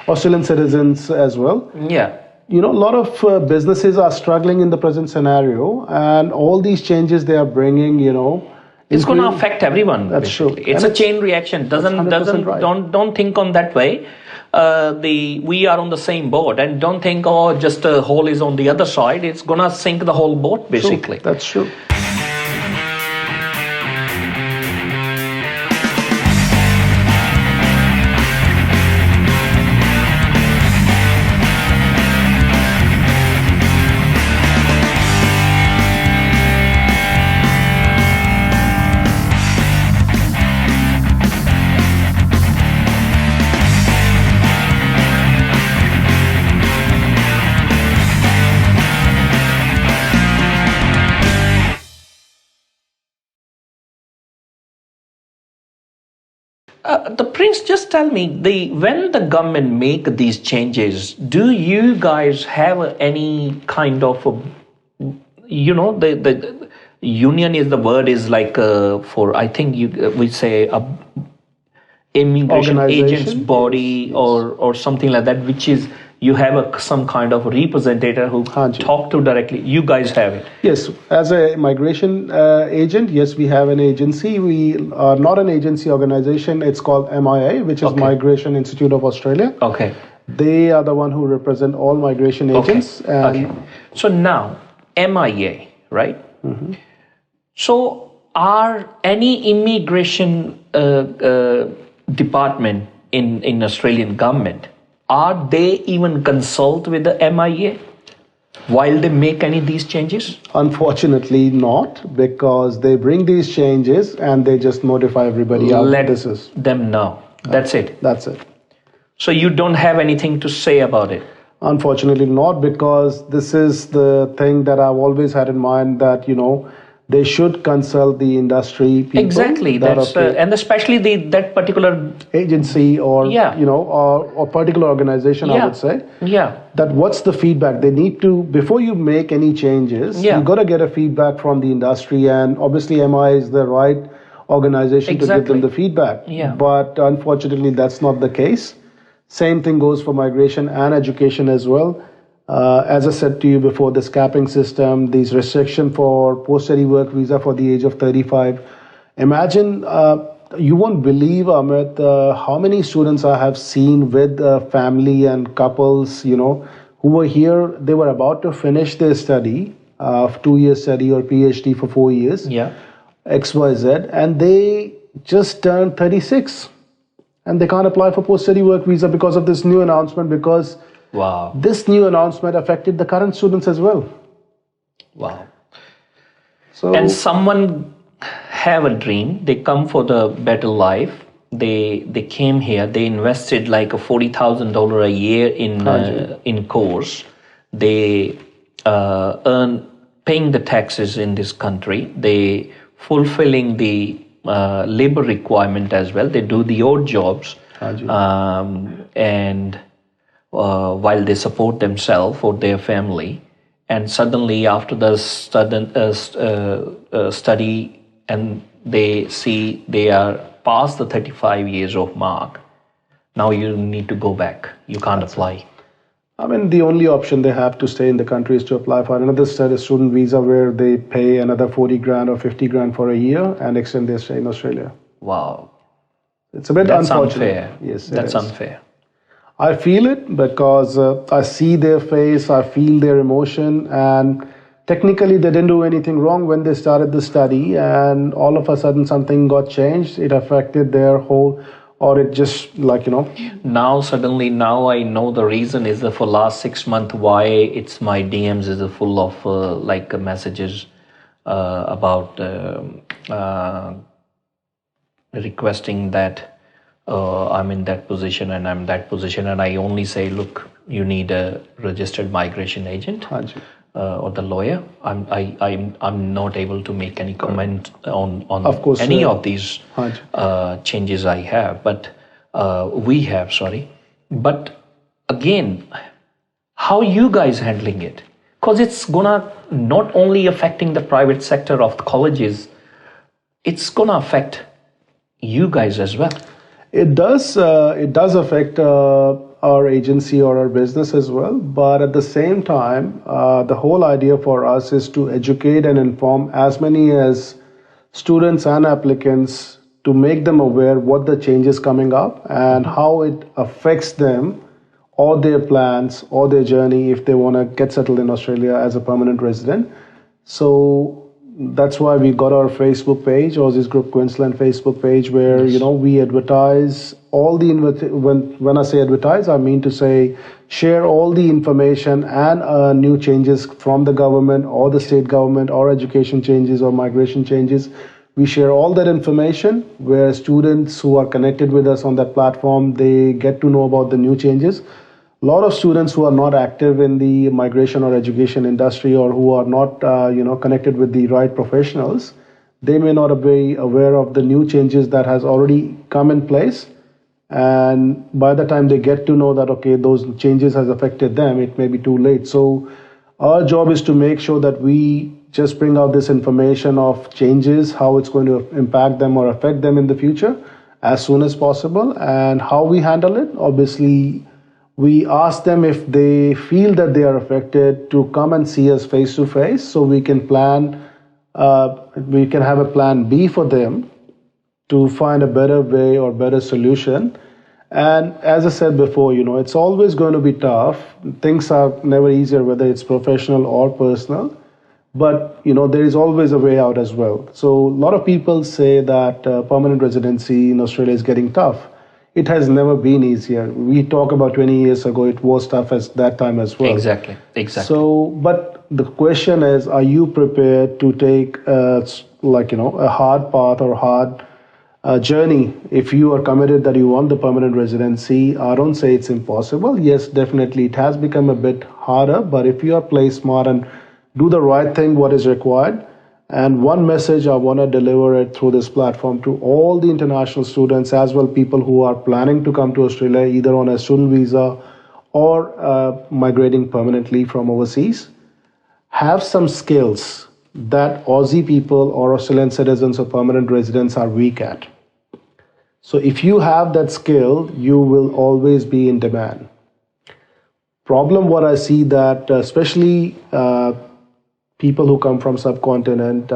Australian citizens as well. Yeah. A lot of businesses are struggling in the present scenario, and all these changes they are bringing, it's going to affect everyone. That's basically. true. It's a chain reaction. Doesn't right. Don't think on that way. We are on the same boat, and don't think just a hole is on the other side. It's going to sink the whole boat basically. True. That's true. The Prince, just tell me, when the government make these changes, do you guys have any kind of, the union is the word is like for, I think we say immigration agents body or something like that, which is you have some kind of representative who talk to directly. You guys have it. Yes, as a migration agent, yes, we have an agency. We are not an agency organization. It's called MIA, which is Migration Institute of Australia. Okay. They are the one who represent all migration agents. Okay. So now, MIA, right? Mm-hmm. So are any immigration department in Australian government, are they even consult with the MIA while they make any of these changes? Unfortunately not, because they bring these changes and they just notify everybody. Let them know. That's it. That's it. So you don't have anything to say about it? Unfortunately not, because this is the thing that I've always had in mind that, they should consult the industry people. Exactly. That's and especially that particular agency or or particular organization. I would say. Yeah. That what's the feedback they need to before you make any changes. You got to get a feedback from the industry, and obviously MI is the right organization to give them the feedback. Yeah. But unfortunately, that's not the case. Same thing goes for migration and education as well. As I said to you before, this capping system, these restriction for post-study work visa for the age of 35. Imagine, you won't believe, Amit, how many students I have seen with family and couples, who were here. They were about to finish their study, 2-year study or PhD for 4 years, XYZ, and they just turned 36. And they can't apply for post-study work visa because of this new announcement, because this new announcement affected the current students as well. Wow. So, and someone have a dream, they come for the better life, they came here, they invested like a $40,000 a year in course, they earn paying the taxes in this country, they fulfilling the labor requirement as well, they do the odd jobs, and while they support themselves or their family, and suddenly after the study and they see they are past the 35 years of mark, now you need to go back, you can't apply. I mean, the only option they have to stay in the country is to apply for another student visa where they pay another 40 grand or 50 grand for a year and extend their stay in Australia. Wow. It's a bit unfortunate. Unfair. Yes, that's unfair. I feel it because I see their face, I feel their emotion, and technically they didn't do anything wrong when they started the study, and all of a sudden something got changed. It affected their whole or it just like, Now suddenly, now I know the reason is that for last 6 months why it's my DMs is full of messages about requesting that I'm in that position and I'm that position, and I only say, look, you need a registered migration agent. Or the lawyer. I'm not able to make any comment on of course, any of these changes I have, but we have. Sorry, but again, how you guys handling it? Because it's gonna not only affecting the private sector of the colleges, it's gonna affect you guys as well. It does affect our agency or our business as well. But at the same time, the whole idea for us is to educate and inform as many as students and applicants to make them aware what the change is coming up and how it affects them or their plans or their journey if they want to get settled in Australia as a permanent resident. So that's why we got our Facebook page, Aussizz Group Queensland Facebook page, where we advertise all the when I say advertise, I mean to say share all the information and new changes from the government or the state government or education changes or migration changes. We share all that information where students who are connected with us on that platform, they get to know about the new changes. A lot of students who are not active in the migration or education industry or who are not, connected with the right professionals, they may not be aware of the new changes that has already come in place. And by the time they get to know that, okay, those changes has affected them, it may be too late. So our job is to make sure that we just bring out this information of changes, how it's going to impact them or affect them in the future as soon as possible, and how we handle it. Obviously, we ask them if they feel that they are affected to come and see us face to face, so we can have a plan B for them to find a better way or better solution. And as I said before, it's always going to be tough. Things are never easier, whether it's professional or personal. But, there is always a way out as well. So a lot of people say that permanent residency in Australia is getting tough. It has never been easier. We talk about 20 years ago, it was tough as that time as well. Exactly. So, but the question is, are you prepared to take a hard path or hard journey? If you are committed that you want the permanent residency, I don't say it's impossible. Yes, definitely it has become a bit harder, but if you are play smart and do the right thing, what is required. And one message I want to deliver it through this platform to all the international students as well, people who are planning to come to Australia either on a student visa or migrating permanently from overseas. Have some skills that Aussie people or Australian citizens or permanent residents are weak at. So if you have that skill, you will always be in demand. Problem what I see that especially people who come from subcontinent,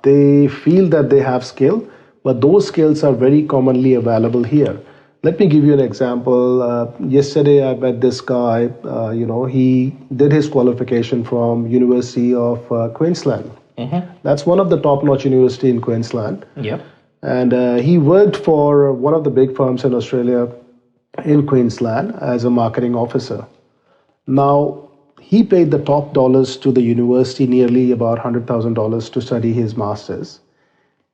they feel that they have skill, but those skills are very commonly available here. Let me give you an example. Yesterday I met this guy, he did his qualification from University of Queensland. That's one of the top-notch university in Queensland. Yep. And he worked for one of the big firms in Australia in Queensland as a marketing officer. Now, he paid the top dollars to the university, nearly about $100,000 to study his master's.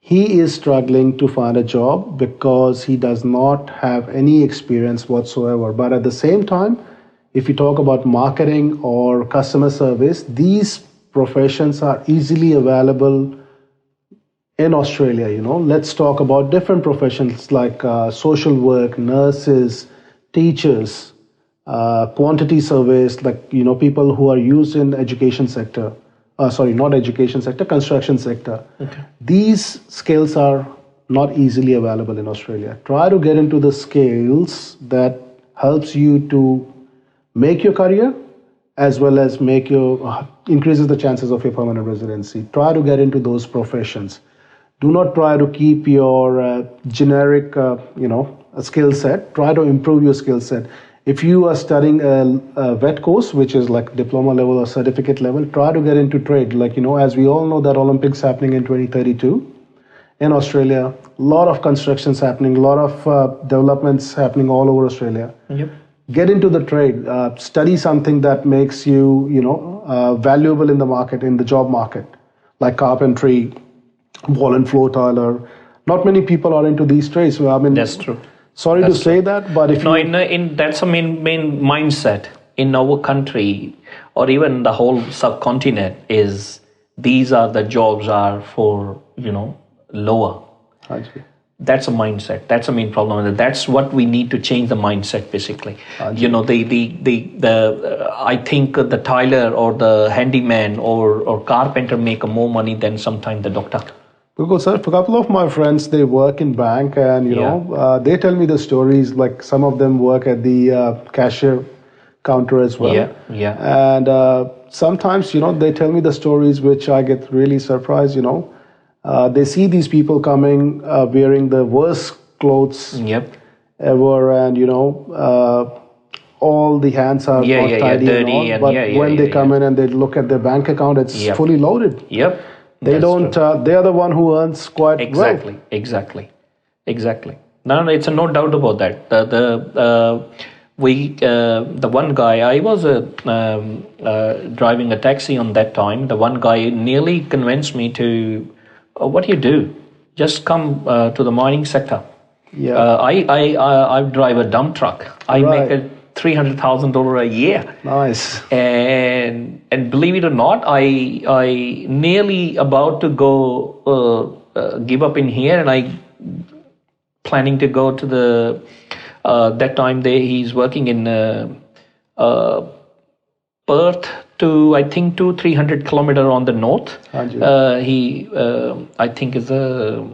He is struggling to find a job because he does not have any experience whatsoever. But at the same time, if you talk about marketing or customer service, these professions are easily available in Australia. Let's talk about different professions like social work, nurses, teachers, quantity surveys, people who are used in education sector, construction sector. Okay. These skills are not easily available in Australia. Try to get into the skills that helps you to make your career as well as increases the chances of your permanent residency. Try to get into those professions. Do not try to keep your generic, skill set. Try to improve your skill set. If you are studying a vet course, which is like diploma level or certificate level, try to get into trade. As we all know that Olympics happening in 2032 in Australia. A lot of constructions happening, a lot of developments happening all over Australia. Yep. Get into the trade. Study something that makes you, valuable in the market, in the job market, like carpentry, wall and floor tiler. Not many people are into these trades. So, I mean, That's true. Sorry That's to say that, but if No, you in that's a main mindset in our country or even the whole subcontinent is these are the jobs are for lower. Haji. That's a mindset. That's a main problem. That's what we need to change the mindset basically. I think the tiler or the handyman or carpenter make more money than sometimes the doctor. Because sir, a couple of my friends, they work in bank, and they tell me the stories. Like some of them work at the cashier counter as well. Yeah. And sometimes they tell me the stories which I get really surprised. They see these people coming wearing the worst clothes ever, and all the hands are not tidy dirty and all. But when they come in and they look at their bank account, it's fully loaded. Yep. They don't. They are the one who earns quite well. Exactly. No, it's no doubt about that. The one guy, I was driving a taxi on that time. The one guy nearly convinced me to, what do you do? Just come to the mining sector. Yeah. I drive a dump truck. I make $300,000 a year. Nice. And believe it or not, I nearly about to go give up in here, and I planning to go to the that time he's working in Perth to I think 200-300 kilometer on the north. He I think is a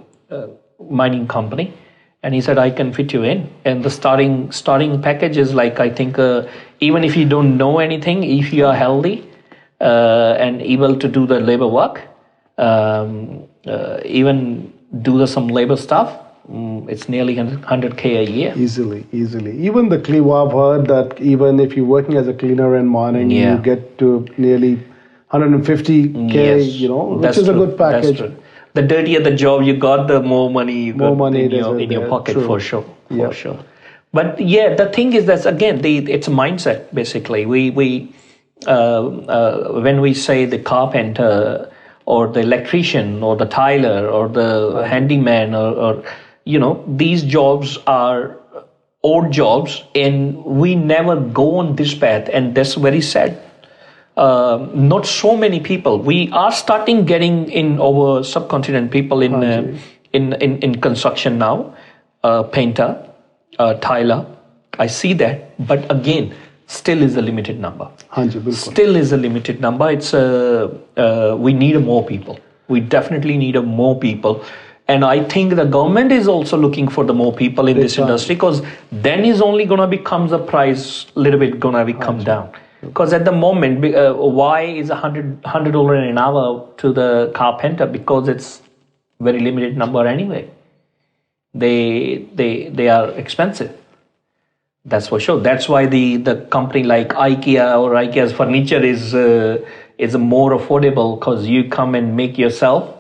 mining company. And he said, I can fit you in. And the starting package is like, I think, even if you don't know anything, if you are healthy and able to do the labor work, even do some labor stuff, it's nearly 100K a year. Easily. Even the I've heard that even if you're working as a cleaner in mining, you get to nearly 150K, which is a good package. That's true. The dirtier the job you got, the more money you got in your pocket. True. For sure. But the thing is that again, it's a mindset basically. We when we say the carpenter or the electrician or the tiler or the handyman or these jobs are odd jobs, and we never go on this path, and that's very sad. Not so many people. We are starting getting in our subcontinent people in construction now, painter, tiler. I see that, but again, still is a limited number. Still is a limited number. It's we need more people. We definitely need more people. And I think the government is also looking for the more people in this industry, because then is only going to become the price little bit going to come down. Because at the moment, why is $100 an hour to the carpenter? Because it's very limited number anyway. They are expensive. That's for sure. That's why the company like IKEA or IKEA's furniture is more affordable, because you come and make yourself.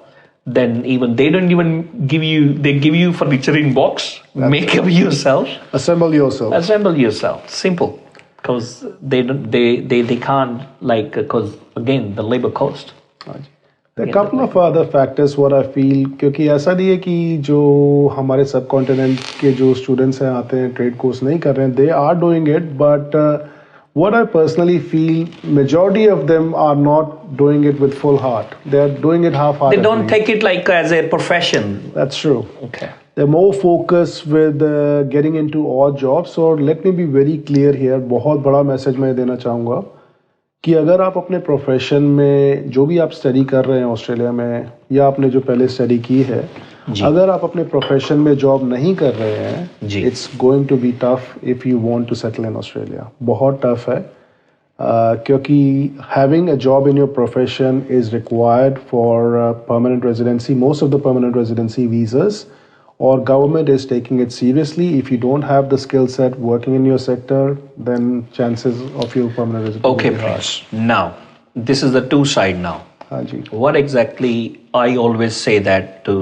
Then even they don't even give you. They give you furniture in box. Make up yourself. Assemble yourself. Simple. Because they can't, like, because again the labor cost. There are a couple of other factors what I feel, क्योंकि ऐसा नहीं है कि जो हमारे subcontinent के जो students हैं आते हैं ट्रेड कोर्स नहीं कर रहे हैं, they are doing it, but what I personally feel, majority of them are not doing it with full heart. They are doing it half-heartedly. They don't take it like as a profession. That's true. Okay. They're more focused with getting into odd jobs. So let me be very clear here. बहुत बड़ा message मैं देना चाहूँगा कि अगर आप अपने profession में जो भी आप स्टडी कर रहे हैं ऑस्ट्रेलिया में, या आपने जो पहले स्टडी की है, अगर आप अपने प्रोफेशन में जॉब नहीं कर रहे हैं, it's going to be tough if you want to settle in Australia. बहुत टफ है, क्योंकि having a job in your profession is required for permanent residency, most of the permanent residency visas, or government is taking it seriously. If you don't have the skill set working in your sector, then chances of your permanent residence. Okay, Prince. Now, this is the two side now. What exactly, I always say that to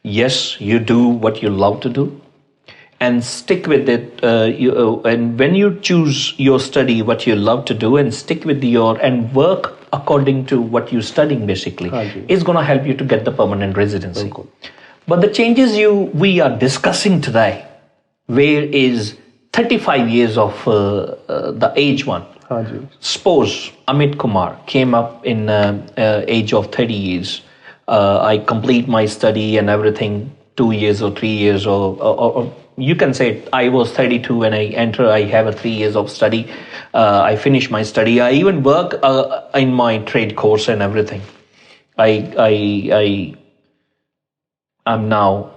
Yes, you do what you love to do, and stick with it. And when you choose your study, what you love to do, and stick with and work according to what you're studying, basically, is going to help you to get the permanent residency. बिल्कुल. But the changes we are discussing today, where is 35 years of the age one. हाँ जी. Suppose Amit Kumar came up in age of 30 years. I complete my study and everything 2 years or 3 years, or you can say I was 32 when I enter. I have a 3 years of study. I finish my study. I even work in my trade course and everything. I'm now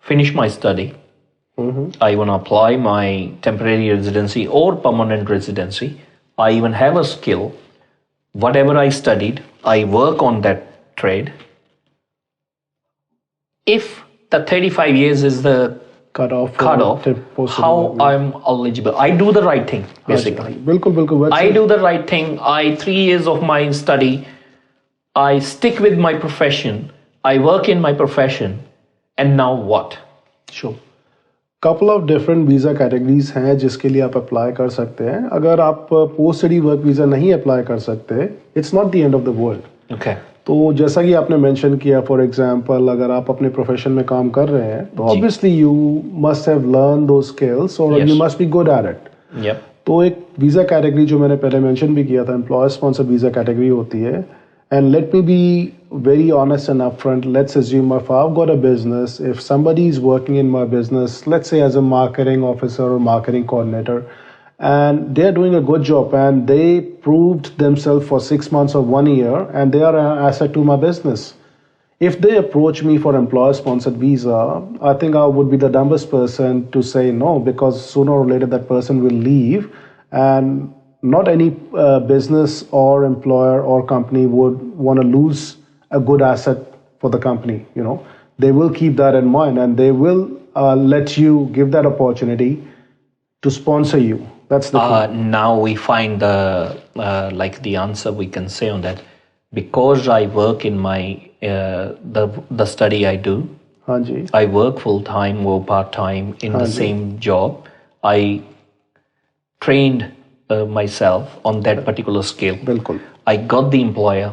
finish my study. I want to apply my temporary residency or permanent residency. I even have a skill. Whatever I studied, I work on that trade. If the 35 years is the cutoff, how I'm eligible? I do the right thing, basically. बिल्कुल. I do the right thing. 3 years of my study, I stick with my profession. I work in my profession. And now what? Sure. Couple of different visa categories हैं जिसके लिए आप apply कर सकते हैं. अगर आप पोस्ट स्टडी वर्क वीज़ा नहीं अप्लाई कर सकते, it's not the end of the world. Okay. तो जैसा कि आपने मेंशन किया, फॉर एग्जांपल अगर आप अपने प्रोफेशन में काम कर रहे हैं तो obviously you must have learn those skills और you must be good at it. तो एक वीज़ा कैटेगरी जो मैंने पहले मेंशन भी किया था, एम्प्लॉयर स्पॉन्सर्ड वीज़ा कैटेगरी होती है. And let me be very honest and upfront. Let's assume if I've got a business, if somebody is working in my business, let's say as a marketing officer or marketing coordinator, and they're doing a good job and they proved themselves for 6 months or 1 year and they are an asset to my business. If they approach me for employer-sponsored visa, I think I would be the dumbest person to say no, because sooner or later that person will leave, and not any business or employer or company would want to lose a good asset for the company. They will keep that in mind and they will let you give that opportunity to sponsor you. That's the thing. Now we find the answer we can say on that. Because I work in my the study I do, I work full time or part time in the same job. I trained myself on that particular skill. बिल्कुल. I got the employer.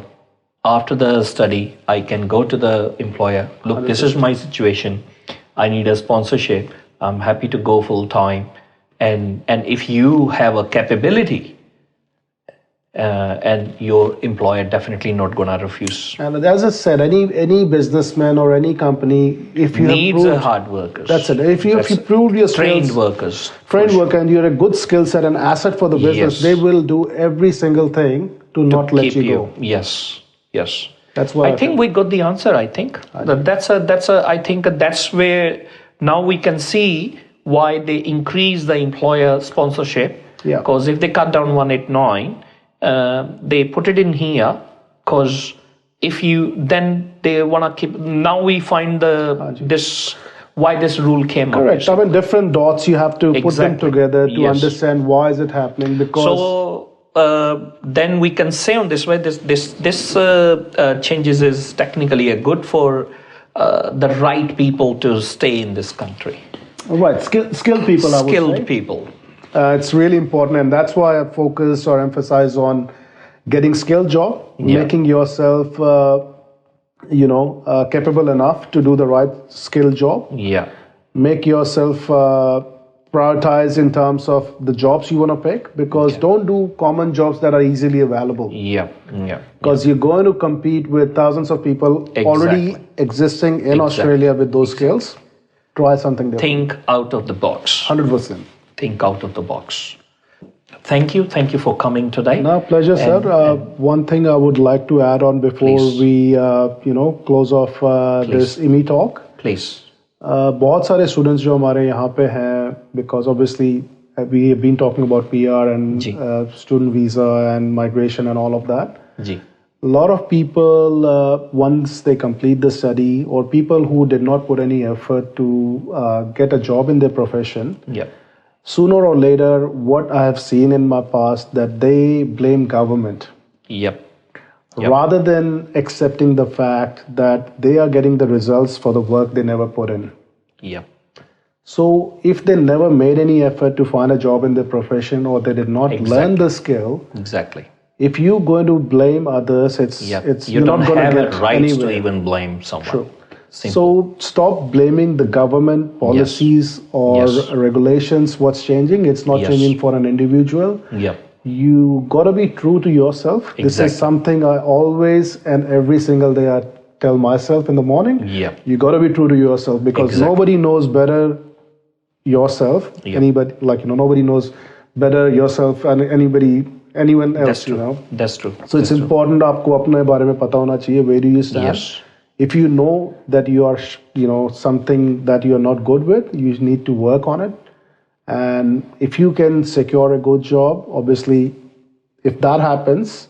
After the study, I can go to the employer. Look, 100%. This is my situation. I need a sponsorship. I'm happy to go full time. And if you have a capability, and your employer definitely not gonna refuse. And as I said, any businessman or any company, if you needs a hard workers. That's it. If you prove your trained skills, workers, worker, and you're a good skill set and asset for the business, they will do every single thing to not let you go. Yes. That's why I think we got the answer. I think I think that's where now we can see why they increase the employer sponsorship. Yeah. Because if they cut down 189. They put it in here because if you then they want to keep. Now we find why this rule came up. Correct. I mean, different dots you have to put them together to understand why is it happening. Because then we can say on this way this changes is technically a good for the right people to stay in this country. Right, skilled people. Skilled people. It's really important, and that's why I focus or emphasize on getting skilled job, making yourself, capable enough to do the right skilled job. Yeah. Make yourself prioritize in terms of the jobs you want to pick, because don't do common jobs that are easily available. Yeah. Because you're going to compete with thousands of people already existing in Australia with those skills. Try something different. Think out of the box. 100%. Think out of the box. Thank you for coming today. No, pleasure, sir. One thing I would like to add on before we close off this Immi talk. Please. बहुत सारे students जो हमारे यहाँ पे हैं, because obviously we have been talking about PR and student visa and migration and all of that. Ji. A lot of people, once they complete the study, or people who did not put any effort to get a job in their profession, sooner or later, what I have seen in my past, that they blame government. Yep. rather than accepting the fact that they are getting the results for the work they never put in. Yep. So if they never made any effort to find a job in their profession, or they did not learn the skill, exactly. If you're going to blame others, you don't not going have to a get right anywhere. to even blame someone. True. Simple. So stop blaming the government policies or regulations. What's changing? It's not changing for an individual. Yep. You got to be true to yourself. Exactly. This is something I always and every single day I tell myself in the morning. Yep. You got to be true to yourself, because nobody knows better yourself. Anybody, nobody knows better yourself and anyone else. That's true. You know. That's true. So it's important आपको अपने बारे में पता होना चाहिए. Where do you stand? Yes. If you know that you are, something that you are not good with, you need to work on it. And if you can secure a good job, obviously, if that happens,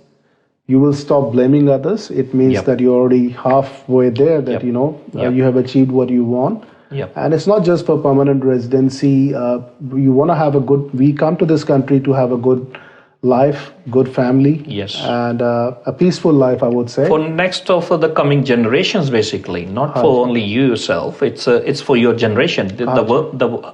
you will stop blaming others. It means that you're already halfway there, that, you have achieved what you want. Yep. And it's not just for permanent residency. You want to have we come to this country to have a good life, good family, and a peaceful life, I would say. For for the coming generations, basically, not for only you yourself. It's for your generation. The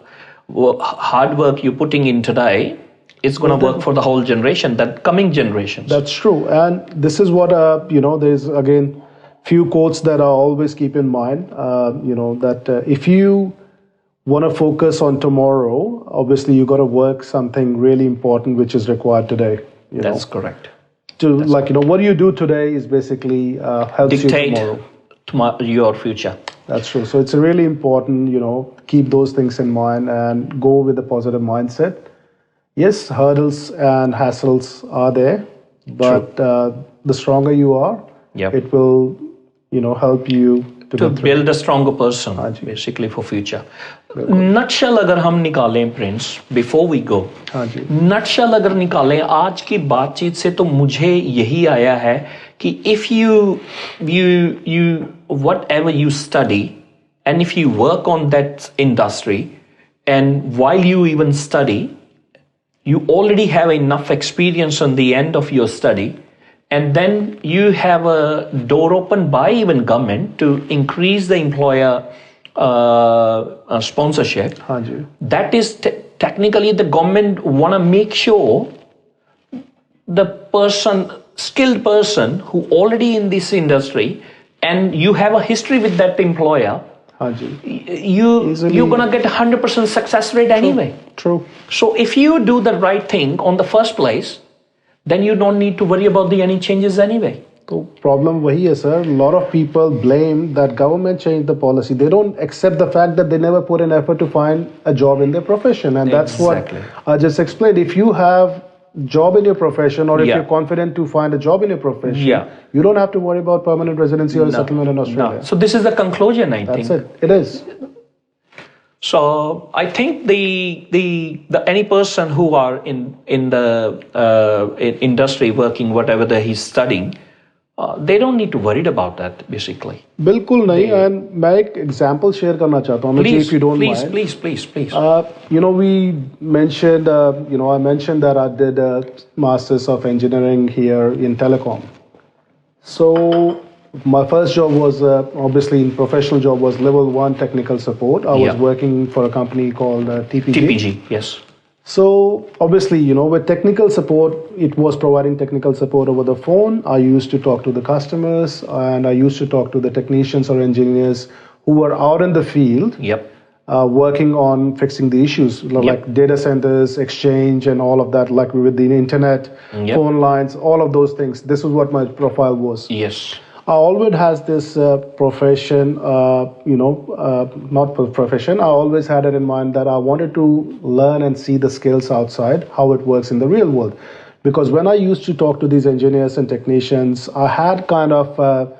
hard work you're putting in today, it's going to work for the whole generation, that coming generations. That's true. And this is what, there's again, few quotes that I always keep in mind, that if you want to focus on tomorrow, obviously you got to work something really important which is required today. That's correct. What you do today is basically helps dictate you tomorrow. Your future. That's true. So it's really important, keep those things in mind and go with a positive mindset. Yes, hurdles and hassles are there, but the stronger you are, it will, help you to build a stronger person, basically, for future. Nutshell अगर हम निकालें Prince, before we go, nutshell अगर निकालें आज की बातचीत से, तो मुझे यही आया है कि if you whatever you study, and if you work on that industry, and while you even study, you already have enough experience on the end of your study, and then you have a door open by even government to increase the employer sponsorship. That is technically the government want to make sure the skilled person who already in this industry, and you have a history with that employer, you're gonna get 100% success rate anyway. True. So if you do the right thing on the first place, then you don't need to worry about any changes anyway. So problem wahi hai, sir. A lot of people blame that government changed the policy. They don't accept the fact that they never put an effort to find a job in their profession. And that's what I just explained. If you have job in your profession, or if you're confident to find a job in your profession, you don't have to worry about permanent residency or settlement in Australia. No. So this is the conclusion, I think. That's it. It is. So I think the any person who are in the industry working, whatever he's studying, they don't need to worry about that, basically. बिल्कुल नहीं. And मैं एक example share करना चाहता हूँ, if you don't mind. Please. We mentioned, I mentioned that I did a Masters of Engineering here in telecom. So my first job was, obviously, in professional job was level 1 technical support. I was working for a company called TPG. TPG, yes. So obviously, with technical support, it was providing technical support over the phone. I used to talk to the customers, and I used to talk to the technicians or engineers who were out in the field, working on fixing the issues, like data centers, exchange, and all of that, like with the internet, phone lines, all of those things. This is what my profile was. Yes. I always has this profession, not profession. I always had it in mind that I wanted to learn and see the skills outside, how it works in the real world. Because when I used to talk to these engineers and technicians, I had kind of a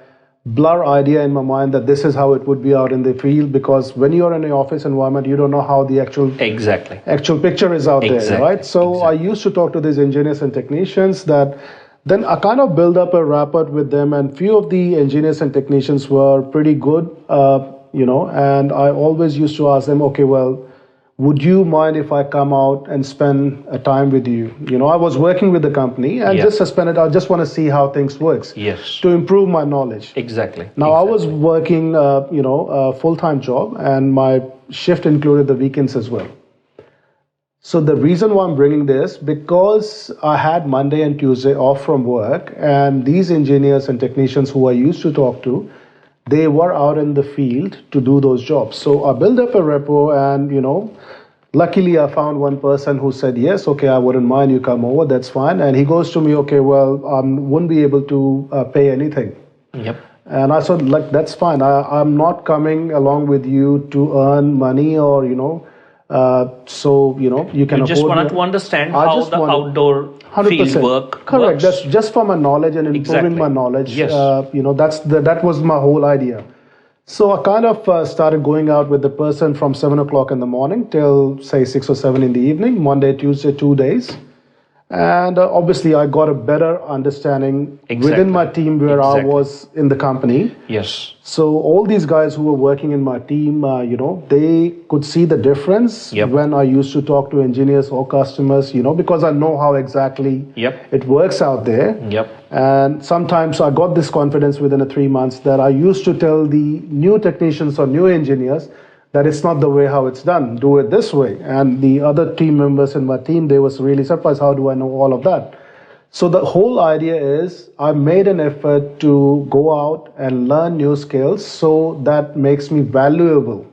blur idea in my mind that this is how it would be out in the field. Because when you're in an office environment, you don't know how the actual picture is out there, right? So I used to talk to these engineers and technicians that. Then I kind of build up a rapport with them, and few of the engineers and technicians were pretty good, and I always used to ask them, okay, well, would you mind if I come out and spend a time with you? I was working with the company and just suspended. I just want to see how things works. Yes. To improve my knowledge. Exactly. Now I was working, a full-time job, and my shift included the weekends as well. So the reason why I'm bringing this, because I had Monday and Tuesday off from work, and these engineers and technicians who I used to talk to, they were out in the field to do those jobs. So I built up a repo, and luckily I found one person who said, yes, okay, I wouldn't mind you come over, that's fine. And he goes to me, okay, well, I wouldn't be able to pay anything. Yep. And I said, that's fine. I'm not coming along with you to earn money or, so, you can You just afford wanted me. to understand I how just the wanted- outdoor 100%. field work Correct. works. That's just for my knowledge and improving Exactly. my knowledge. Yes. That was my whole idea. So I kind of started going out with the person from 7 o'clock in the morning till say 6 or 7 in the evening, Monday, Tuesday, 2 days. And obviously I got a better understanding within my team where I was in the company. Yes. So all these guys who were working in my team, they could see the difference when I used to talk to engineers or customers, because I know how exactly it works out there. Yep. And sometimes I got this confidence within 3 months that I used to tell the new technicians or new engineers that it's not the way how it's done, do it this way. And the other team members in my team, they was really surprised, how do I know all of that? So the whole idea is I made an effort to go out and learn new skills, so that makes me valuable.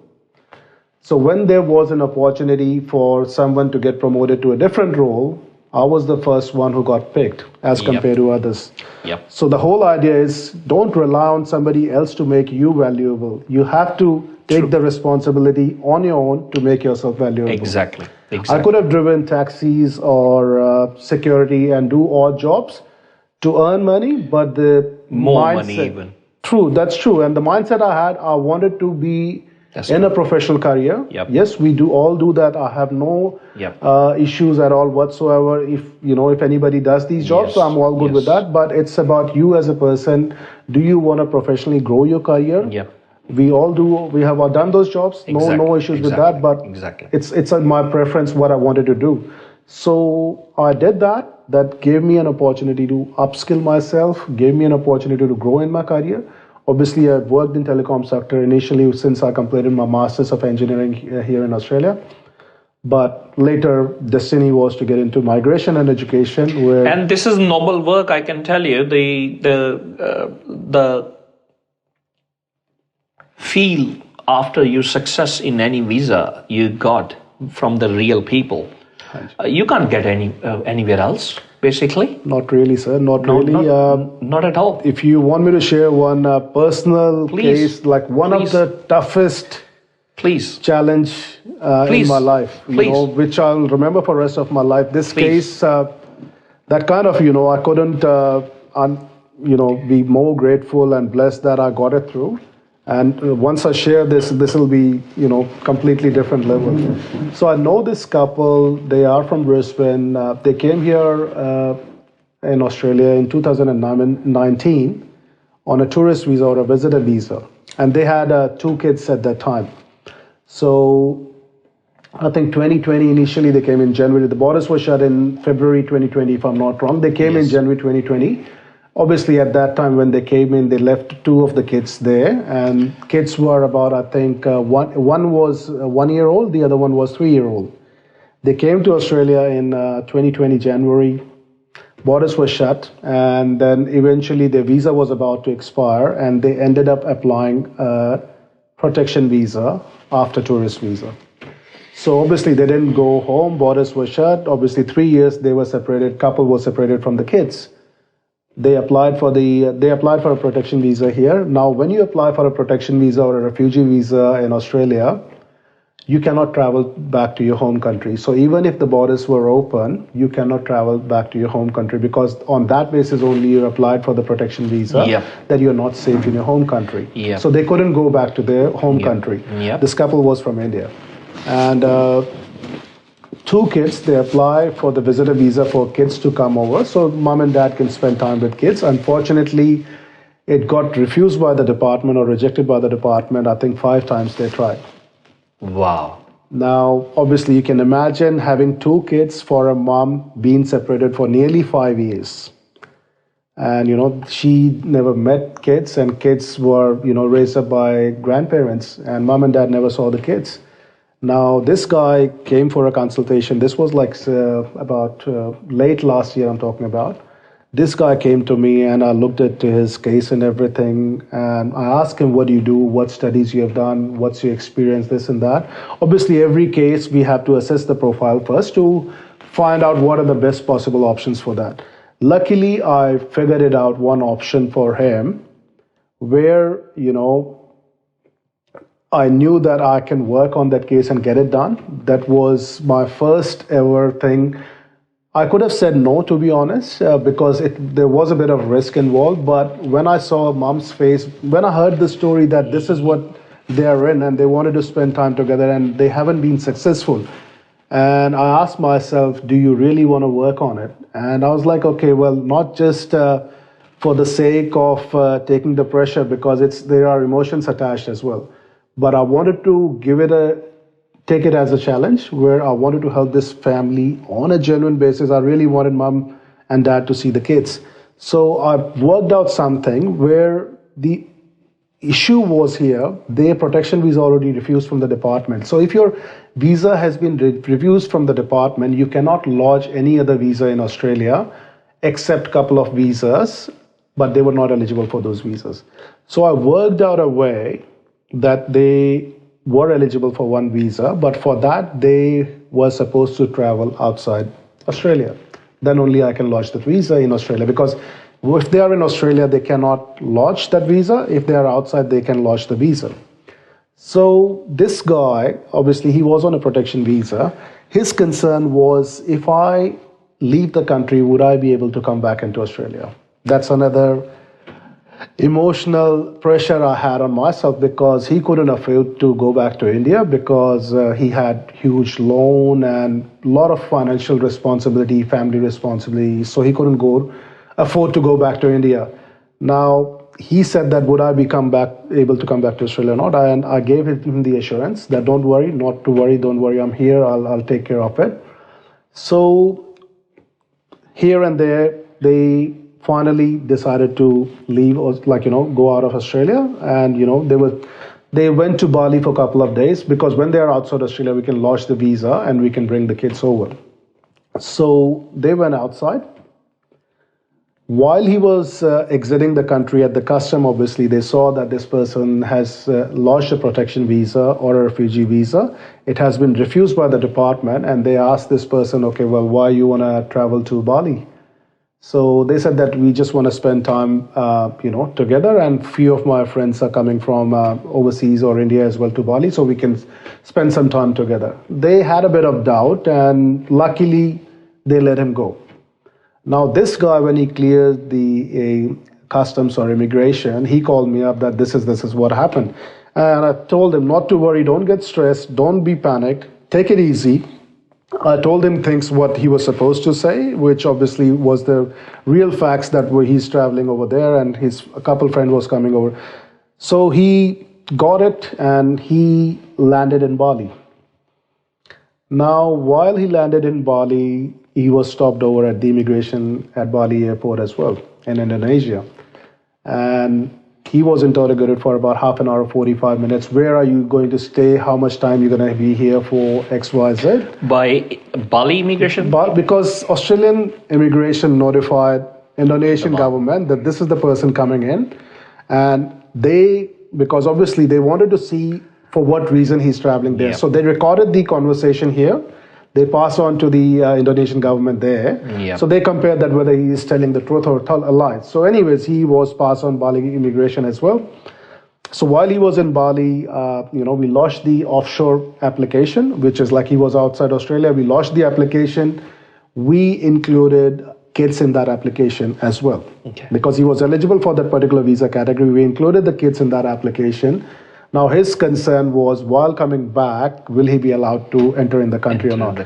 So when there was an opportunity for someone to get promoted to a different role, I was the first one who got picked as compared to others. Yep. So the whole idea is don't rely on somebody else to make you valuable. You have to take the responsibility on your own to make yourself valuable. Exactly. I could have driven taxis or security and do odd jobs to earn money, but the More mindset, money even. True, that's true. And the mindset I had, I wanted to be in a professional career. Yep. Yes, we all do that. I have no issues at all whatsoever. If anybody does these jobs, so I'm all good with that. But it's about you as a person. Do you want to professionally grow your career? Yep. We all do. We have all done those jobs. No issues with that. But it's my preference what I wanted to do. So I did that. That gave me an opportunity to upskill myself. Gave me an opportunity to grow in my career. Obviously, I've worked in telecom sector initially since I completed my Masters of Engineering here in Australia. But later, destiny was to get into migration and education. And this is noble work, I can tell you. The feel after your success in any visa you got from the real people, you can't get anywhere else. Basically, not really, sir. Not really. Not at all. If you want me to share one personal case, like one of the toughest challenge in my life, which I'll remember for the rest of my life. This case, that kind of, I couldn't, be more grateful and blessed that I got it through. And once I share this will be, completely different level. So I know this couple, they are from Brisbane. They came here in Australia in 2019 on a tourist visa or a visitor visa. And they had 2 kids at that time. So I think 2020, initially they came in January. The borders were shut in February 2020, if I'm not wrong. They came in January 2020. Obviously, at that time when they came in, they left 2 of the kids there. And kids were about, I think, one was 1 year old, the other one was 3-year-old. They came to Australia in 2020, January. Borders were shut. And then eventually their visa was about to expire. And they ended up applying a protection visa after tourist visa. So obviously they didn't go home. Borders were shut. Obviously 3 years they were separated. Couple was separated from the kids. They applied for a protection visa here. Now, when you apply for a protection visa or a refugee visa in Australia, you cannot travel back to your home country. So even if the borders were open, you cannot travel back to your home country, because on that basis only you applied for the protection visa that you're not safe in your home country. So they couldn't go back to their home country. This couple was from India. And 2 kids, they apply for the visitor visa for kids to come over, so mom and dad can spend time with kids. Unfortunately, it got refused by the department or rejected by the department. I think 5 times they tried. Wow. Now, obviously, you can imagine having 2 kids for a mom being separated for nearly 5 years. And, she never met kids, and kids were, raised up by grandparents, and mom and dad never saw the kids. Now, this guy came for a consultation. This was like about late last year, I'm talking about. This guy came to me, and I looked at his case and everything, and I asked him, what do you do? What studies you have done? What's your experience, this and that? Obviously, every case, we have to assess the profile first to find out what are the best possible options for that. Luckily, I figured it out, one option for him, where, I knew that I can work on that case and get it done. That was my first ever thing. I could have said no, to be honest, because there was a bit of risk involved. But when I saw mom's face, when I heard the story that this is what they're in and they wanted to spend time together and they haven't been successful, and I asked myself, do you really want to work on it? And I was like, okay, well, not just for the sake of taking the pressure, because there are emotions attached as well. But I wanted to take it as a challenge where I wanted to help this family on a genuine basis. I really wanted mom and dad to see the kids. So I worked out something where the issue was here, their protection visa already refused from the department. So if your visa has been refused from the department, you cannot lodge any other visa in Australia except a couple of visas, but they were not eligible for those visas. So I worked out a way that they were eligible for one visa, but for that they were supposed to travel outside Australia. Then only I can lodge the visa in Australia, because if they are in Australia, they cannot lodge that visa. If they are outside, they can lodge the visa. So this guy, obviously he was on a protection visa. His concern was, if I leave the country, would I be able to come back into Australia? That's another emotional pressure I had on myself, because he couldn't afford to go back to India, because he had huge loan and a lot of financial responsibility, family responsibility. So he couldn't afford to go back to India. Now, he said that would I be able to come back to Australia or not? And I gave him the assurance that don't worry, not to worry, don't worry, I'm here, I'll take care of it. So here and there, they finally decided to leave, or go out of Australia. And, they went to Bali for a couple of days, because when they are outside Australia, we can lodge the visa and we can bring the kids over. So they went outside. While he was exiting the country at the custom, obviously, they saw that this person has lodged a protection visa or a refugee visa. It has been refused by the department, and they asked this person, okay, well, why you want to travel to Bali? So they said that we just want to spend time, together, and few of my friends are coming from overseas or India as well to Bali, so we can spend some time together. They had a bit of doubt, and luckily, they let him go. Now, this guy, when he cleared the customs or immigration, he called me up that this is what happened. And I told him not to worry, don't get stressed, don't be panicked, take it easy. I told him what he was supposed to say, which obviously was the real facts, that he's traveling over there and a couple friend was coming over. So he got it and he landed in Bali. Now, while he landed in Bali, he was stopped over at the immigration at Bali airport as well, in Indonesia. And he was interrogated for about half an hour, 45 minutes. Where are you going to stay? How much time you're going to be here for? X, Y, Z. By Bali immigration? Because Australian immigration notified Indonesian government that this is the person coming in. And because obviously they wanted to see for what reason he's traveling there. Yep. So they recorded the conversation here. They pass on to the Indonesian government there. Yep. So they compared that whether he is telling the truth or a lie. So anyways, he was passed on Bali immigration as well. So while he was in Bali, we lodged the offshore application, which is like he was outside Australia. We lodged the application. We included kids in that application as well. Okay. Because he was eligible for that particular visa category. We included the kids in that application. Now, his concern was, while coming back, will he be allowed to enter in the country or not?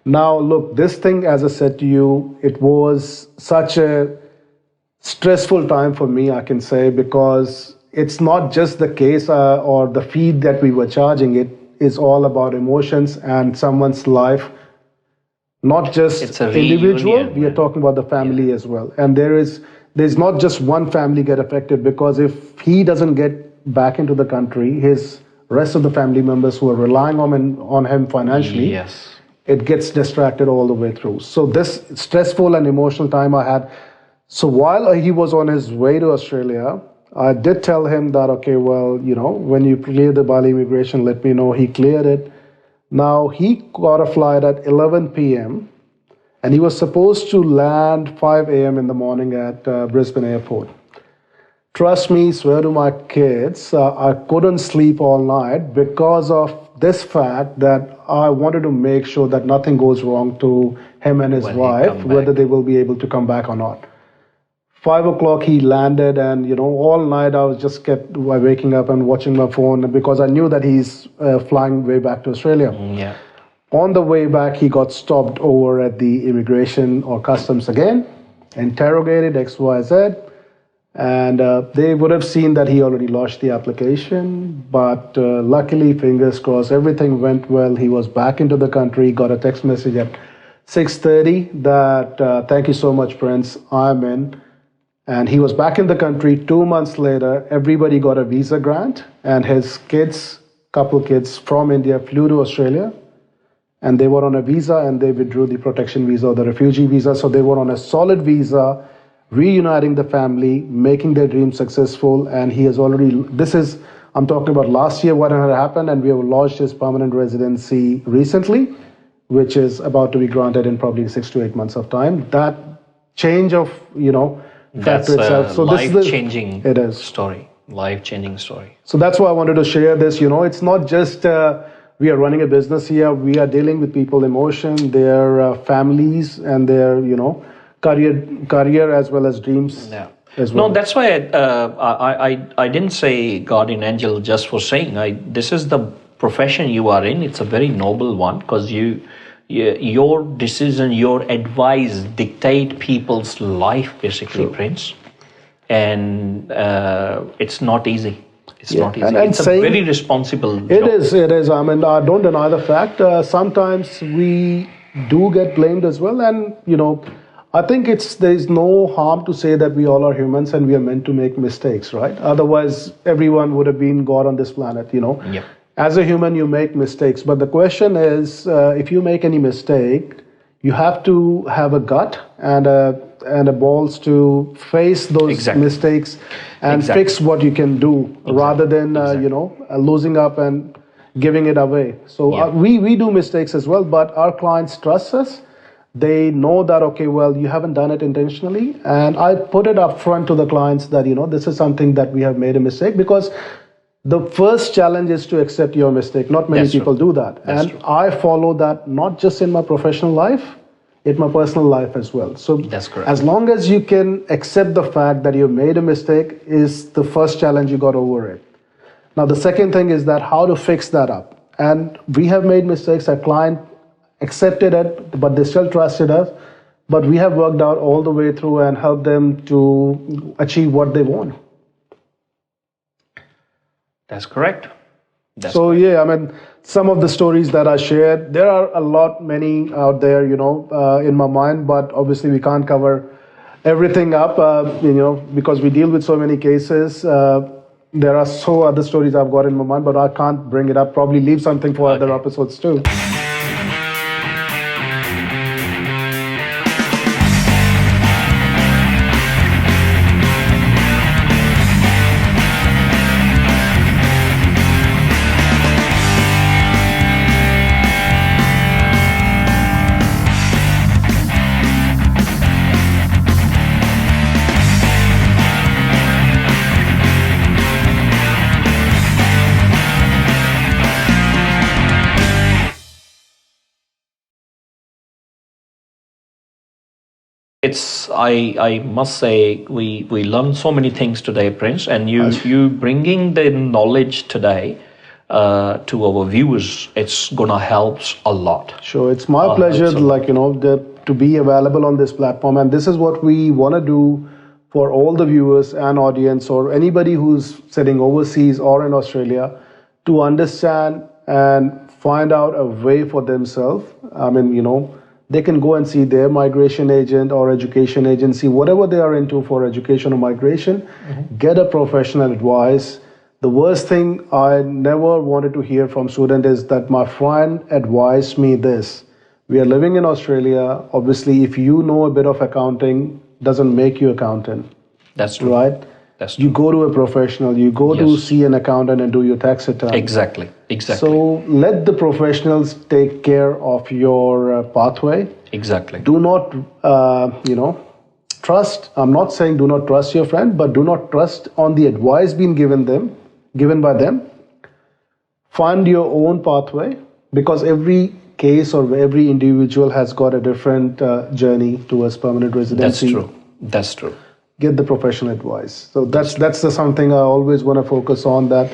Now, look, this thing, as I said to you, it was such a stressful time for me, I can say, because it's not just the case or the fee that we were charging. is all about emotions and someone's life, not just It's a individual. reunion, We are man. talking about the family as well. And there's not just one family get affected, because if he doesn't get back into the country, his rest of the family members who are relying on him financially, Yes. it gets distracted all the way through. So this stressful and emotional time I had. So while he was on his way to Australia, I did tell him that, okay, well, when you clear the Bali immigration, let me know. He cleared it. Now he got a flight at 11 p.m. and he was supposed to land 5 a.m. in the morning at Brisbane airport. Trust me, swear to my kids, I couldn't sleep all night because of this fact that I wanted to make sure that nothing goes wrong to him and his When he wife, come back. whether they will be able to come back or not. 5 o'clock he landed, and all night I was just kept waking up and watching my phone because I knew that he's flying way back to Australia. Yeah. On the way back, he got stopped over at the immigration or customs again, interrogated XYZ, and they would have seen that he already lodged the application. But luckily, fingers crossed, everything went well. He was back into the country, got a text message at 6:30 that, thank you so much, Prince, I'm in. And he was back in the country 2 months later. Everybody got a visa grant, and his couple kids from India flew to Australia, and they were on a visa, and they withdrew the protection visa or the refugee visa. So they were on a solid visa, reuniting the family, making their dream successful. And he has already, I'm talking about last year what had happened, and we have lodged his permanent residency recently, which is about to be granted in probably 6 to 8 months of time. That change of, That's factor itself. a So this is life-changing it is. story. Life-changing story. So that's why I wanted to share this. It's not just we are running a business here. We are dealing with people, emotion, their families, and their career as well as dreams. Yeah. As well. No, that's why I didn't say guardian angel just for saying. This is the profession you are in. It's a very noble one because your decision, your advice dictate people's life basically, Prince. And it's not easy. It's not easy. And it's a very responsible job. It is. I mean, I don't deny the fact. Sometimes we do get blamed as well. And, I think there's no harm to say that we all are humans and we are meant to make mistakes, right? Otherwise, everyone would have been God on this planet, Yep. As a human, you make mistakes. But the question is, if you make any mistake, you have to have a gut and a balls to face those mistakes and fix what you can do rather than, losing up and giving it away. So we do mistakes as well, but our clients trust us. They know that, okay, well, you haven't done it intentionally. And I put it up front to the clients that, this is something that we have made a mistake, because the first challenge is to accept your mistake. Not many people do that. And I follow that not just in my professional life, in my personal life as well. So that's correct. As long as you can accept the fact that you made a mistake is the first challenge, you got over it. Now, the second thing is that how to fix that up. And we have made mistakes. Our client accepted it, but they still trusted us. But we have worked out all the way through and helped them to achieve what they want. That's correct. I mean, some of the stories that I shared, there are many out there, in my mind, but obviously we can't cover everything up, because we deal with so many cases. There are other stories I've got in my mind, but I can't bring it up. Probably leave something for other episodes too. I must say we learned so many things today, Prince, and you bringing the knowledge today to our viewers, it's gonna help a lot. Sure, it's my pleasure, to be available on this platform, and this is what we want to do for all the viewers and audience, or anybody who's sitting overseas or in Australia, to understand and find out a way for themselves. I mean, they can go and see their migration agent or education agency, whatever they are into for education or migration, get a professional advice. The worst thing I never wanted to hear from student is that my friend advised me this. We are living in Australia. Obviously, if you know a bit of accounting, doesn't make you accountant. That's true. Right? That's true. You go to a professional, you go to see an accountant and do your tax return. Exactly. So let the professionals take care of your pathway. Exactly. Do not, trust. I'm not saying do not trust your friend, but do not trust on the advice being given by them. Find your own pathway, because every case or every individual has got a different journey towards permanent residency. That's true. Get the professional advice. So that's something I always want to focus on, that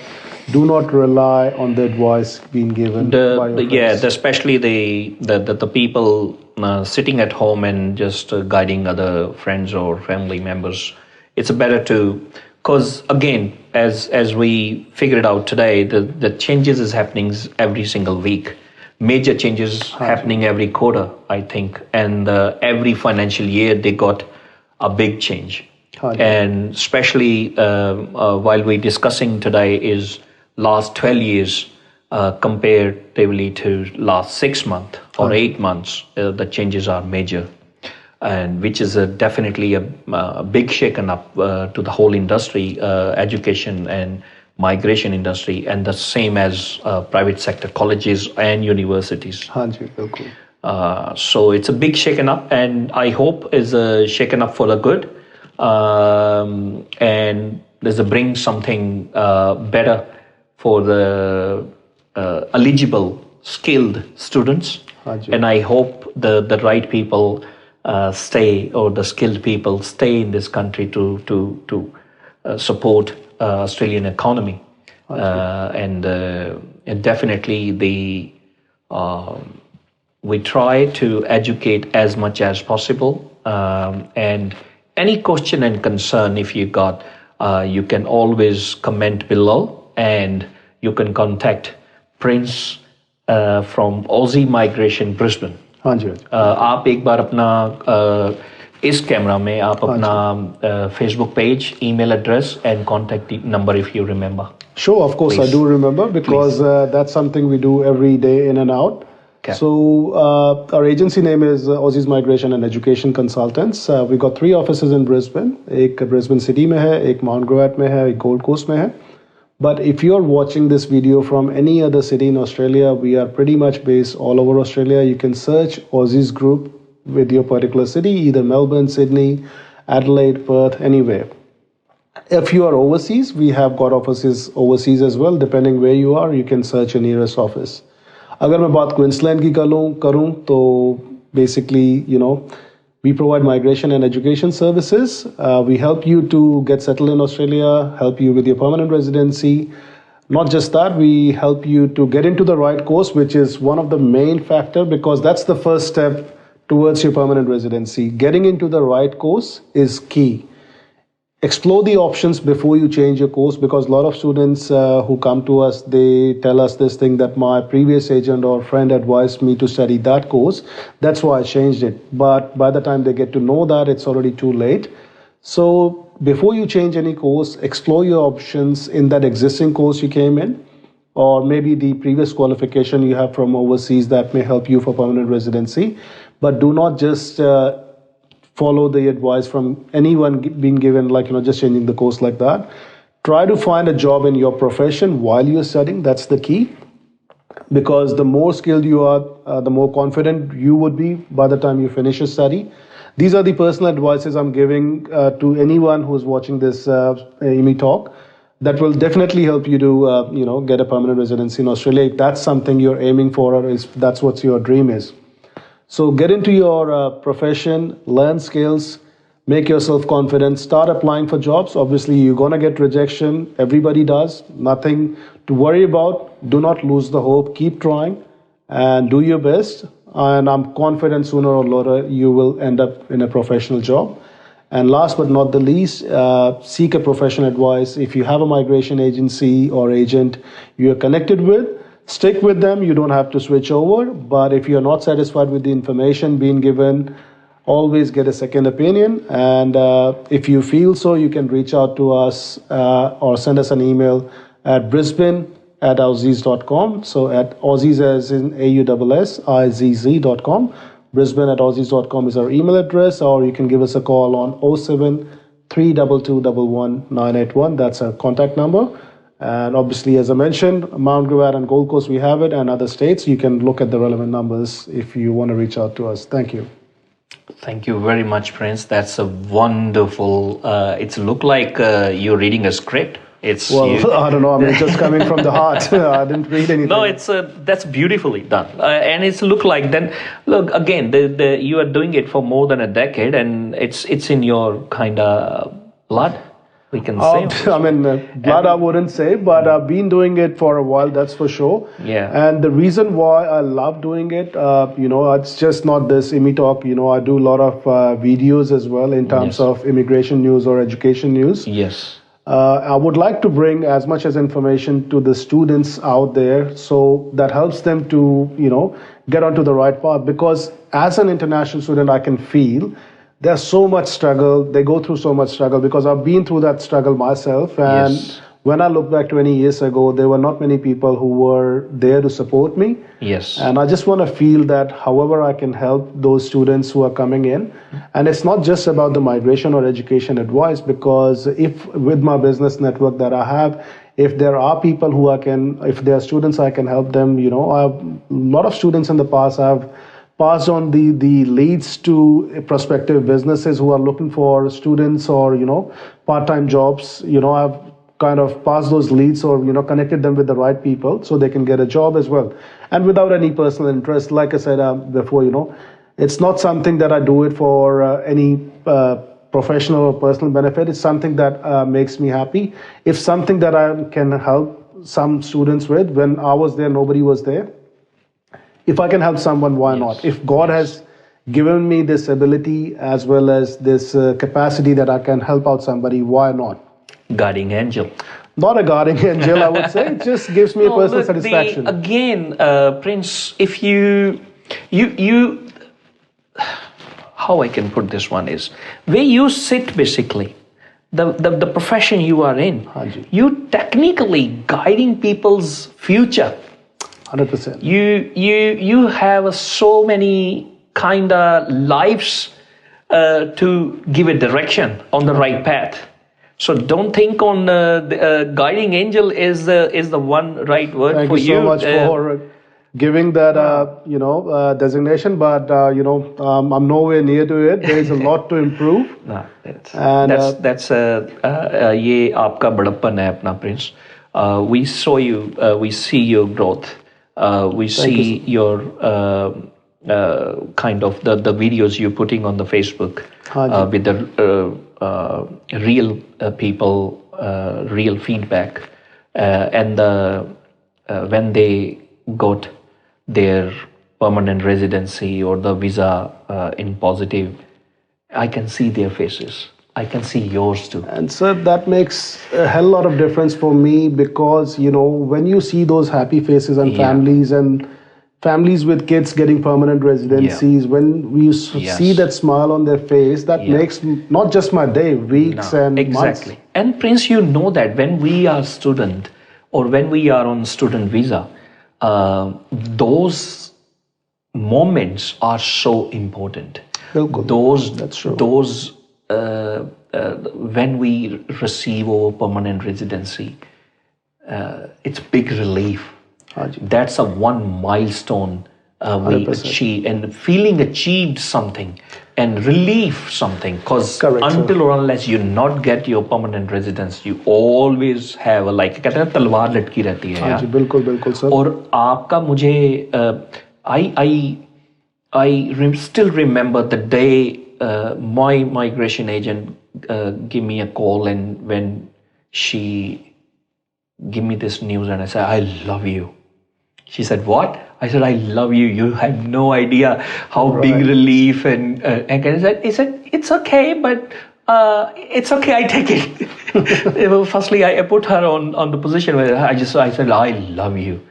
do not rely on the advice being given by your friends. Especially the people sitting at home and just guiding other friends or family members. It's better to, because again, as we figured out today, the changes is happening every single week. Major changes happening every quarter, I think, and every financial year they got a big change. And especially while we're discussing today is last 12 years comparatively to last 6 months or 8 months, the changes are major, and which is definitely a big shaken up to the whole industry, education and migration industry, and the same as private sector colleges and universities. So it's a big shaken up, and I hope is a shaken up for the good. And there's a bring something better for the eligible, skilled students. And I hope the right people stay, or the skilled people stay in this country to support Australian economy. And definitely we try to educate as much as possible. And any question and concern, if you got, you can always comment below, and you can contact Prince from Aussie Migration Brisbane. आप एक बार अपना इस camera में आप अपना Facebook page, email address and contact number if you remember. Sure, of course. Please. I do remember, because that's something we do every day in and out. Okay. So our agency name is Aussizz Migration and Education Consultants. We've got 3 offices in Brisbane. एक Brisbane City में है, एक Mount Gravatt में है, एक Gold Coast में है. But if you're watching this video from any other city in Australia, we are pretty much based all over Australia. You can search Aussizz Group with your particular city, either Melbourne, Sydney, Adelaide, Perth, anywhere. If you are overseas, we have got offices overseas as well. Depending where you are, you can search your nearest office. अगर मैं बात Queensland की करूँ तो basically, we provide migration and education services. We help you to get settled in Australia, help you with your permanent residency. Not just that, we help you to get into the right course, which is one of the main factor, because that's the first step towards your permanent residency. Getting into the right course is key. Explore the options before you change your course, because a lot of students who come to us, they tell us this thing that my previous agent or friend advised me to study that course. That's why I changed it. But by the time they get to know that, it's already too late. So before you change any course, explore your options in that existing course you came in, or maybe the previous qualification you have from overseas that may help you for permanent residency. But do not just follow the advice from anyone being given, just changing the course like that. Try to find a job in your profession while you're studying. That's the key, because the more skilled you are, the more confident you would be by the time you finish your study. These are the personal advices I'm giving to anyone who's watching this Immi talk. That will definitely help you to, get a permanent residency in Australia. If that's something you're aiming for, or that's what your dream is. So get into your profession, learn skills, make yourself confident, start applying for jobs. Obviously, you're going to get rejection. Everybody does. Nothing to worry about. Do not lose the hope. Keep trying and do your best. And I'm confident sooner or later you will end up in a professional job. And last but not the least, seek a professional advice. If you have a migration agency or agent you're connected with, stick with them. You don't have to switch over. But if you're not satisfied with the information being given, always get a second opinion. And if you feel so, you can reach out to us or send us an email at brisbane@aussizz.com. So at Aussizz as in AUSSIZZ.com. Brisbane@aussizz.com is our email address, or you can give us a call on 07 322 981. That's our contact number. And obviously, as I mentioned, Mount Gravatt and Gold Coast, we have it, and other states. You can look at the relevant numbers if you want to reach out to us. Thank you. Thank you very much, Prince. That's a wonderful. It's look like you're reading a script. It's I don't know. I mean, it's just coming from the heart. I didn't read anything. No, it's that's beautifully done, and it's look like then. Look again, you are doing it for more than a decade, and it's in your kind of blood. We can say. I mean, blood I wouldn't say, but I've been doing it for a while, that's for sure. Yeah. And the reason why I love doing it, it's just not this Immi talk. I do a lot of videos as well in terms of immigration news or education news. Yes. I would like to bring as much as information to the students out there, so that helps them to, get onto the right path. Because as an international student, I can feel there's so much struggle. They go through so much struggle because I've been through that struggle myself. And when I look back 20 years ago, there were not many people who were there to support me. Yes. And I just want to feel that however I can help those students who are coming in. And it's not just about the migration or education advice, because if with my business network that I have, if there are people who if there are students I can help them, I have a lot of students in the past I've passed on the leads to prospective businesses who are looking for students or, part-time jobs. I've kind of passed those leads or, connected them with the right people so they can get a job as well. And without any personal interest, like I said before, it's not something that I do it for any professional or personal benefit. It's something that makes me happy. It's something that I can help some students with. When I was there, nobody was there. If I can help someone, why not? If God has given me this ability as well as this capacity that I can help out somebody, why not? Guardian angel. Not a guardian angel, I would say. It just gives me a personal satisfaction. Prince, if you, how I can put this one is, where you sit basically, the profession you are in, you technically guiding people's future. 100%. You have so many kind of lives to give a direction on the right path. So don't think on the guiding angel is the one right word Thank for you. Thank you so much for giving that designation, but I'm nowhere near to it. There is a lot to improve. No, that's ये आपका बड़प्पन है अपना Prince. We saw you. We see your growth. We see your kind of the videos you're putting on the Facebook with the real people, real feedback, and when they got their permanent residency or the visa in positive, I can see their faces. I can see yours too. And sir, that makes a hell lot of difference for me, because, when you see those happy faces and families with kids getting permanent residencies, when we see that smile on their face, that makes not just my day, weeks and months. And Prince, that when we are student or when we are on student visa, those moments are so important. That's true. Those when we receive our permanent residency, it's big relief. That's a one milestone we 100%. achieve, and feeling achieved something and relief something, because until or unless you not get your permanent residence, you always have a कहते हैं तलवार लटकी रहती है यार. बिल्कुल sir. और आपका मुझे I still remember the day my migration agent gave me a call, and when she gave me this news and I said, I love you. She said, what? I said, I love you. You have no idea how big relief. And he said, it's okay, but it's okay, I take it. Firstly, I put her on the position where I said, I love you.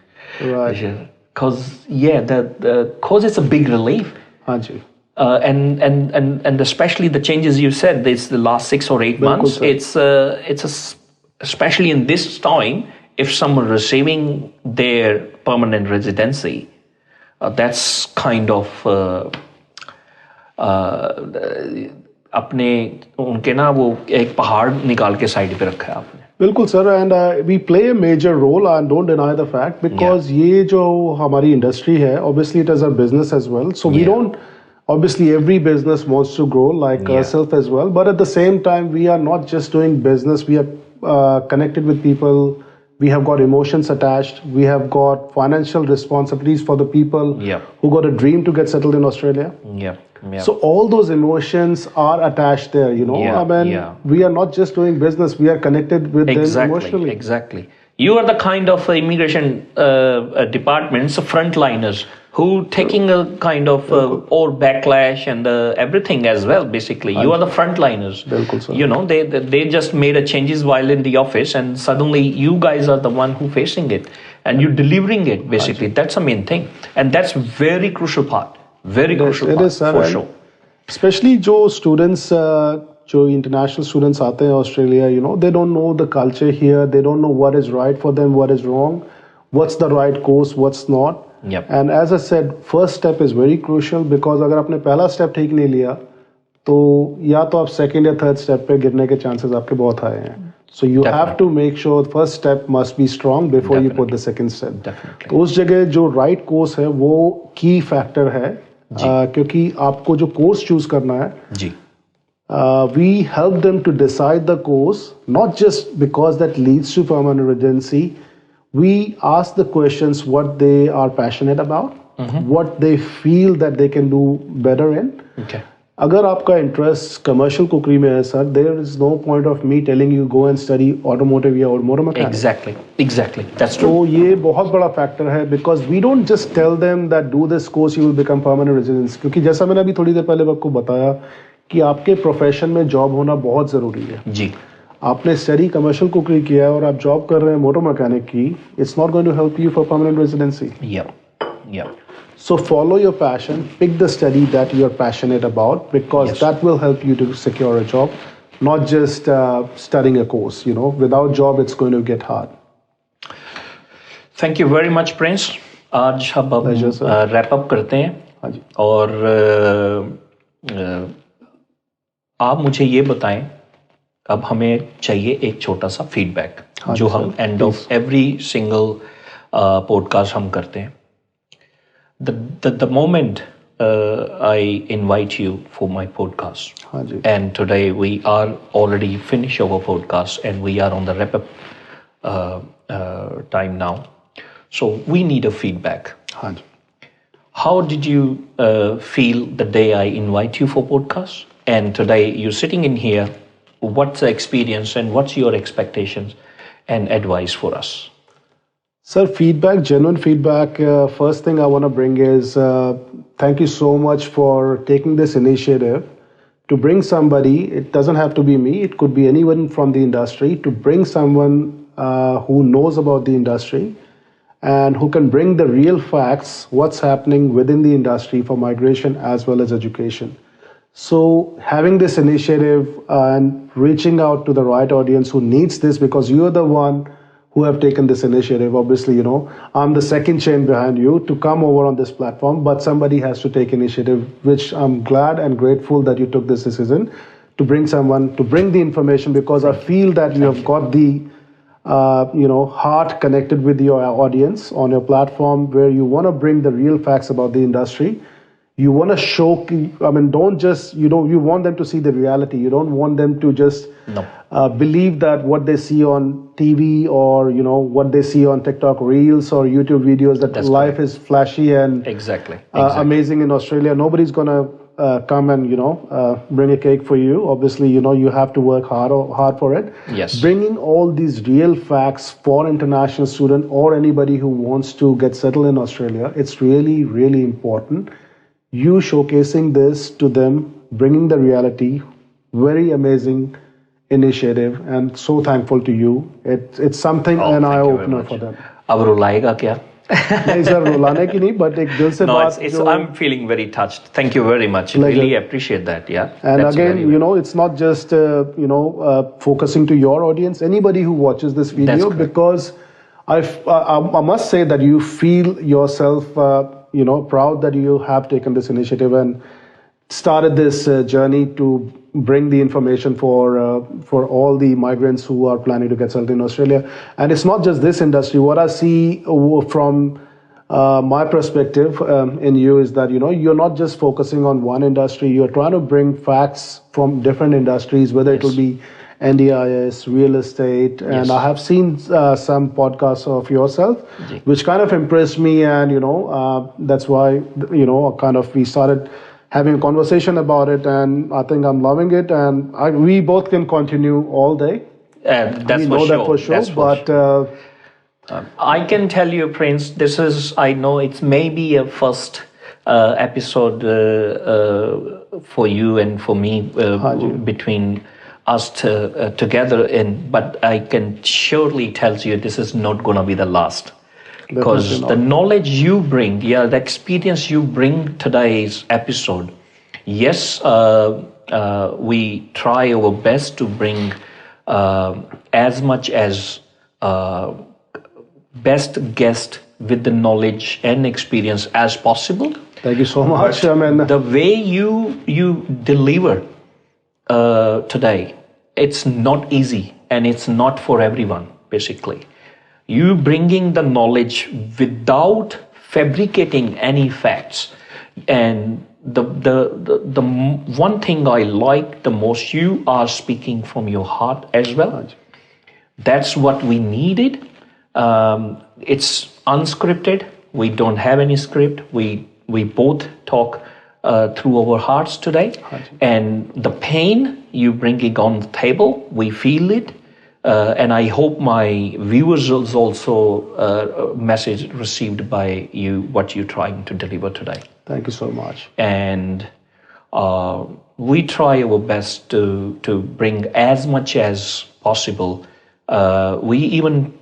Right. Because cause it's a big relief. हाँ जी. And especially the changes you said, this the last 6 or 8 months. Especially in this time, if someone receiving their permanent residency, that's kind of अपने उनके ना वो एक पहाड़ निकाल के side पे रखा है आपने. बिल्कुल sir, and we play a major role and don't deny the fact because ये जो हमारी इंडस्ट्री है, obviously it is a business as well, so we don't, obviously every business wants to grow like ourselves as well, but at the same time we are not just doing business, we are connected with people, we have got emotions attached, we have got financial responsibilities for the people who got a dream to get settled in Australia. So all those emotions are attached there, you know. I mean, we are not just doing business, we are connected with them emotionally. Exactly. You are the kind of immigration department's frontliners who taking a kind of or backlash and everything as well. Basically, you are the frontliners. You know, they just made a changes while in the office, and suddenly you guys are the one who facing it, and you delivering it. Basically, that's the main thing, and that's very crucial part. Very crucial part. It is, for sure. Especially जो students, जो international students आते हैं Australia, you know, they don't know the culture here. They don't know what is right for them, what is wrong, what's the right course, what's not. And as I said, first step is very crucial because अगर आपने पहला step ठीक नहीं लिया, तो या तो आप second या third step पे गिरने के chances आपके बहुत high हैं. So you have to make sure the first step must be strong before you put the second step. तो उस जगह जो right course है वो key factor है, क्योंकि आपको जो course choose करना है, we help them to decide the course, not just because that leads to permanent residency. We ask the questions what they are passionate about, what they feel that they can do better in. अगर आपका interest commercial cookery में है sir, there is no point of me telling you go and study automotive या automotive mechanic. Exactly, that's true. तो ये बहुत बड़ा factor है because we don't just tell them that do this course you will become permanent residents. क्योंकि जैसा मैंने अभी थोड़ी देर पहले आपको बताया कि आपके प्रोफेशन में जॉब होना बहुत जरूरी है जी. आपने स्टडी कमर्शियल कुकरी किया है और आप जॉब कर रहे हैं मोटर मैकेनिक की, it's not going to help you for permanent residency. So follow your passion, pick the study that you are passionate about because that will help you to secure a job, not just studying a course, you know. Without job it's going to get hard. Thank you very much Prince. आज हम wrap up करते हैं. हाँ जी. और आप मुझे ये बताएं, अब हमें चाहिए एक छोटा सा फीडबैक जो हम end of every single podcast हम करते हैं. The moment I invite you for my podcast, and today we are already finished our podcast and we are on the wrap up time now, so we need a feedback. How did you feel the day I invite you for podcast, and today you're sitting in here? What's the experience and what's your expectations and advice for us? Sir, feedback, genuine feedback. First thing I want to bring is thank you so much for taking this initiative to bring somebody. It doesn't have to be me. It could be anyone from the industry, to bring someone who knows about the industry and who can bring the real facts, what's happening within the industry for migration as well as education. So having this initiative and reaching out to the right audience who needs this, because you are the one who have taken this initiative. Obviously, you know, I'm the second chain behind you to come over on this platform, but somebody has to take initiative, which I'm glad and grateful that you took this decision to bring someone, to bring the information, because I feel that you have got the, heart connected with your audience on your platform where you want to bring the real facts about the industry. You want to show, don't just, you want them to see the reality. You don't want them to just believe that what they see on TV or, what they see on TikTok Reels or YouTube videos, that life is flashy and exactly. Amazing in Australia. Nobody's going to come and, bring a cake for you. Obviously, you have to work hard for it. Yes. Bringing all these real facts for international student or anybody who wants to get settled in Australia, it's really, really important. You showcasing this to them, bringing the reality, very amazing initiative, and so thankful to you. It's something an eye opener for them. अब रुलाएगा क्या? नहीं sir रुलाने की नहीं, but एक दिल से No, बात it's जो I'm feeling very touched. Thank you very much. Pleasure. Really appreciate that. Yeah. And That's again, very well. it's not just focusing to your audience. Anybody who watches this video, correct. because I must say that you feel yourself, proud that you have taken this initiative and started this journey to bring the information for all the migrants who are planning to get settled in Australia. And it's not just this industry. What I see from my perspective in you is that you're not just focusing on one industry. You're trying to bring facts from different industries, whether it will be NDIS, real estate, and I have seen some podcasts of yourself, which kind of impressed me, and that's why we started having a conversation about it, and I think I'm loving it, and we both can continue all day. That's we for know sure. that for sure. That's for but sure. I can tell you, Prince, I know it's maybe a first episode for you and for me between us together, but I can surely tell you this is not going to be the last. Because the knowledge you bring, the experience you bring today's episode, yes, we try our best to bring as much as best guest with the knowledge and experience as possible. Thank you so much. The way you deliver today, it's not easy and it's not for everyone, basically. You bringing the knowledge without fabricating any facts, and the one thing I like the most, you are speaking from your heart as well. That's what we needed. It's unscripted. We don't have any script. We both talk through our hearts today, and the pain you bringing on the table, we feel it. And I hope my viewers also message received by you, what you're trying to deliver today. Thank you so much. And we try our best to bring as much as possible. We even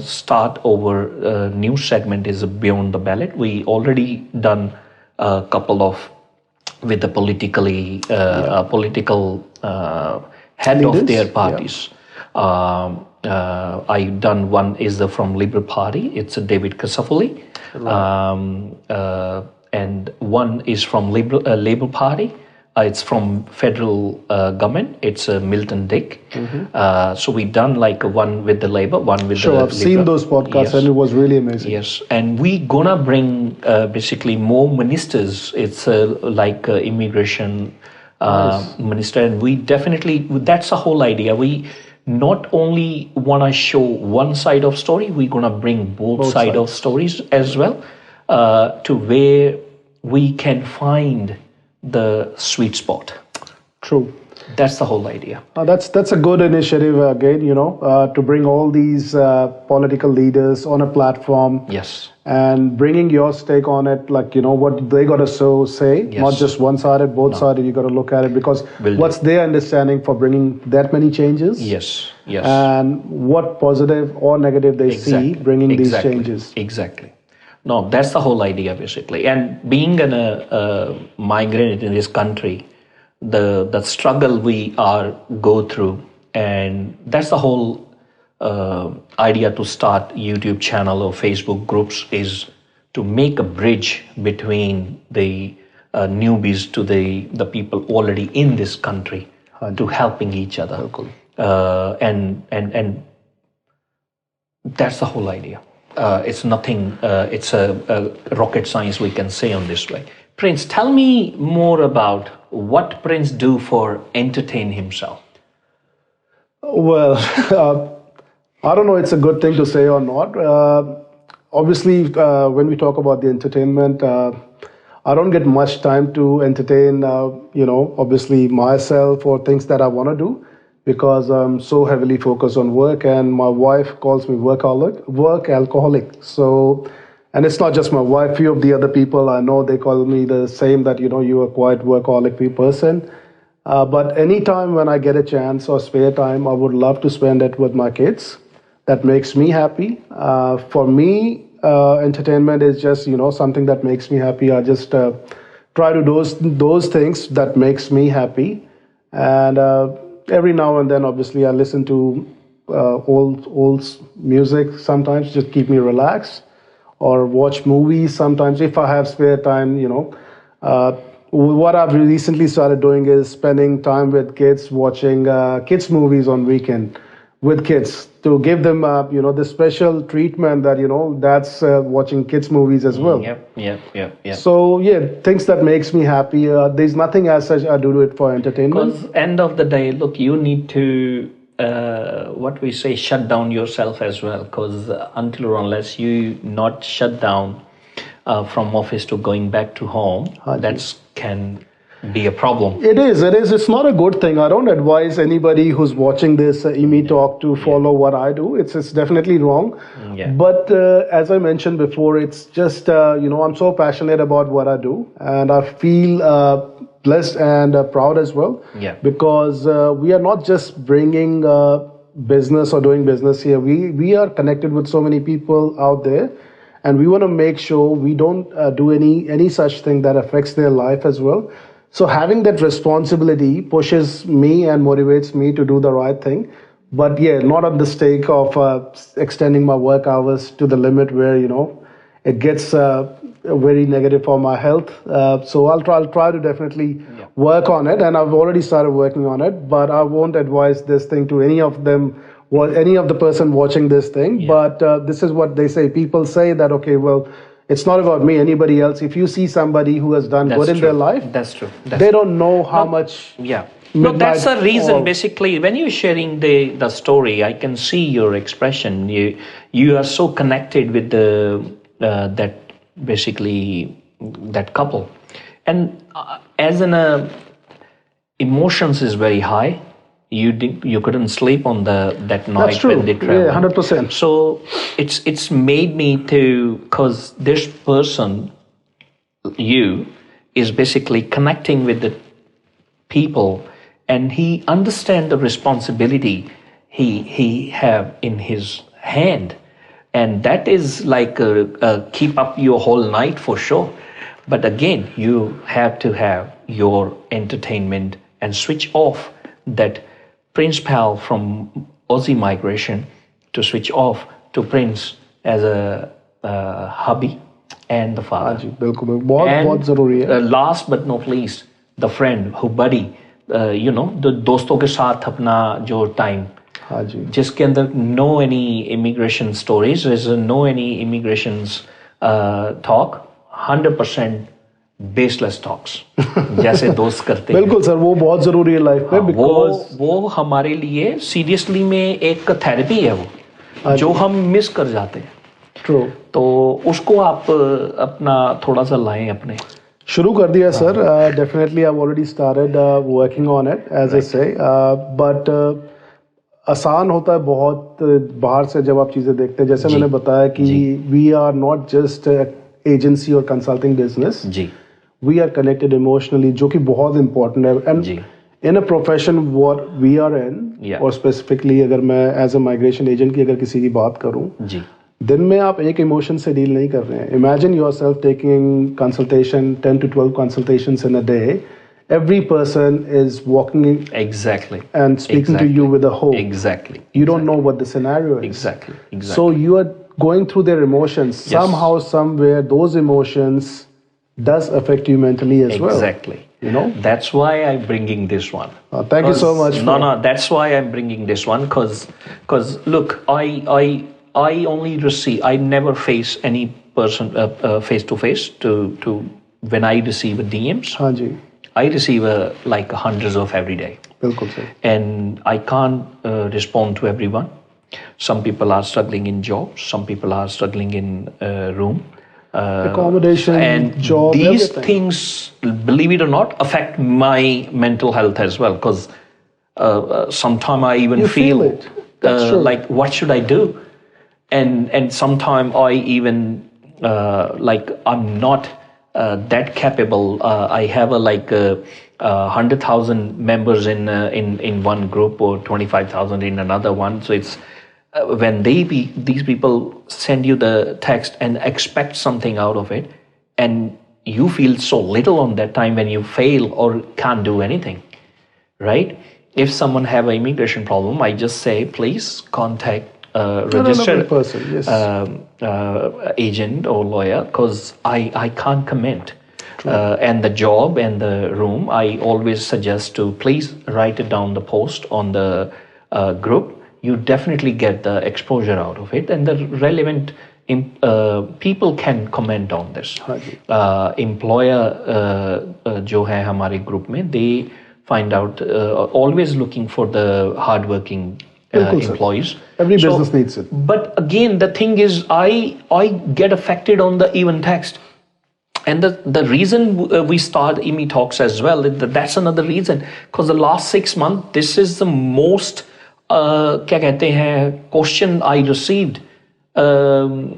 start our new segment is Beyond the Ballot. We already done a couple of with the political head Leaders? of their parties. I've done one is from Liberal Party. It's David Kasafoli. And one is from Labour Party. It's from federal government. It's Milton Dick. So we done like one with the Labour, one with the I've seen those podcasts, and it was really amazing. Yes, and we gonna bring basically more ministers. It's like immigration minister, and we definitely, that's the whole idea. We not only want to show one side of story, we're going to bring both sides of stories as well, to where we can find the sweet spot. True. That's the whole idea. That's a good initiative again, to bring all these political leaders on a platform. Yes. And bringing your stake on it, like, what they got to say, not just one-sided, both-sided, you got to look at it, because what's their understanding for bringing that many changes? Yes. And what positive or negative they see bringing these changes. Exactly. No, that's the whole idea, basically. And being a migrant in this country, the struggle we go through, and that's the whole idea to start YouTube channel or Facebook groups, is to make a bridge between the newbies to the people already in this country, to helping each other. And that's the whole idea. It's nothing, it's a rocket science we can say on this way. Prince, tell me more about what Prince do for entertain himself. Well, I don't know it's a good thing to say or not. Obviously, when we talk about the entertainment, I don't get much time to entertain, obviously myself or things that I want to do, because I'm so heavily focused on work, and my wife calls me work alcoholic. So, and it's not just my wife, few of the other people I know, they call me the same, that, you are quite workaholic person. But anytime when I get a chance or spare time, I would love to spend it with my kids. That makes me happy. For me, entertainment is just something that makes me happy. I just try to do those things that makes me happy, and every now and then, obviously, I listen to old music sometimes, just keep me relaxed, or watch movies sometimes if I have spare time. What I've recently started doing is spending time with kids, watching kids movies on weekend with kids, to give them the special treatment that that's watching kids movies as well. Yep. So things that makes me happy. There's nothing as such I do it for entertainment. Because end of the day, look, you need to what we say, shut down yourself as well. Because until or unless you not shut down from office to going back to home, that's can be a problem. It is. It's not a good thing. I don't advise anybody who's watching this Immi talk to follow what I do. It's definitely wrong. But as I mentioned before, it's just I'm so passionate about what I do, and I feel blessed and proud as well. Because we are not just bringing business or doing business here. We are connected with so many people out there, and we want to make sure we don't do any such thing that affects their life as well. So having that responsibility pushes me and motivates me to do the right thing. But not at the stake of extending my work hours to the limit where, it gets very negative for my health. So I'll try to definitely work on it. And I've already started working on it, but I won't advise this thing to any of them, or any of the person watching this thing. But this is what they say. People say that, okay, well, it's not about me, anybody else. If you see somebody who has done good in their life, that's true. They don't know how much. No, that's the reason. Basically, when you're sharing the story, I can see your expression. You are so connected with that couple, and as in emotions is very high. You couldn't sleep on that night. That's true. When they traveled. 100%. So it's made me to, because this person, you, is basically connecting with the people, and he understands the responsibility he have in his hand, and that is like keep up your whole night for sure. But again, you have to have your entertainment and switch off that Prince Pahal from Aussie migration, to switch off to Prince as a hubby and the father. बहुत ज़रूरी है. Last but not least, the friend who buddy, the दोस्तों के साथ अपना जो time, जिसके अंदर no any immigration stories, there's no any immigrations talk, 100% baseless talks जैसे दोस्त करते हैं. बिल्कुल सर, वो बहुत जरूरी है लाइफ में. वो हमारे लिए सीरियसली में एक थेरेपी है, वो जो हम मिस कर जाते हैं. ट्रू. तो उसको आप अपना थोड़ा सा लाएं अपने. शुरू कर दिया sir. Definitely I have already started working on it as I say. But आसान होता है बहुत बाहर से जब आप चीजें देखते हैं. जैसे मैंने बताया कि we are not just agency और consulting business. We are connected emotionally, जो कि बहुत important है. And in a profession what we are in, और specifically अगर मैं as a migration agent की अगर किसी की बात करूं, दिन में आप एक emotion से deal नहीं कर रहे हैं. Imagine yourself taking consultation, 10 to 12 consultations in a day. Every person is walking and speaking to you with a hope. You don't know what the scenario is. Exactly. So you are going through their emotions. Somehow, somewhere, those emotions does affect you mentally as well. That's why I'm bringing this one. Thank you so much. No, that's why I'm bringing this one, because look, I only receive. I never face any person face to face. To when I receive DMs, I receive like hundreds of every day. बिल्कुल sir. And I can't respond to everyone. Some people are struggling in jobs. Some people are struggling in room. Accommodation, and job, these everything. things, believe it or not, affect my mental health as well, because sometimes I even feel like, what should I do? And sometimes I even like I'm not that capable. I have 100,000 members in one group, or 25,000 in another one. So it's when these people send you the text and expect something out of it, and you feel so little on that time when you fail or can't do anything, right? If someone have an immigration problem, I just say, please contact registered person, yes. Agent or lawyer, because I can't comment. And the job and the room, I always suggest to please write it down the post on the group. You definitely get the exposure out of it, and the relevant people can comment on this. Employer जो है हमारे group में, they find out always looking for the hardworking employees. Every business needs it. But again, the thing is, I get affected on the even text. And the reason we start Immi Talks as well, that's another reason. Because the last 6 months, this is the most क्या कहते हैं question I received. And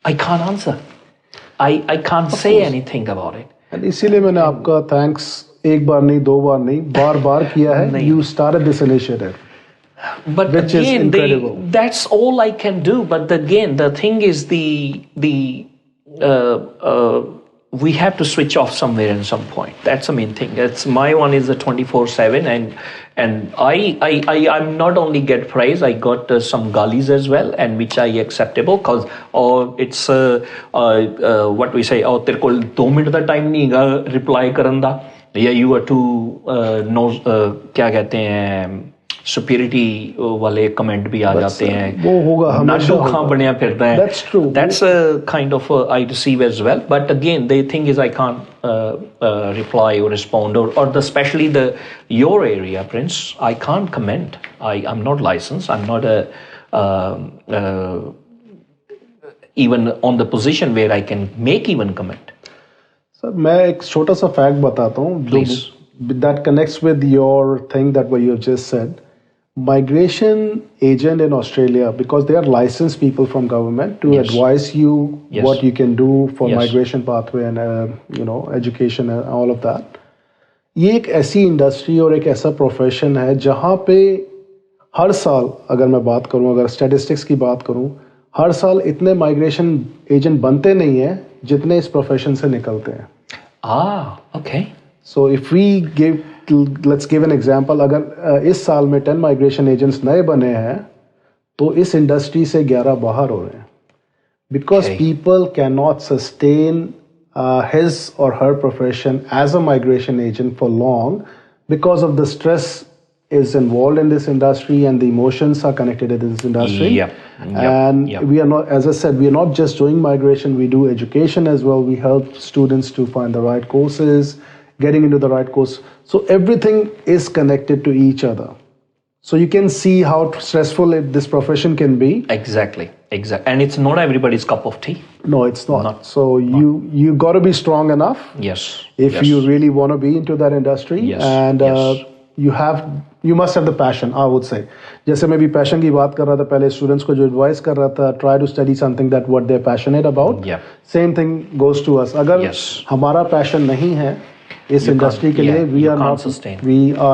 I can't answer. I can't say anything about it. And इसीलिए मैंने आपका thanks एक बार नहीं, 2 बार नहीं, बार किया है. You started this initiative. But which again, is incredible. That's all I can do. But again, the thing is, we have to switch off somewhere at some point. That's the main thing. It's my one is a 24/7, and I'm not only get praise, I got some galis as well, and which I acceptable because it's what we say. Oh, तेरे को 2 minute का time नहीं गा reply करन दा. Yeah, you are too no क्या कहते हैं superiority वाले कमेंट भी आ जाते हैं. वो होगा हमेशा. नाडू खां बनया फिरता है. That's true. That's a kind of I receive as well. But again, the thing is I can't reply or respond or especially your area, Prince. I can't comment. I'm not licensed. I'm not even on the position where I can make even comment. Sir, मैं एक छोटा सा fact बताता हूँ. That connects with your thing that what you have just said. Migration agent in Australia, because they are licensed people from government to advise you what you can do for migration pathway and education and all of that. ये एक ऐसी industry और एक ऐसा profession है जहाँ पे हर साल, अगर मैं बात करूँ, अगर स्टैटिस्टिक्स की बात करूँ, हर साल इतने माइग्रेशन एजेंट बनते नहीं हैं जितने इस प्रोफेशन से निकलते हैं. Okay. So if we let's give an example, अगर इस साल में 10 माइग्रेशन एजेंट्स नए बने हैं तो इस इंडस्ट्री से 11 बाहर हो रहे हैं. Because people cannot sustain his or her profession as a migration agent for long because of the stress is involved in this industry and the emotions are connected to this industry. We are not, as I said, we are not just doing migration, we do education as well. We help students to find the right courses, getting into the right course. So everything is connected to each other. So you can see how stressful this profession can be. Exactly. And it's not everybody's cup of tea. No, it's not. So you got to be strong enough. Yes. If you really want to be into that industry. And you must have the passion, I would say. जैसे मैं भी passion की बात कर रहा था पहले, students को जो advice कर रहा था, try to study something that what they're passionate about. Same thing goes to us. अगर हमारा passion नहीं है इस industry के लिए, we are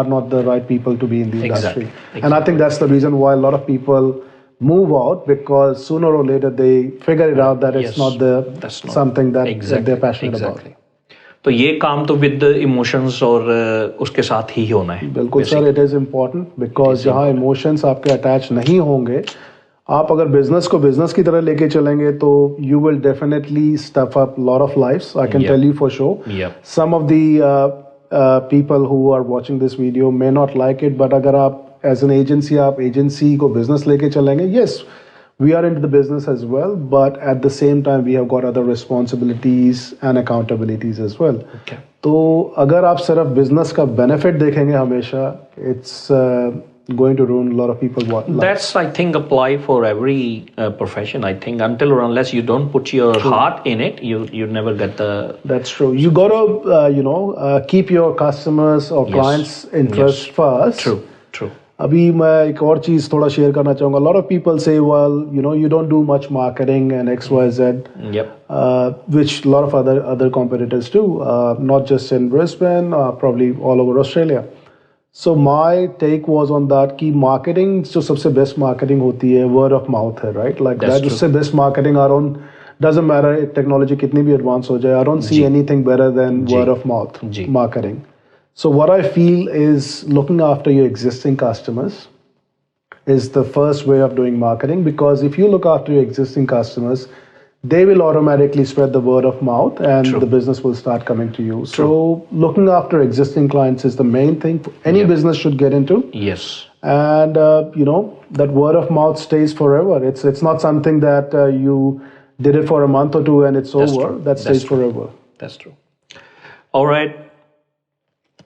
not the right people to be in the industry. And I think that's the reason why a lot of people move out, because sooner or later they figure it out that it's not something that they're passionate about. तो ये काम तो with emotions और उसके साथ ही होना है. बिल्कुल sir, it is important because जहाँ इमोशंस आपके अटैच नहीं होंगे, आप अगर बिजनेस को बिजनेस की तरह लेके चलेंगे तो you will definitely stuff up lot of lifes. I can tell you for sure. Some of the people who are watching this video may not like it, but अगर आप एज एन एजेंसी, आप agency को business लेके चलेंगे, yes we are into the business as well, but at the same time we have got other responsibilities and accountabilities as well. तो अगर आप सिर्फ बिजनेस का बेनिफिट देखेंगे हमेशा, it's going to ruin a lot of people's lives. That's, I think, apply for every profession. I think until or unless you don't put your heart in it, you never get the. That's true. You got to keep your customers or clients' interest first. True. अभी मैं एक और चीज़ थोड़ा share करना चाहूँगा. lot of people say, well, you don't do much marketing and XYZ, which a lot of other competitors do, not just in Brisbane, probably all over Australia. So my take was on that कि marketing जो सबसे best marketing होती है word of mouth है, right? Like That's that उससे best marketing I don't doesn't matter technology कितनी भी advance हो जाए, I don't see anything better than word of mouth marketing. So what I feel is looking after your existing customers is the first way of doing marketing, because if you look after your existing customers, they will automatically spread the word of mouth and the business will start coming to you. So looking after existing clients is the main thing any business should get into. Yes. And you know, that word of mouth stays forever. It's not something that you did it for a month or two and it's over. That stays forever. That's true. All right.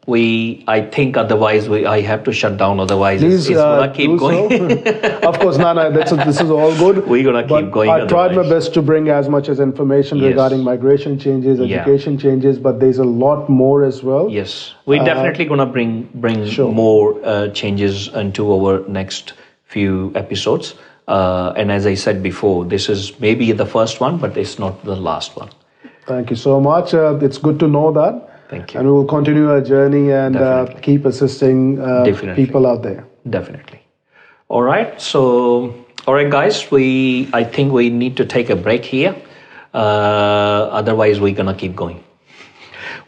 I think otherwise I have to shut down. Otherwise, Please, it's gonna keep going. So. Of course, no. This is all good. We're gonna keep going. I tried my best to bring as much as information regarding migration changes, education changes, but there's a lot more as well. Yes, we're definitely gonna bring more changes into our next few episodes. And as I said before, this is maybe the first one, but it's not the last one. Thank you so much. It's good to know that. Thank you. And we will continue our journey and keep assisting people out there. Definitely. All right. So, all right, guys, I think we need to take a break here. Otherwise, we're going to keep going.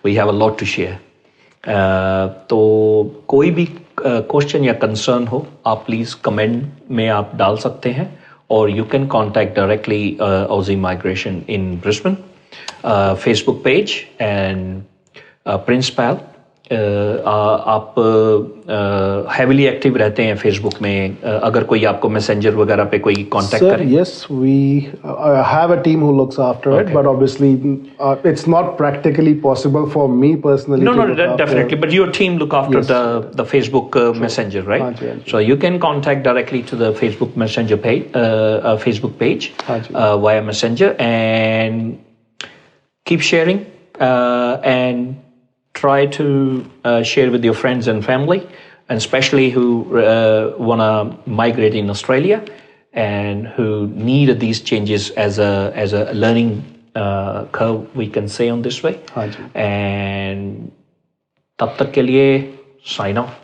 We have a lot to share. तो कोई भी question या concern हो आप please comment में आप डाल सकते हैं, और you can contact directly Aussie Migration in Brisbane Facebook page and Prince Pal. आप हैविली एक्टिव रहते हैं फेसबुक में, अगर कोई आपको मैसेंजर वगैरह पे कोई कांटेक्ट करे? Yes, we have a team who looks after it, but obviously it's not practically possible for me personally. No, definitely. But your team look after the Facebook Messenger, right? So you can contact directly to the Facebook Messenger page, Facebook page via Messenger, and keep sharing and try to share with your friends and family, and especially who want to migrate in Australia and who need these changes as a learning curve, we can say on this way. And तब तक के लिए sign off.